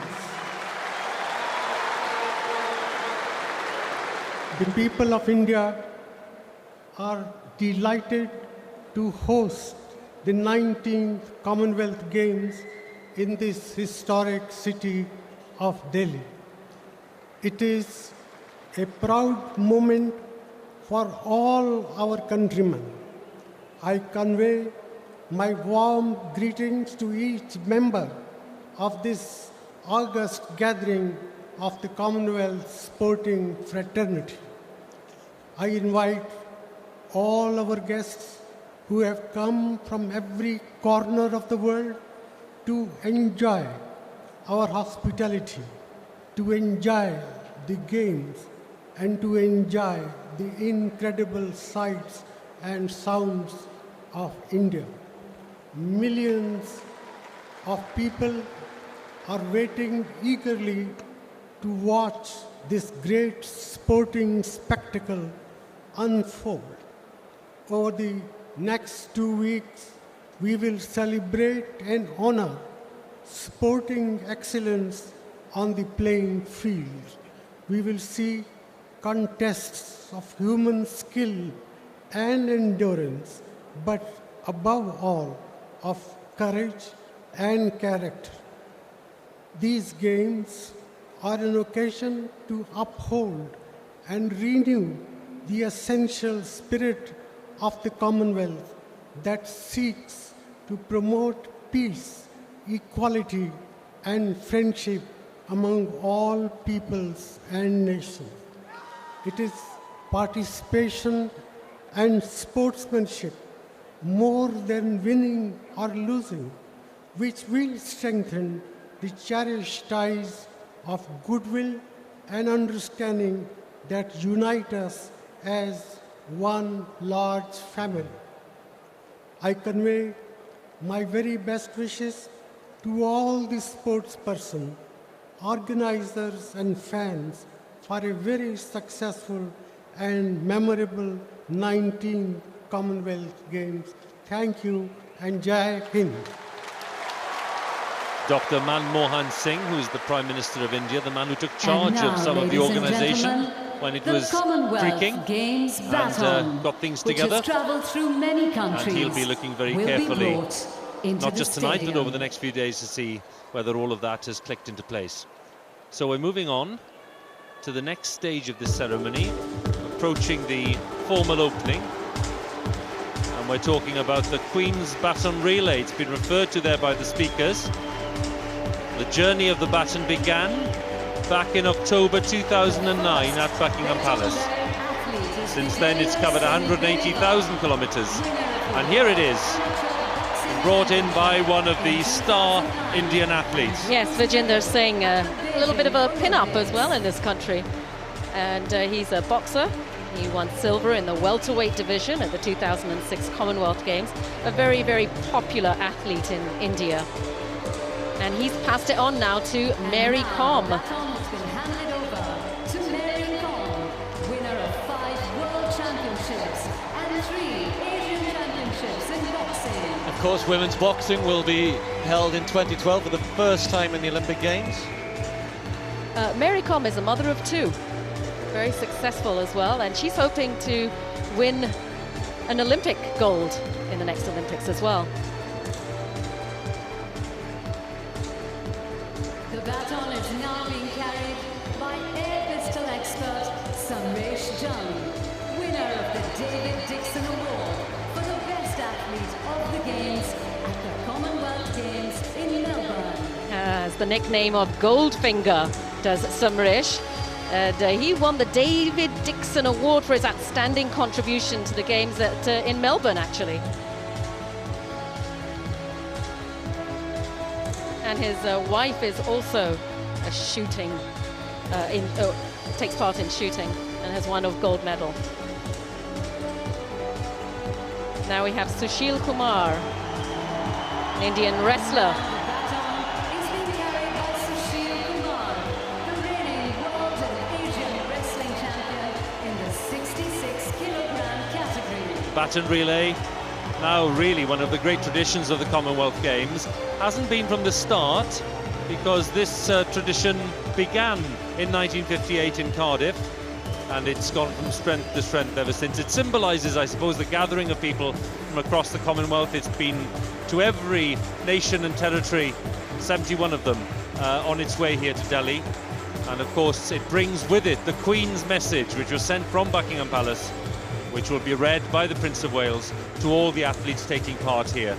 The people of India are delighted to host the 19th Commonwealth Games in this historic city of Delhi. It is a proud moment for all our countrymen. I convey my warm greetings to each member of this august gathering of the Commonwealth sporting fraternity. I invite all our guests who have come from every corner of the world to enjoy our hospitality, to enjoy the games, and to enjoy the incredible sights and sounds of India. Millions of people are waiting eagerly to watch this great sporting spectacle unfold. Over the next 2 weeks, we will celebrate and honor sporting excellence on the playing field. We will see contests of human skill and endurance, but above all, of courage and character. These games are an occasion to uphold and renew the essential spirit of the Commonwealth that seeks to promote peace, equality, and friendship among all peoples and nations. It is participation and sportsmanship, more than winning or losing, which will strengthen the cherished ties of goodwill and understanding that unite us as one large family. I convey my very best wishes to all the sportspersons, organizers and fans for a very successful and memorable 19th Commonwealth Games. Thank you and Jai Hind. Dr. Manmohan Singh, who's the Prime Minister of India, the man who took charge of some of the organisation when it was creaking and got things together. Through many countries, and he'll be looking very carefully, not just tonight, but over the next few days to see whether all of that has clicked into place. So we're moving on to the next stage of this ceremony, approaching the formal opening. And we're talking about the Queen's Baton Relay. It's been referred to there by the speakers. The journey of the baton began back in October 2009 at Buckingham Palace. Since then it's covered 180,000 kilometres. And here it is, brought in by one of the star Indian athletes. Yes, Vijinder's saying a little bit of a pin-up as well in this country. And he's a boxer. He won silver in the welterweight division at the 2006 Commonwealth Games. A very, very popular athlete in India. And he's passed it on now to Mary Kom. Of course, women's boxing will be held in 2012 for the first time in the Olympic Games. Mary Kom is a mother of two, very successful as well, and she's hoping to win an Olympic gold in the next Olympics as well. The baton is now being carried by air pistol expert Samresh Jung, winner of the David Dixon Award for the best athlete of the Games at the Commonwealth Games in Melbourne. As the nickname of Goldfinger does Samresh. And he won the David Dixon Award for his outstanding contribution to the Games in Melbourne, actually. And his wife is also a shooting, takes part in shooting and has won a gold medal. Now we have Sushil Kumar, an Indian wrestler. Wrestling champion in the 66 kilogram category. Baton relay now really one of the great traditions of the Commonwealth Games. Hasn't been from the start, because this tradition began in 1958 in Cardiff, and it's gone from strength to strength ever since. It symbolises, I suppose, the gathering of people from across the Commonwealth. It's been to every nation and territory, 71 of them, on its way here to Delhi. And of course it brings with it the Queen's message, which was sent from Buckingham Palace, which will be read by the Prince of Wales to all the athletes taking part here.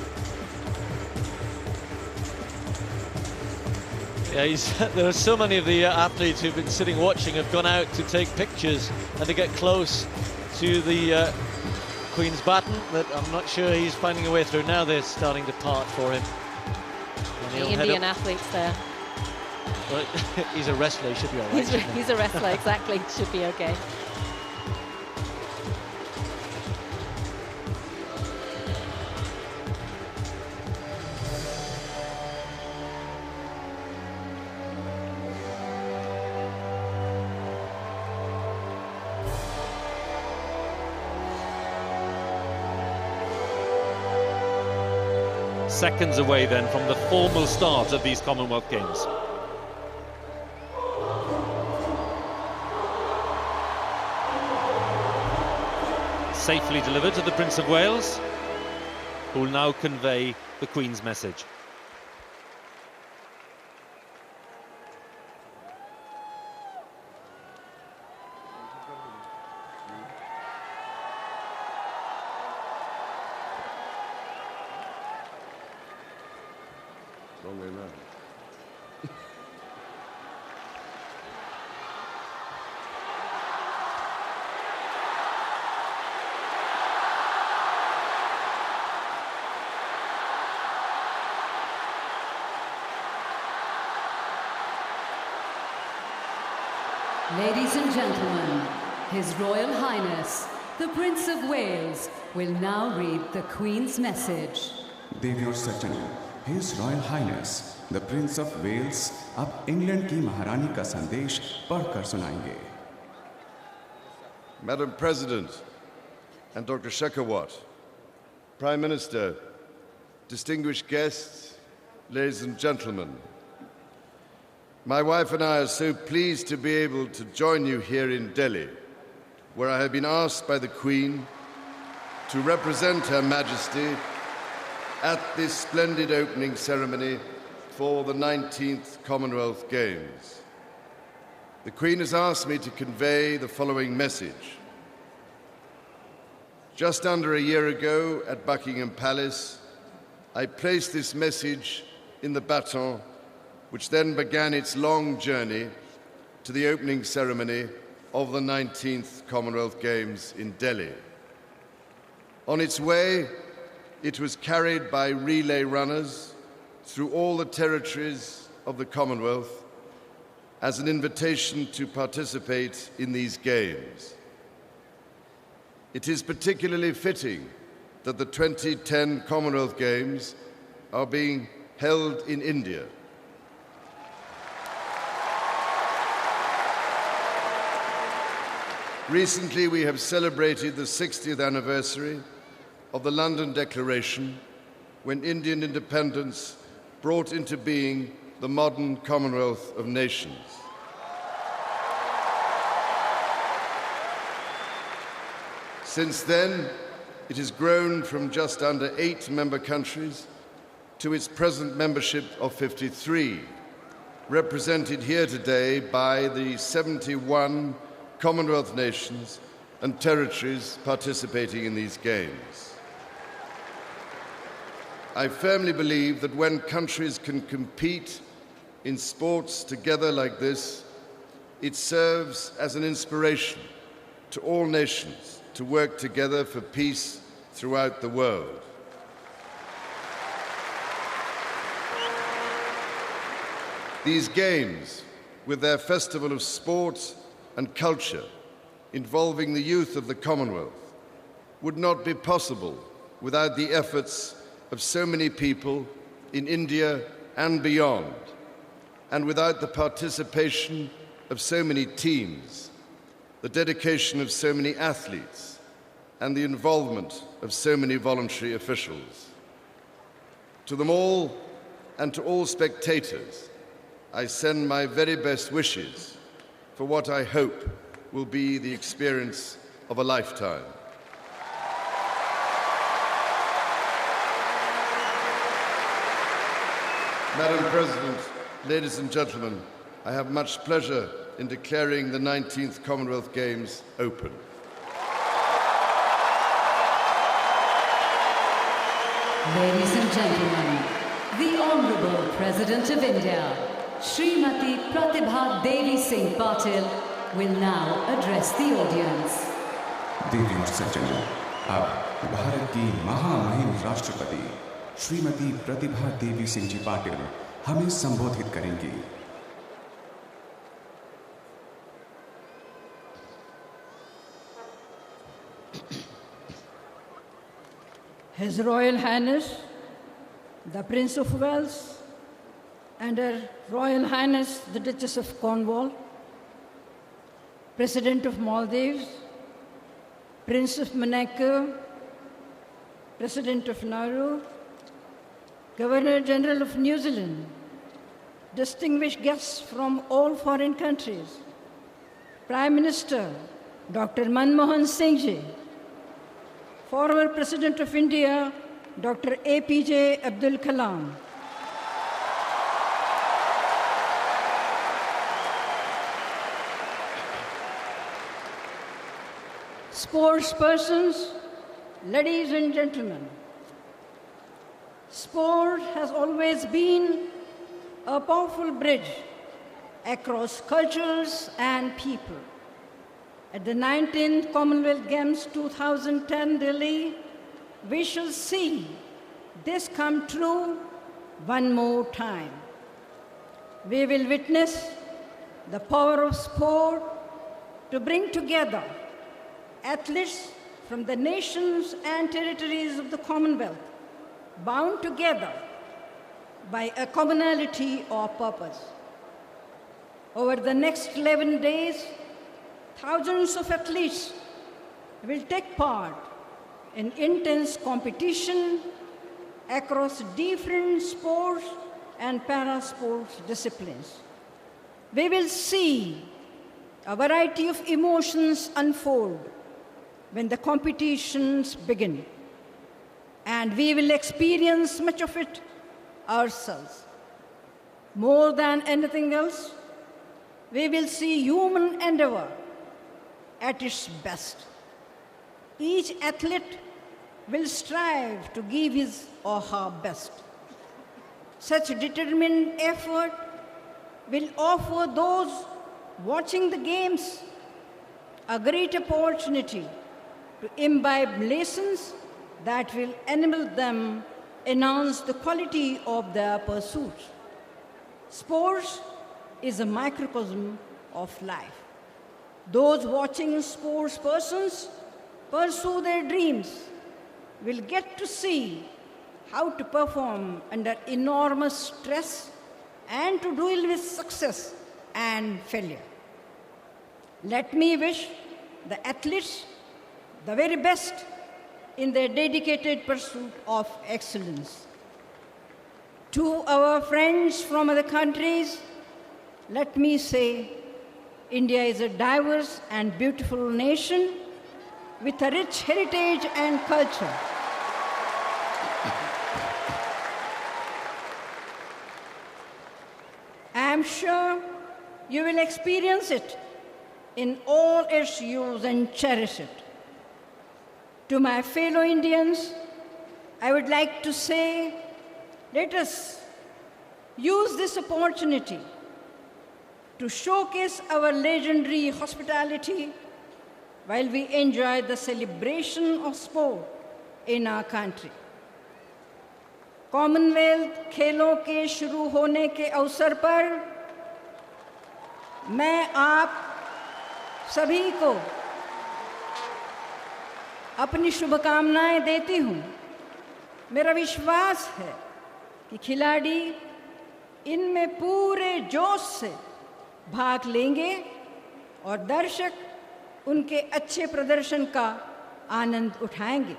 Yeah, there are so many of the athletes who've been sitting watching have gone out to take pictures and to get close to the Queen's baton, that I'm not sure he's finding a way through. Now they're starting to part for him. The Indian athletes there. Well, he's a wrestler, he should be all right. He's a wrestler, exactly. Should be okay. Seconds away then from the formal start of these Commonwealth Games. Safely delivered to the Prince of Wales, who will now convey the Queen's message. Wrong way round. Ladies and gentlemen, His Royal Highness, the Prince of Wales, will now read the Queen's message. देवी और सज्जनों, His Royal Highness, the Prince of Wales, अब England की महारानी का संदेश पढ़कर सुनाएंगे. Madam President and Dr. Shekhawat, Prime Minister, distinguished guests, ladies and gentlemen, my wife and I are so pleased to be able to join you here in Delhi, where I have been asked by the Queen to represent Her Majesty at this splendid opening ceremony for the 19th Commonwealth Games. The Queen has asked me to convey the following message. Just under a year ago at Buckingham Palace, I placed this message in the baton, which then began its long journey to the opening ceremony of the 19th Commonwealth Games in Delhi. On its way, it was carried by relay runners through all the territories of the Commonwealth as an invitation to participate in these games. It is particularly fitting that the 2010 Commonwealth Games are being held in India. Recently, we have celebrated the 60th anniversary of the London Declaration, when Indian independence brought into being the modern Commonwealth of Nations. Since then, it has grown from just under 8 member countries to its present membership of 53, represented here today by the 71 Commonwealth nations and territories participating in these games. I firmly believe that when countries can compete in sports together like this, it serves as an inspiration to all nations to work together for peace throughout the world. These games, with their festival of sport and culture involving the youth of the Commonwealth, would not be possible without the efforts of so many people in India and beyond, and without the participation of so many teams, the dedication of so many athletes, and the involvement of so many voluntary officials. To them all and to all spectators, I send my very best wishes for what I hope will be the experience of a lifetime. Madam President, ladies and gentlemen, I have much pleasure in declaring the 19th Commonwealth Games open. Ladies and gentlemen, the Honourable President of India, Srimati Pratibha Devi Singh Patil, will now address the audience. देवियों सज्जनों, अब भारत की महामहिम राष्ट्रपति श्रीमती प्रतिभा देवी सिंह जी पाटिल हमें संबोधित करेंगी। His Royal Highness, the Prince of Wales, and Her Royal Highness, the Duchess of Cornwall, President of Maldives, Prince of Monaco, President of Nauru, Governor General of New Zealand, distinguished guests from all foreign countries, Prime Minister Dr. Manmohan Singh ji, former President of India Dr. APJ Abdul Kalam, sports persons, ladies and gentlemen, sport has always been a powerful bridge across cultures and people. At the 19th Commonwealth Games 2010 Delhi, we shall see this come true one more time. We will witness the power of sport to bring together athletes from the nations and territories of the Commonwealth, bound together by a commonality or purpose. Over the next 11 days, thousands of athletes will take part in intense competition across different sports and para-sports disciplines. We will see a variety of emotions unfold when the competitions begin, and we will experience much of it ourselves. More than anything else, we will see human endeavor at its best. Each athlete will strive to give his or her best. Such determined effort will offer those watching the games a great opportunity to imbibe lessons that will enable them enhance the quality of their pursuits. Sports is a microcosm of life. Those watching sports persons pursue their dreams will get to see how to perform under enormous stress and to deal with success and failure. Let me wish the athletes the very best in their dedicated pursuit of excellence. To our friends from other countries, let me say, India is a diverse and beautiful nation with a rich heritage and culture. I am sure you will experience it in all its hues and cherish it. To my fellow Indians, I would like to say, let us use this opportunity to showcase our legendary hospitality while we enjoy the celebration of sport in our country. Commonwealth खेलों के शुरू होने के अवसर पर मैं आप सभी को अपनी शुभकामनाएं देती हूं। मेरा विश्वास है कि खिलाड़ी इनमें पूरे जोश से भाग लेंगे और दर्शक उनके अच्छे प्रदर्शन का आनंद उठाएंगे।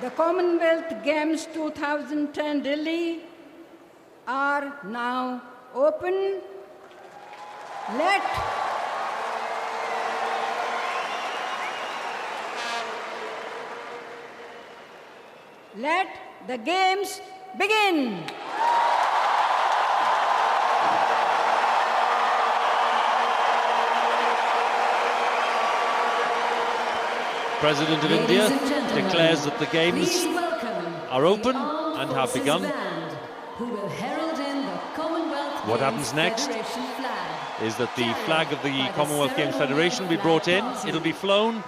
The Commonwealth Games 2010 Delhi are now open. Let the games begin. President of India declares that the games are open and have begun. What happens next is that the flag of the Commonwealth Games Federation will be brought in. It'll be flown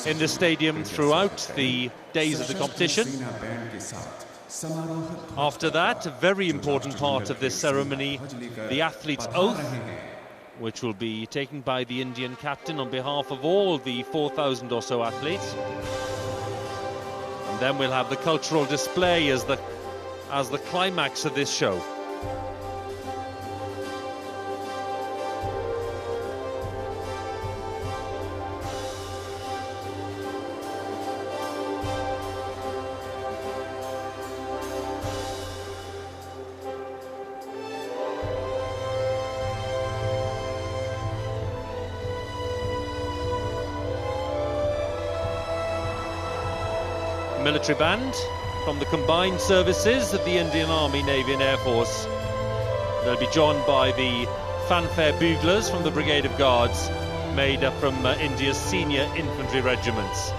in the stadium throughout the days of the competition. After that, a very important part of this ceremony, the athlete's oath, which will be taken by the Indian captain on behalf of all the 4,000 or so athletes. And then we'll have the cultural display as the climax of this show. Military band from the combined services of the Indian Army, Navy and Air Force. They'll be joined by the fanfare buglers from the Brigade of Guards, made up from India's senior infantry regiments.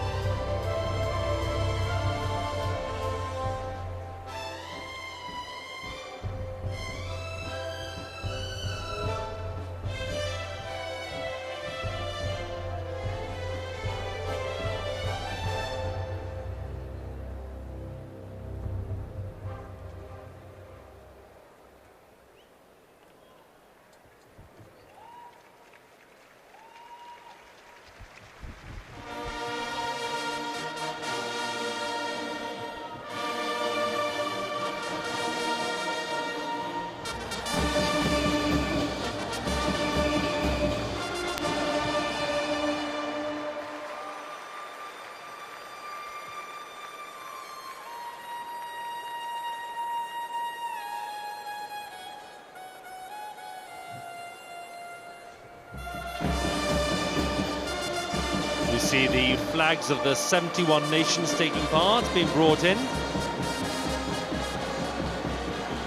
We see the flags of the 71 nations taking part being brought in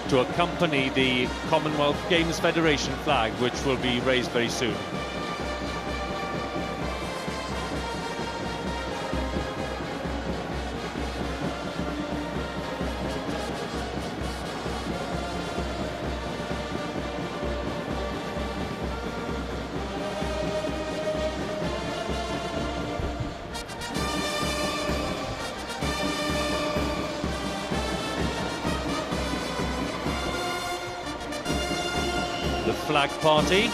to accompany the Commonwealth Games Federation flag, which will be raised very soon. The flag party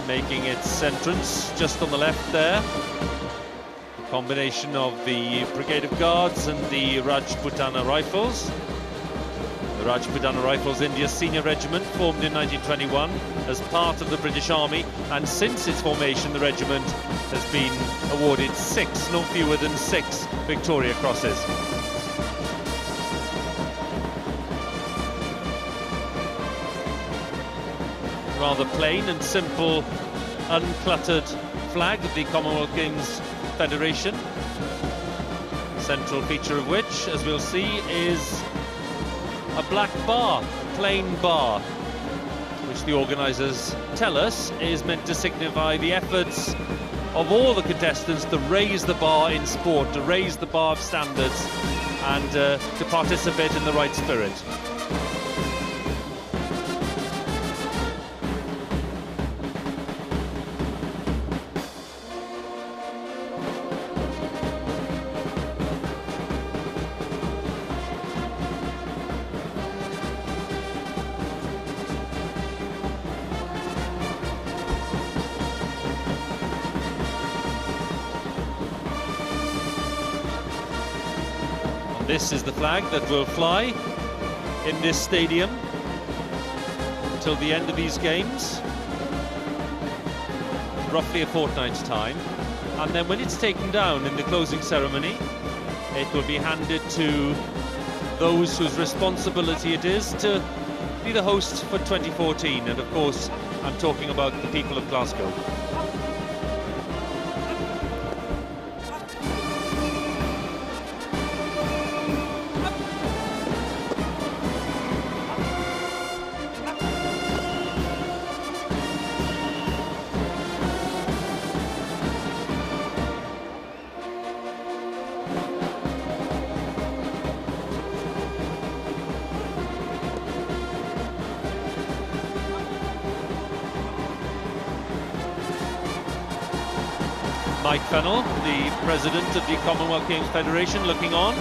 making its entrance just on the left there. A combination of the Brigade of Guards and the Rajputana Rifles. The Rajputana Rifles, India's senior regiment, formed in 1921 as part of the British Army, and since its formation the regiment has been awarded no fewer than 6 Victoria Crosses. Rather plain and simple, uncluttered flag of the Commonwealth Games Federation. Central feature of which, as we'll see, is a black bar, a plain bar, which the organisers tell us is meant to signify the efforts of all the contestants to raise the bar in sport, to raise the bar of standards, and to participate in the right spirit. This is the flag that will fly in this stadium until the end of these games. roughly a fortnight's time. And then when it's taken down in the closing ceremony, it will be handed to those whose responsibility it is to be the host for 2014. And of course, I'm talking about the people of Glasgow. Mike Fennell, the president of the Commonwealth Games Federation, looking on.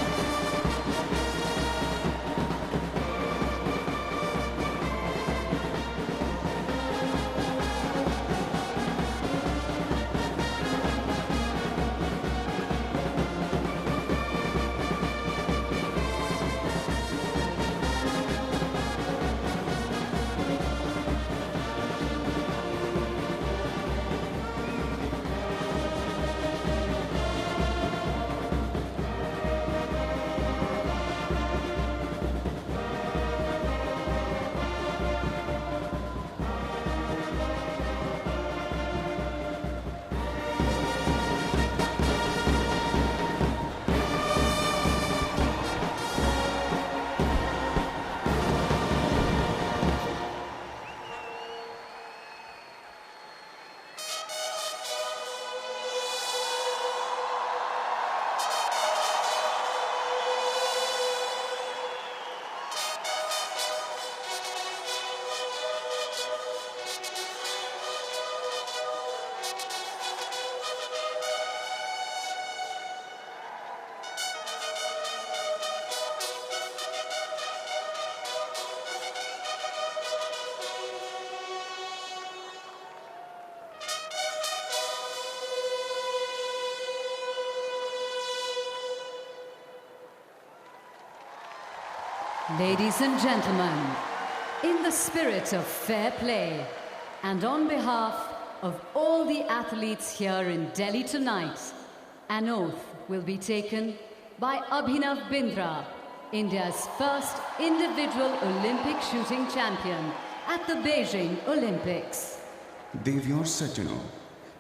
Ladies and gentlemen, in the spirit of fair play and on behalf of all the athletes here in Delhi tonight, an oath will be taken by Abhinav Bindra, India's first individual Olympic shooting champion at the Beijing Olympics. देवियों और सज्जनों,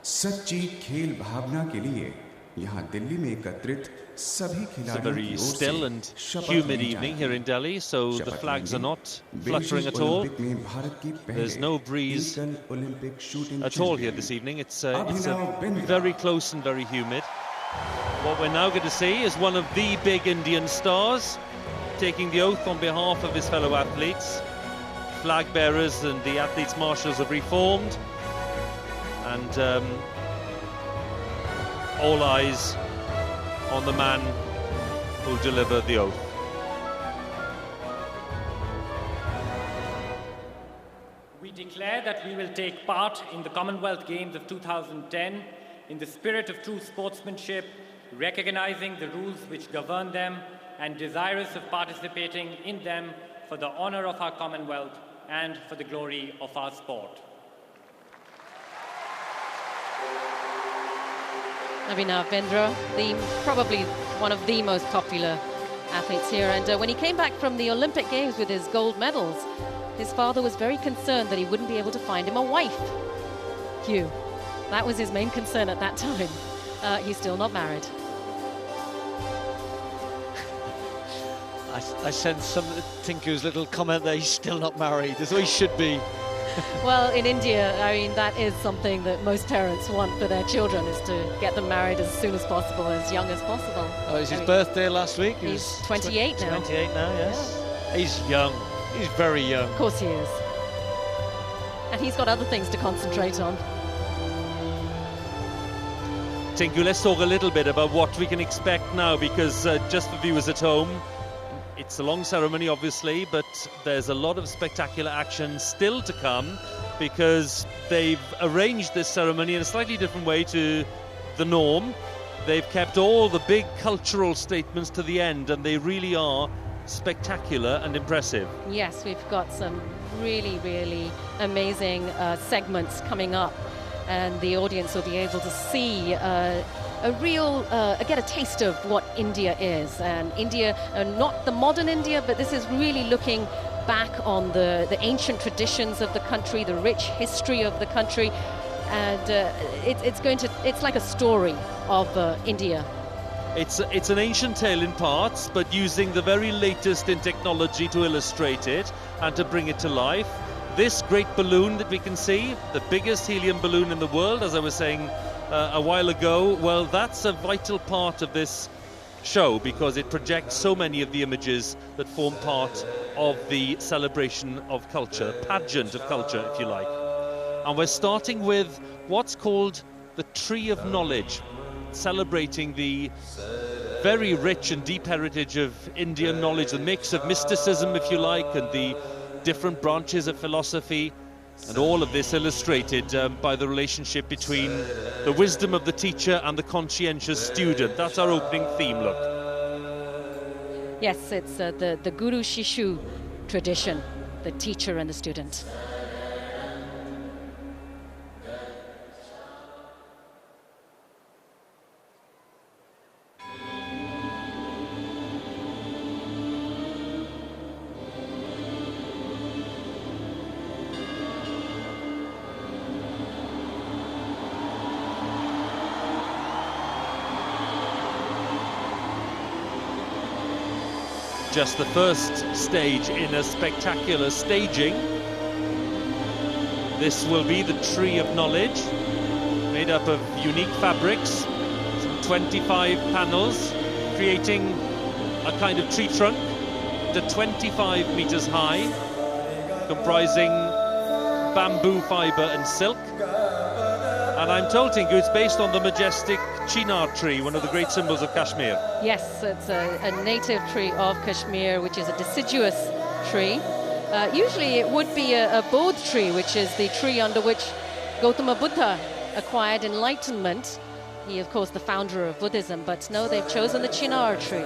सच्ची खेल भावना के लिए यहाँ दिल्ली में एकत्रित सभी खिलाड़ियों की ओर से It's a very still and humid evening here in Delhi, so the flags are not fluttering at all. There's no breeze at all here this evening. It's very close and very humid. What we're now going to see is one of the big Indian stars taking the oath on behalf of his fellow athletes. Flag bearers and the athletes marshals have reformed, and all eyes on the man who'll deliver the oath. We declare that we will take part in the Commonwealth Games of 2010 in the spirit of true sportsmanship, recognizing the rules which govern them and desirous of participating in them for the honor of our Commonwealth and for the glory of our sport. Abhinav Bindra, probably one of the most popular athletes here. And when he came back from the Olympic Games with his gold medals, his father was very concerned that he wouldn't be able to find him a wife. Hugh, that was his main concern at that time. He's still not married. I sense some of Tinku's little comment that he's still not married, as he should be. Well, in India, I mean, that is something that most parents want for their children, is to get them married as soon as possible, as young as possible. Oh, it was his birthday last week? He's 28 now. 28 now, yes. Yeah. He's young. He's very young. Of course he is. And he's got other things to concentrate on. Tinku, let's talk a little bit about what we can expect now, because just for viewers at home, it's a long ceremony, obviously, but there's a lot of spectacular action still to come, because they've arranged this ceremony in a slightly different way to the norm. They've kept all the big cultural statements to the end, and they really are spectacular and impressive. Yes, we've got some really, really amazing segments coming up. and the audience will be able to see get a taste of what India is. And India, not the modern India, but this is really looking back on the ancient traditions of the country, the rich history of the country, and it's like a story of India. It's an ancient tale in parts, but using the very latest in technology to illustrate it and to bring it to life. This great balloon that we can see, the biggest helium balloon in the world, as I was saying a while ago, well, that's a vital part of this show because it projects so many of the images that form part of the celebration of culture, pageant of culture, if you like. And we're starting with what's called the Tree of Knowledge, celebrating the very rich and deep heritage of Indian knowledge, the mix of mysticism, if you like, and the different branches of philosophy, and all of this illustrated by the relationship between the wisdom of the teacher and the conscientious student. That's our opening theme, look. Yes, it's the Guru Shishu tradition, the teacher and the student. Just the first stage in a spectacular staging. This will be the Tree of Knowledge, made up of unique fabrics, some 25 panels, creating a kind of tree trunk to 25 meters high, comprising bamboo fiber and silk. And I'm told, Tinku, it's based on the majestic chinar tree, one of the great symbols of Kashmir. Yes, it's a native tree of Kashmir, which is a deciduous tree. Usually it would be a Bodh tree, which is the tree under which Gautama Buddha acquired enlightenment. He, of course, the founder of Buddhism, but no, they've chosen the chinar tree.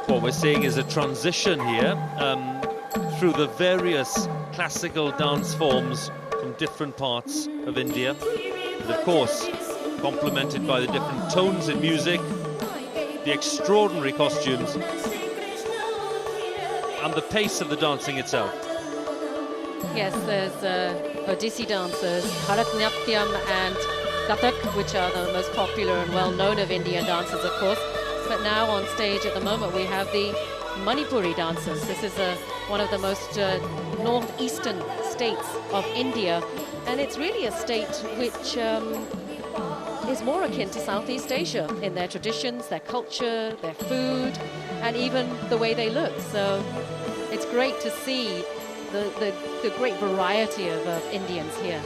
What we're seeing is a transition here through the various classical dance forms from different parts of India, and of course complemented by the different tones in music, the extraordinary costumes, and the pace of the dancing itself. Yes, there's Odissi dancers, Bharatanatyam and Kathak, which are the most popular and well-known of Indian dances, of course. But now on stage at the moment we have the Manipuri dancers. This is one of the most northeastern states of India, and it's really a state which is more akin to Southeast Asia in their traditions, their culture, their food, and even the way they look. So it's great to see the great variety of Indians here.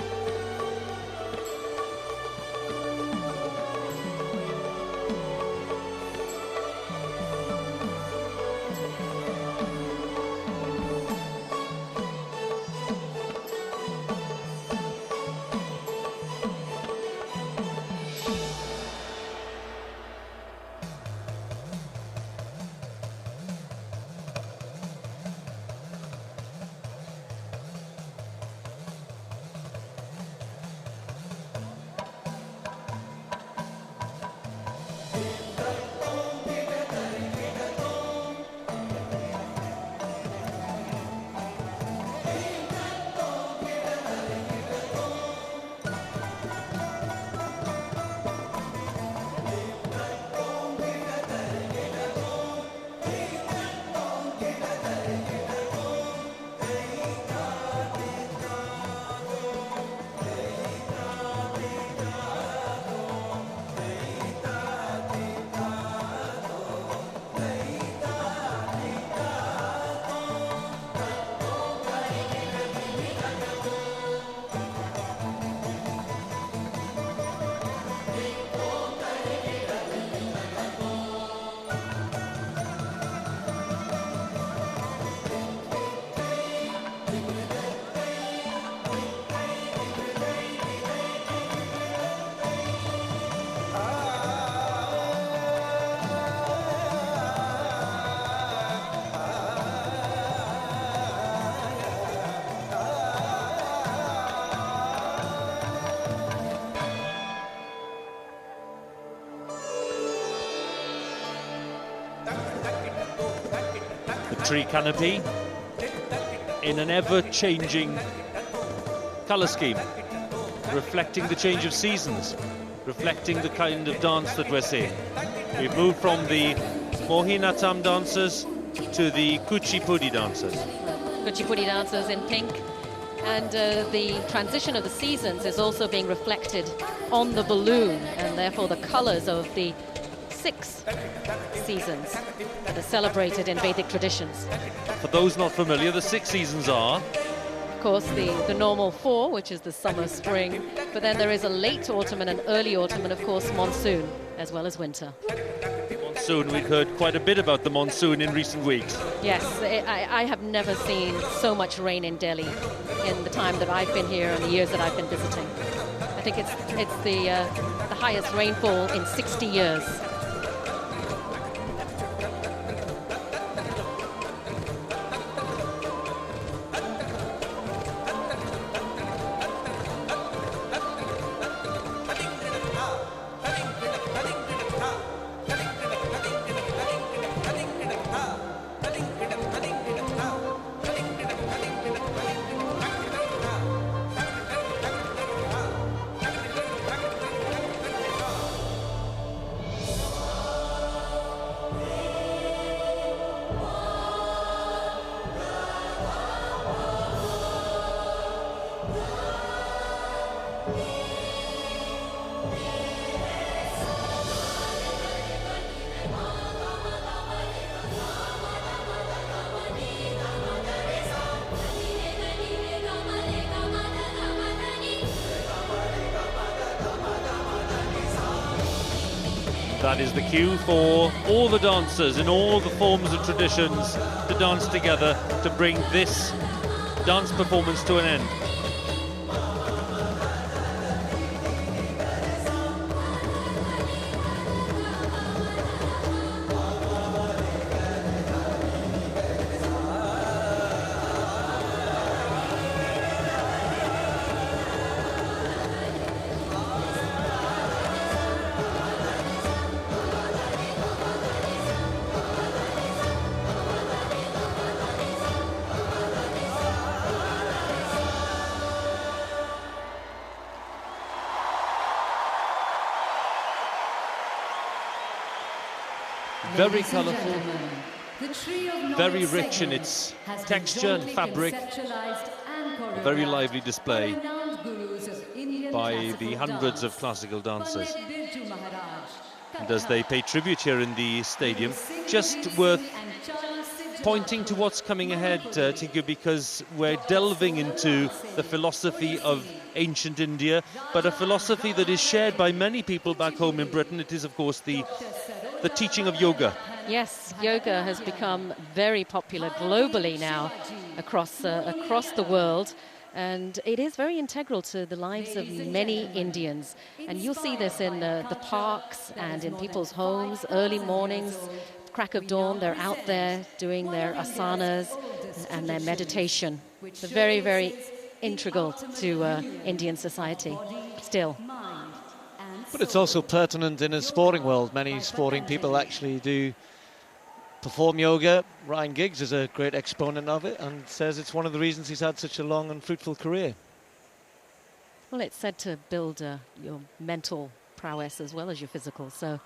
Tree canopy in an ever-changing colour scheme, reflecting the change of seasons, reflecting the kind of dance that we're seeing. We've moved from the Mohinattam dancers to the Kuchipudi dancers. Kuchipudi dancers in pink, and the transition of the seasons is also being reflected on the balloon, and therefore the colours of the 6 seasons that are celebrated in Vedic traditions. For those not familiar, the 6 seasons are? Of course, the normal 4, which is the summer, spring, but then there is a late autumn and an early autumn, and of course monsoon, as well as winter. Monsoon, we've heard quite a bit about the monsoon in recent weeks. Yes, I have never seen so much rain in Delhi in the time that I've been here and the years that I've been visiting. I think it's the highest rainfall in 60 years. That is the cue for all the dancers in all the forms and traditions to dance together to bring this dance performance to an end. Very colourful, very rich in its texture and fabric, a very lively display by the hundreds of classical dancers. And as they pay tribute here in the stadium, just worth pointing to what's coming ahead, Tinku, because we're delving into the philosophy of ancient India, but a philosophy that is shared by many people back home in Britain. It is, of course, the teaching of yoga. Yes, yoga has become very popular globally now across the world, and it is very integral to the lives of many Indians. And you'll see this in the parks and in people's homes, early mornings, crack of dawn, they're out there doing their asanas and their meditation. It's very, very integral to Indian society still. But it's also pertinent in a sporting world. Many sporting people actually do perform yoga. Ryan Giggs is a great exponent of it and says it's one of the reasons he's had such a long and fruitful career. Well, it's said to build your mental prowess as well as your physical, so...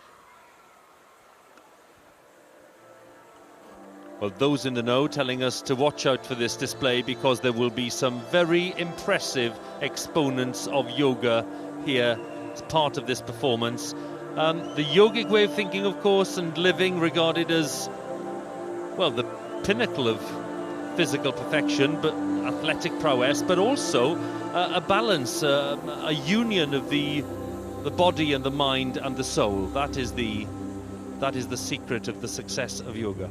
Well, those in the know telling us to watch out for this display because there will be some very impressive exponents of yoga here as part of this performance. The yogic way of thinking, of course, and living regarded as, well, the pinnacle of physical perfection, but athletic prowess, but also a balance, a union of the body and the mind and the soul. That is the secret of the success of yoga.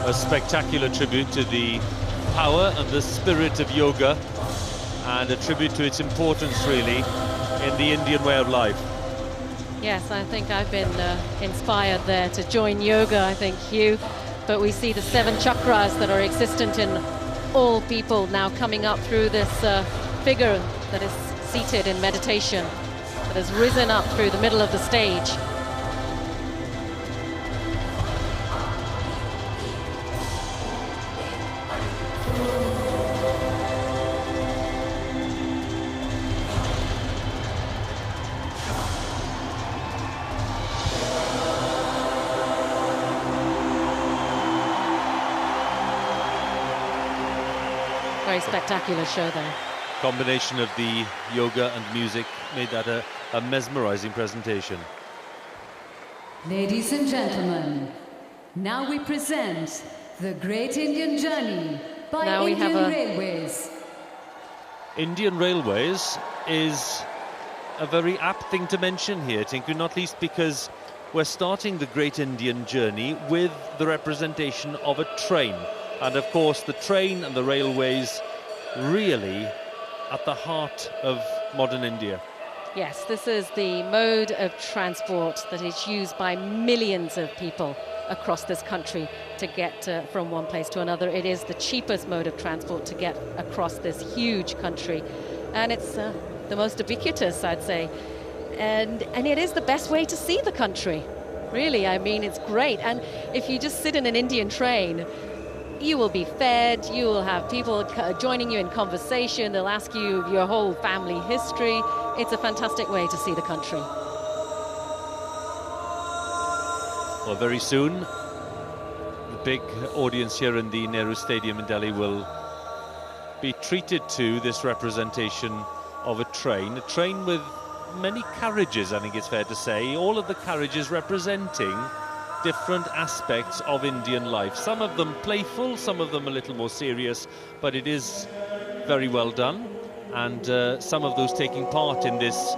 a spectacular tribute to the power and the spirit of yoga, and a tribute to its importance really in the Indian way of life. Yes, I think I've been inspired there to join yoga, I think, Hugh. But we see the 7 chakras that are existent in all people now coming up through this figure that is seated in meditation, that has risen up through the middle of the stage. Very spectacular show there. Combination of the yoga and music made that a mesmerizing presentation. Ladies and gentlemen, now we present the Great Indian Journey by Now we Indian have a- Railways. Indian Railways is a very apt thing to mention here, Tinku, not least because we're starting the Great Indian Journey with the representation of a train. And of course, the train and the railways really at the heart of modern India. Yes, this is the mode of transport that is used by millions of people across this country to get from one place to another. It is the cheapest mode of transport to get across this huge country. And it's the most ubiquitous, I'd say. And it is the best way to see the country. Really, I mean, it's great. And if you just sit in an Indian train, you will be fed, you will have people joining you in conversation, they'll ask you your whole family history. It's a fantastic way to see the country. Well, very soon, the big audience here in the Nehru Stadium in Delhi will be treated to this representation of a train with many carriages, I think it's fair to say, all of the carriages representing different aspects of Indian life. Some of them playful, some of them a little more serious, but it is very well done. And some of those taking part in this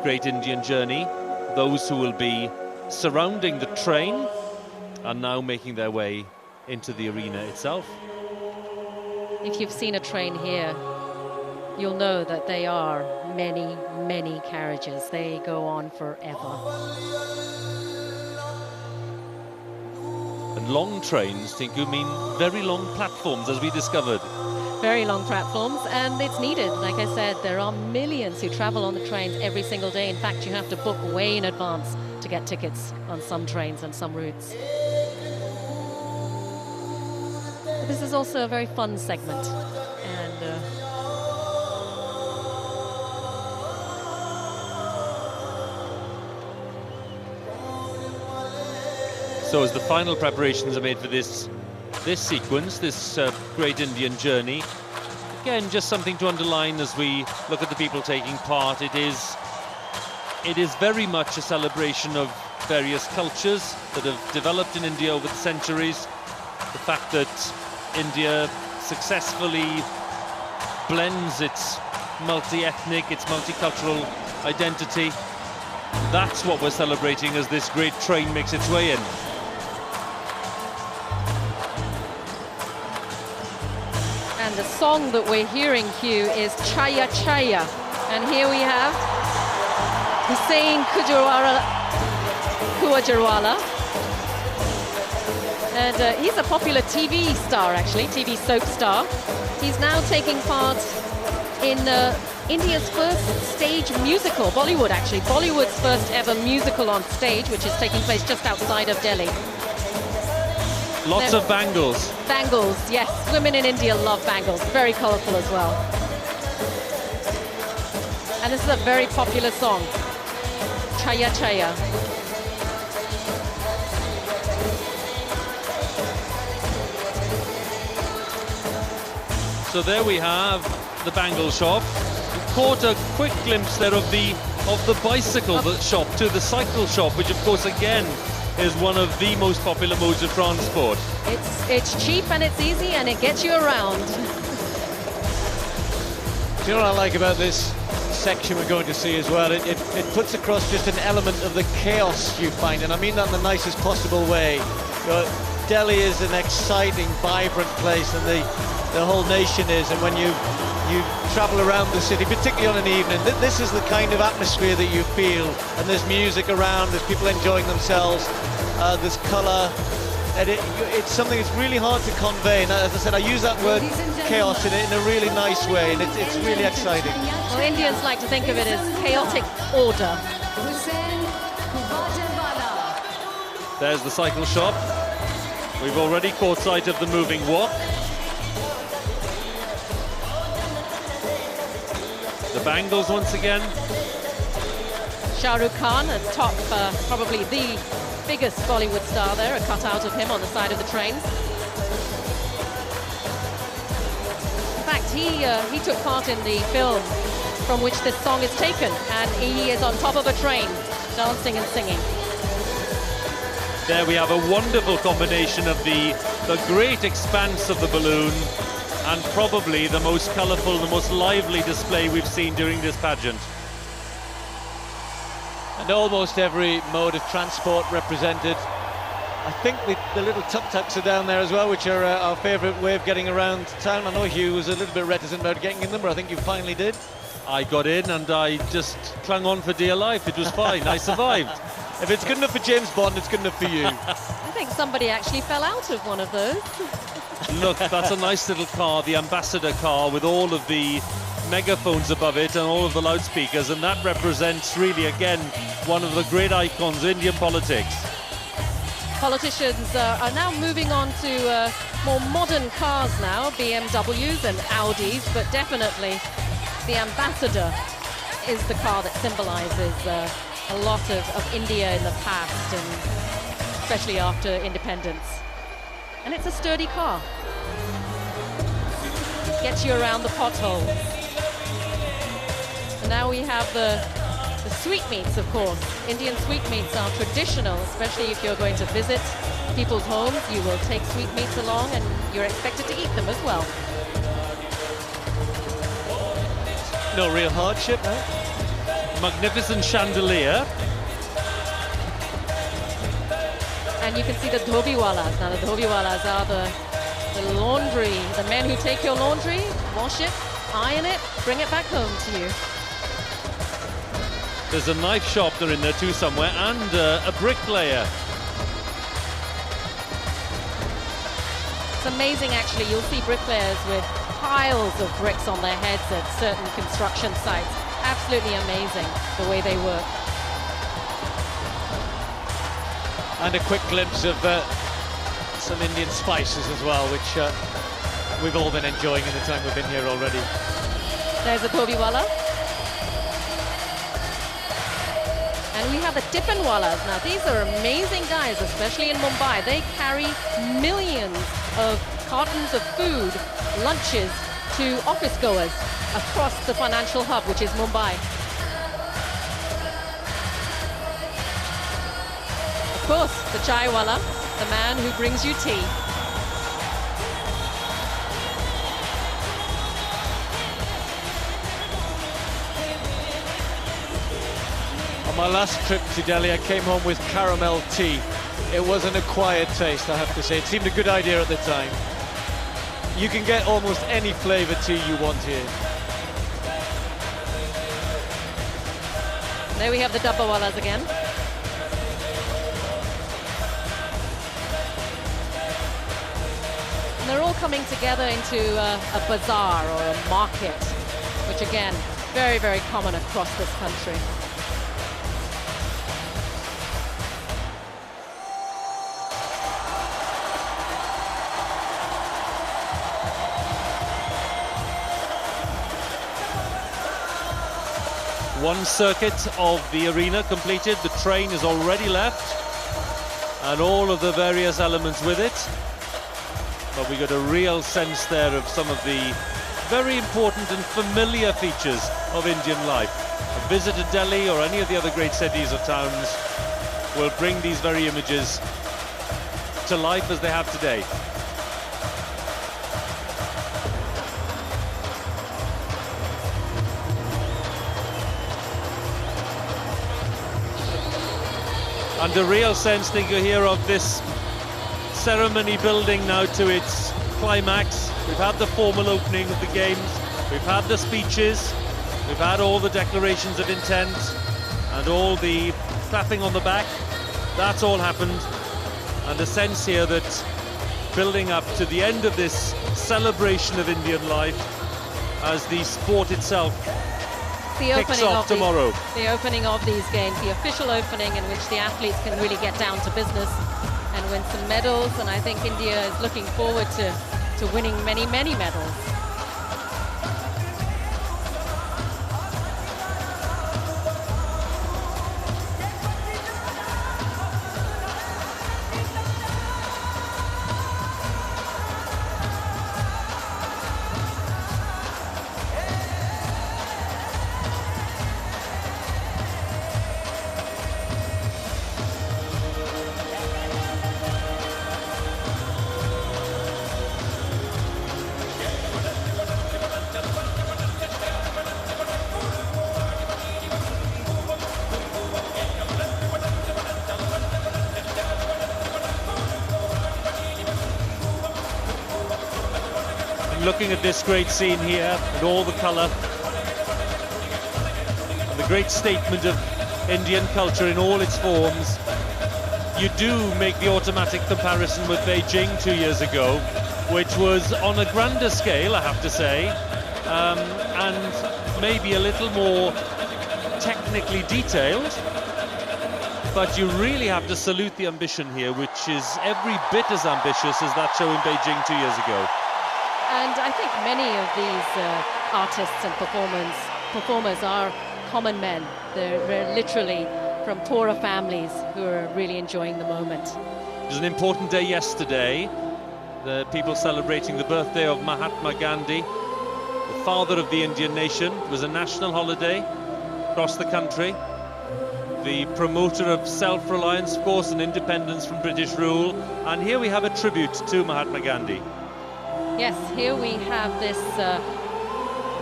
Great Indian Journey, those who will be surrounding the train, are now making their way into the arena itself. If you've seen a train here, you'll know that they are many, many carriages. They go on forever. And long trains, Tinku, mean very long platforms, as we discovered. Very long platforms, and it's needed. Like I said, there are millions who travel on the trains every single day. In fact, you have to book way in advance to get tickets on some trains and some routes. But this is also a very fun segment. And So as the final preparations are made for this sequence, this Great Indian Journey, again, just something to underline as we look at the people taking part. It is very much a celebration of various cultures that have developed in India over the centuries. The fact that India successfully blends its multi-ethnic, its multicultural identity. That's what we're celebrating as this great train makes its way in. And the song that we're hearing, Hugh, is Chaya Chaya. And here we have Hussain Kuwajarwala. And he's a popular TV star, actually, TV soap star. He's now taking part in India's first stage musical, Bollywood, actually. Bollywood's first ever musical on stage, which is taking place just outside of Delhi. Lots of bangles. Bangles, yes. Women in India love bangles. Very colourful as well. And this is a very popular song. Chaya Chaya. So there we have the bangle shop. We caught a quick glimpse there of the bicycle shop to the cycle shop, which of course again is one of the most popular modes of transport. It's cheap and it's easy and it gets you around. Do you know what I like about this section we're going to see as well? It puts across just an element of the chaos you find, and I mean that in the nicest possible way. Delhi is an exciting, vibrant place, and the whole nation is. And when you travel around the city, particularly on an evening, this is the kind of atmosphere that you feel. And there's music around, there's people enjoying themselves, there's colour. And it's something that's really hard to convey. And as I said, I use that word chaos in a really nice way, and it's really exciting. Well, Indians like to think of it as chaotic order. There's the cycle shop. We've already caught sight of the moving walk. The bangles once again. Shah Rukh Khan atop probably the biggest Bollywood star there, a cutout of him on the side of the trains. In fact, he took part in the film from which this song is taken, and he is on top of a train dancing and singing. There we have a wonderful combination of the great expanse of the balloon and probably the most colourful, the most lively display we've seen during this pageant. And almost every mode of transport represented. I think the little tuk-tuks are down there as well, which are our favourite way of getting around town. I know Hugh was a little bit reticent about getting in them, but I think you finally did. I got in and I just clung on for dear life. It was fine. I survived. If it's good enough for James Bond, it's good enough for you. I think somebody actually fell out of one of those. Look, that's a nice little car, the ambassador car, with all of the megaphones above it and all of the loudspeakers, and that represents really, again, one of the great icons of Indian politics. Politicians are now moving on to more modern cars now, BMWs and Audis, but definitely the ambassador is the car that symbolises a lot of India in the past, and especially after independence. And it's a sturdy car. Gets you around the potholes. And now we have the sweetmeats, of course. Indian sweetmeats are traditional, especially if you're going to visit people's homes. You will take sweetmeats along, and you're expected to eat them as well. No real hardship, no? Magnificent chandelier. And you can see the dhobiwalas. Now the dhobiwalas are the laundry, the men who take your laundry, wash it, iron it, bring it back home to you. There's a knife shop there in there too somewhere, and a bricklayer. It's amazing actually, you'll see bricklayers with piles of bricks on their heads at certain construction sites. Absolutely amazing the way they work. And a quick glimpse of some Indian spices as well, which we've all been enjoying in the time we've been here already. There's a dhobiwala. And we have the Tiffinwalas. Now these are amazing guys, especially in Mumbai. They carry millions of cartons of food, lunches, to office goers across the financial hub, which is Mumbai. Of course, the chaiwala, the man who brings you tea. On my last trip to Delhi, I came home with caramel tea. It was an acquired taste, I have to say. It seemed a good idea at the time. You can get almost any flavour tea you want here. There we have the dabbawalas again. And they're all coming together into a bazaar or a market, which again, very, very common across this country. One circuit of the arena completed. The train is already left, and all of the various elements with it. But we got a real sense there of some of the very important and familiar features of Indian life. A visit to Delhi or any of the other great cities or towns will bring these very images to life as they have today. And a real sense, think you hear, of this ceremony building now to its climax. We've had the formal opening of the games, we've had the speeches, we've had all the declarations of intent and all the clapping on the back. That's all happened, and a sense here that building up to the end of this celebration of Indian life as the sport itself kicks off tomorrow. The opening of these games, the official opening in which the athletes can really get down to business and win some medals, and I think India is looking forward to winning many, many medals. Looking at this great scene here and all the colour and the great statement of Indian culture in all its forms, you do make the automatic comparison with Beijing 2 years ago, which was on a grander scale, I have to say, and maybe a little more technically detailed, but you really have to salute the ambition here, which is every bit as ambitious as that show in Beijing 2 years ago. And I think many of these artists and performers are common men. They're literally from poorer families who are really enjoying the moment. It was an important day yesterday. The people celebrating the birthday of Mahatma Gandhi, the father of the Indian nation. It was a national holiday across the country. The promoter of self-reliance, of course, and independence from British rule. And here we have a tribute to Mahatma Gandhi. Yes, here we have this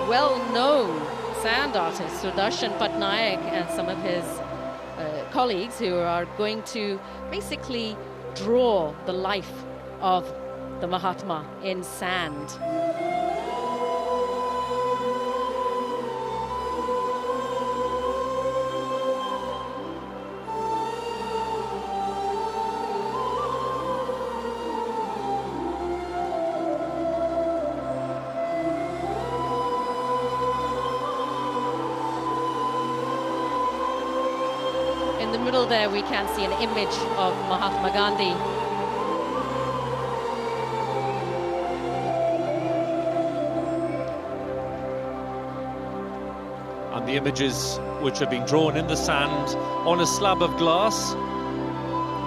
well-known sand artist, Sudarshan Patnaik, and some of his colleagues who are going to basically draw the life of the Mahatma in sand. In the middle there we can see an image of Mahatma Gandhi. And the images which are being drawn in the sand on a slab of glass,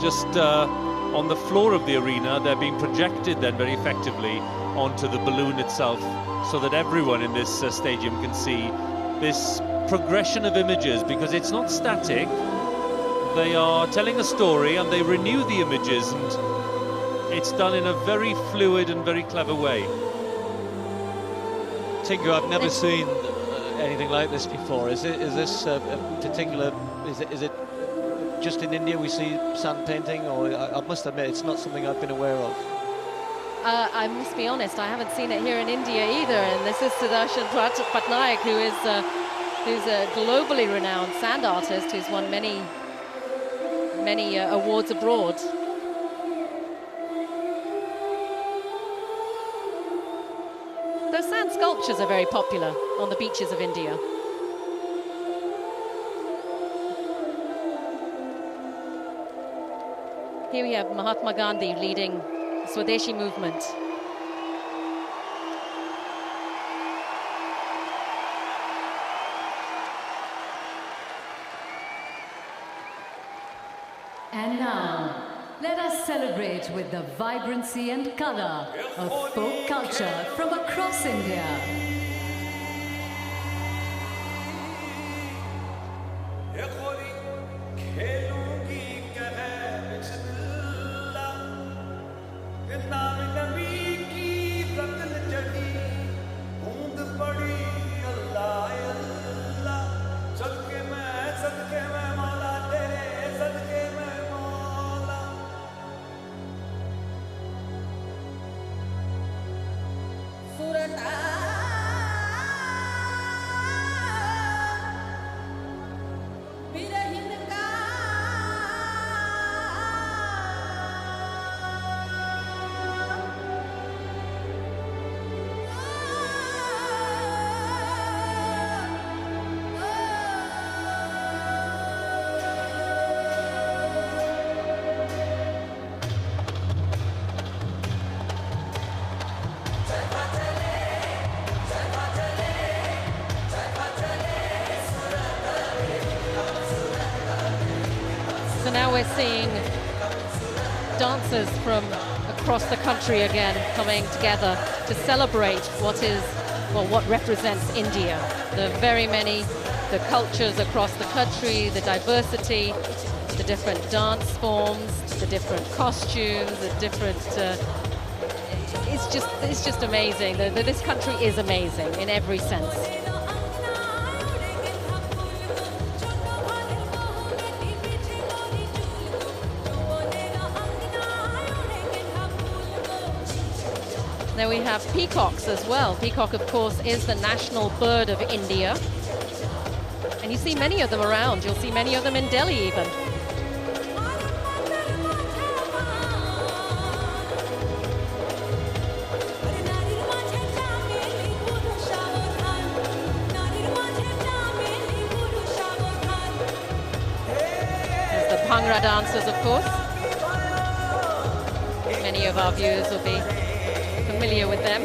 just on the floor of the arena, they're being projected then very effectively onto the balloon itself, so that everyone in this stadium can see this progression of images, because it's not static. They are telling a story and they renew the images, and it's done in a very fluid and very clever way. Tinku, I've never seen anything like this before. Is this a particular? Is it just in India we see sand painting, or I must admit it's not something I've been aware of. I must be honest, I haven't seen it here in India either. And this is Sudarshan Patnaik, who's a globally renowned sand artist who's won many awards abroad. Those sand sculptures are very popular on the beaches of India. Here we have Mahatma Gandhi leading the Swadeshi movement. And now, let us celebrate with the vibrancy and color of folk culture from across India. So now we're seeing dancers from across the country again coming together to celebrate what represents India. The the cultures across the country, the diversity, the different dance forms, the different costumes, the different. It's just amazing. This country is amazing in every sense. There we have peacocks as well. Peacock, of course, is the national bird of India. And you see many of them around. You'll see many of them in Delhi even. There's the Bhangra dancers, of course. Many of our viewers will be familiar with them.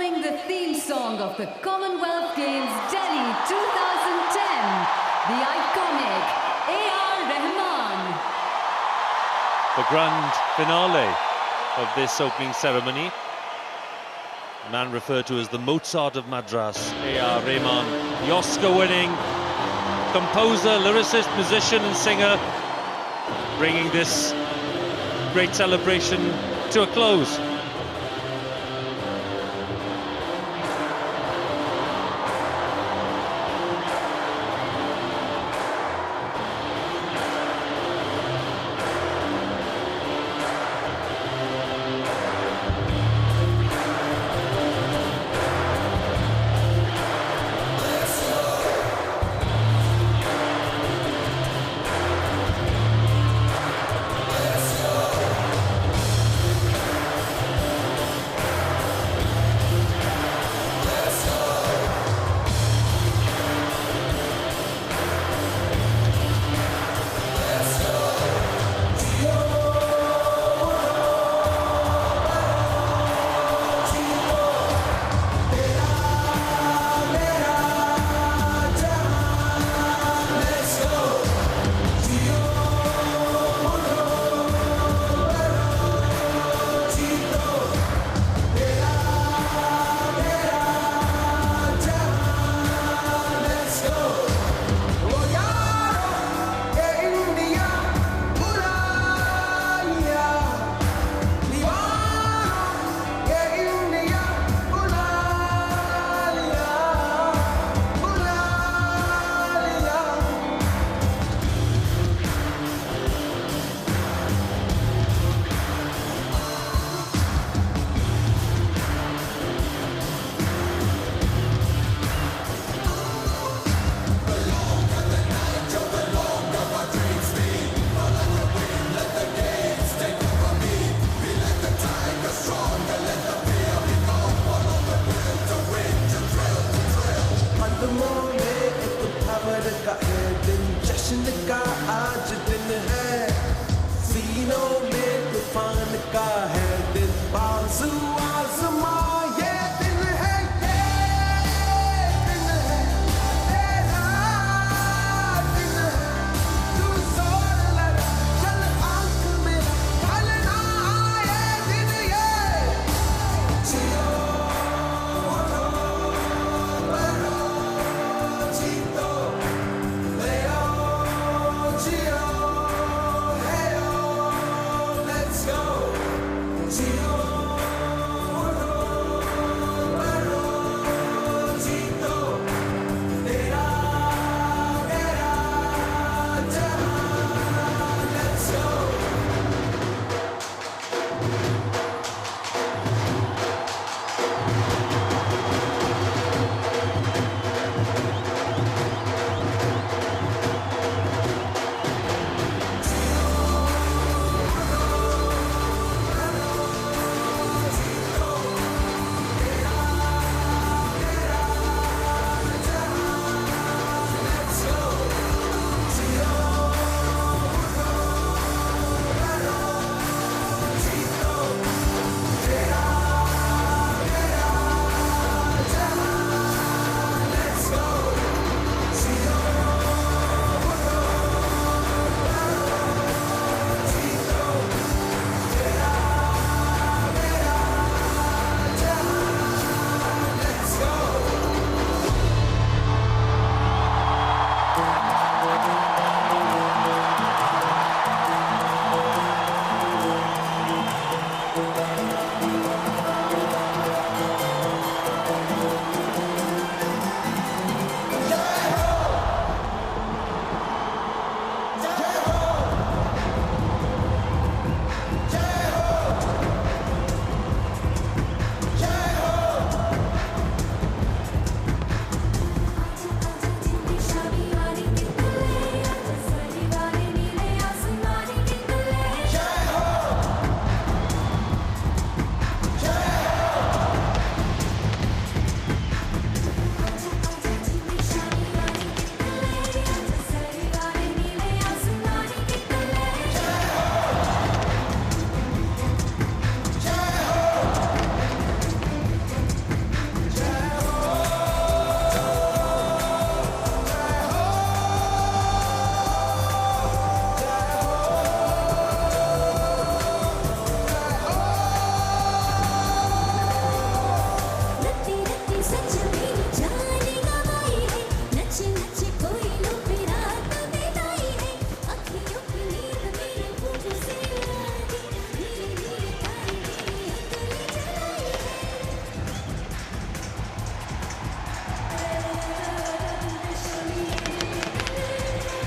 performing the theme song of the Commonwealth Games Delhi 2010, the iconic A.R. Rahman. The grand finale of this opening ceremony. A man referred to as the Mozart of Madras, A.R. Rahman, the Oscar-winning composer, lyricist, musician and singer, bringing this great celebration to a close.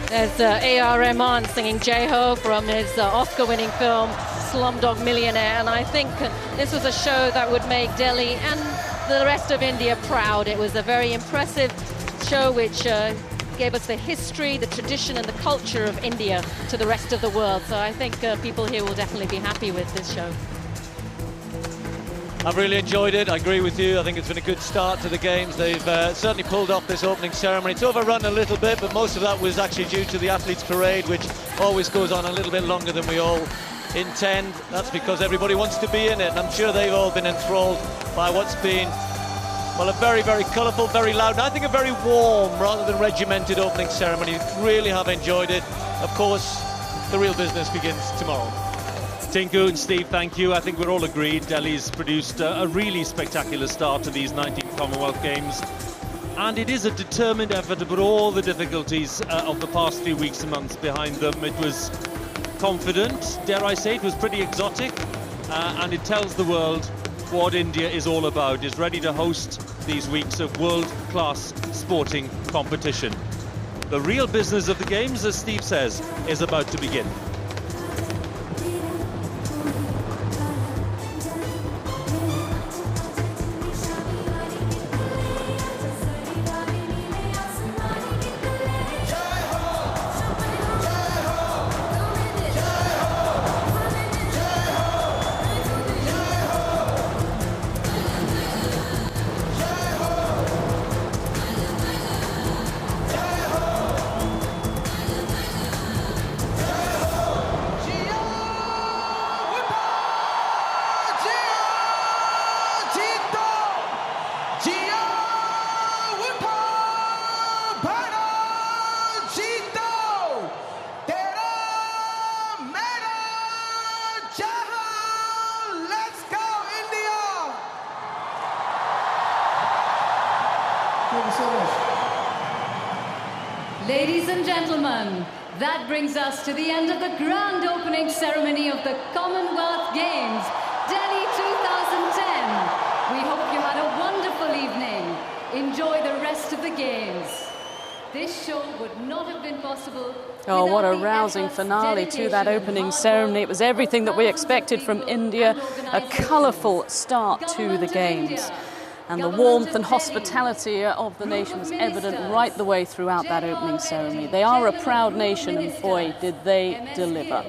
There's A.R. Rahman singing Jai-Ho from his Oscar-winning film Slumdog Millionaire, and I think this was a show that would make Delhi and the rest of India proud. It was a very impressive show which gave us the history, the tradition and the culture of India to the rest of the world. So I think people here will definitely be happy with this show. I've really enjoyed it. I agree with you. I think it's been a good start to the games. They've certainly pulled off this opening ceremony. It's overrun a little bit, but most of that was actually due to the athletes' parade, which always goes on a little bit longer than we all intend. That's because everybody wants to be in it, and I'm sure they've all been enthralled by what's been, well, a very, very colourful, very loud, and I think a very warm rather than regimented opening ceremony. Really have enjoyed it. Of course, the real business begins tomorrow. Tinku and Steve, thank you. I think we're all agreed Delhi's produced a really spectacular start to these 19th Commonwealth Games. And it is a determined effort to put all the difficulties of the past few weeks and months behind them. It was confident, dare I say, it was pretty exotic. And it tells the world what India is all about, is ready to host these weeks of world-class sporting competition. The real business of the Games, as Steve says, is about to begin. Ladies and gentlemen, that brings us to the end of the grand opening ceremony of the Commonwealth Games, Delhi 2010. We hope you had a wonderful evening. Enjoy the rest of the games. This show would not have been possible. Oh, what a rousing finale to that opening ceremony. It was everything that we expected from India, a colourful start to the Games. And the warmth and hospitality of the nation was evident right the way throughout that opening ceremony. They are a proud nation, and boy, did they deliver.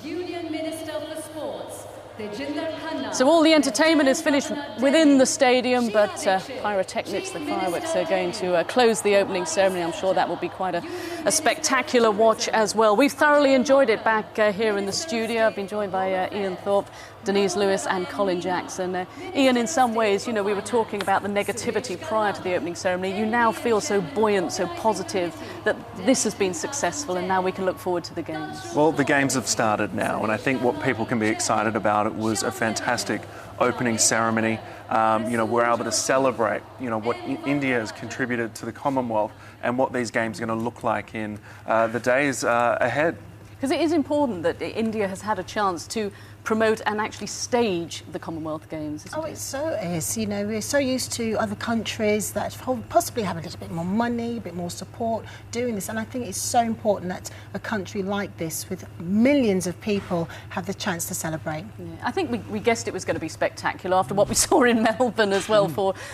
Union Minister for Sports, Tejinder Khanna. So all the entertainment is finished within the stadium, but pyrotechnics, the fireworks, are going to close the opening ceremony. I'm sure that will be quite a spectacular watch as well. We've thoroughly enjoyed it back here in the studio. I've been joined by Ian Thorpe, Denise Lewis and Colin Jackson. Ian, in some ways, you know, we were talking about the negativity prior to the opening ceremony. You now feel so buoyant, so positive that this has been successful, and now we can look forward to the Games. Well, the Games have started now, and I think what people can be excited about, it was a fantastic opening ceremony. You know, we're able to celebrate, you know, what India has contributed to the Commonwealth and what these Games are going to look like in the days ahead. Because it is important that India has had a chance to promote and actually stage the Commonwealth Games, isn't it? It so is. You know, we're so used to other countries that possibly have a little bit more money, a bit more support doing this, and I think it's so important that a country like this, with millions of people, have the chance to celebrate. Yeah, I think we guessed it was going to be spectacular after what we saw in Melbourne as well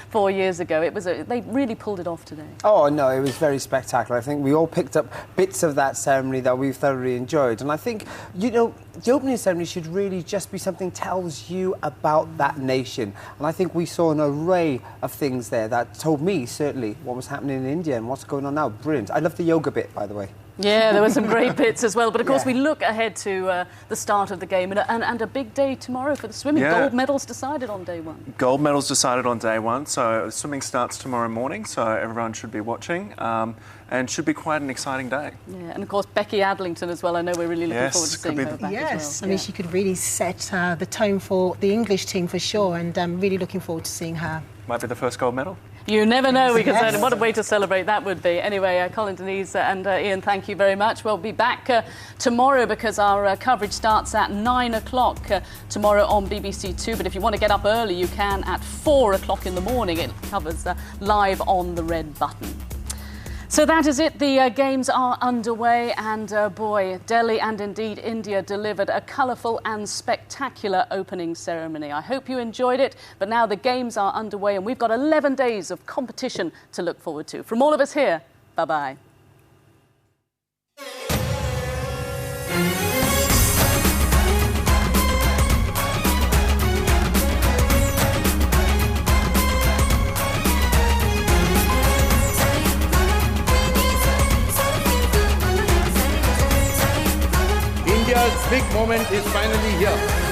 4 years ago. It was they really pulled it off today. Oh no, it was very spectacular. I think we all picked up bits of that ceremony that we've thoroughly enjoyed, and I think, you know, the opening ceremony should really just be something that tells you about that nation. And I think we saw an array of things there that told me, certainly, what was happening in India and what's going on now. Brilliant. I love the yoga bit, by the way. Yeah, there were some great bits as well. But, of course, we look ahead to the start of the game and a big day tomorrow for the swimming. Yeah. Gold medals decided on day one. Gold medals decided on day one, so swimming starts tomorrow morning, so everyone should be watching. And should be quite an exciting day. Yeah, and of course Becky Adlington as well. I know we're really looking forward to seeing her back as well. I mean, she could really set the tone for the English team for sure, and I'm really looking forward to seeing her. Might be the first gold medal. You never know. We could what a way to celebrate that would be. Anyway, Colin, Denise and Ian, thank you very much. We'll be back tomorrow because our coverage starts at 9 o'clock tomorrow on BBC Two. But if you want to get up early, you can at 4 o'clock in the morning. It covers live on the red button. So that is it. The games are underway, and boy, Delhi and indeed India delivered a colourful and spectacular opening ceremony. I hope you enjoyed it, but now the games are underway and we've got 11 days of competition to look forward to. From all of us here, bye-bye. India's big moment is finally here.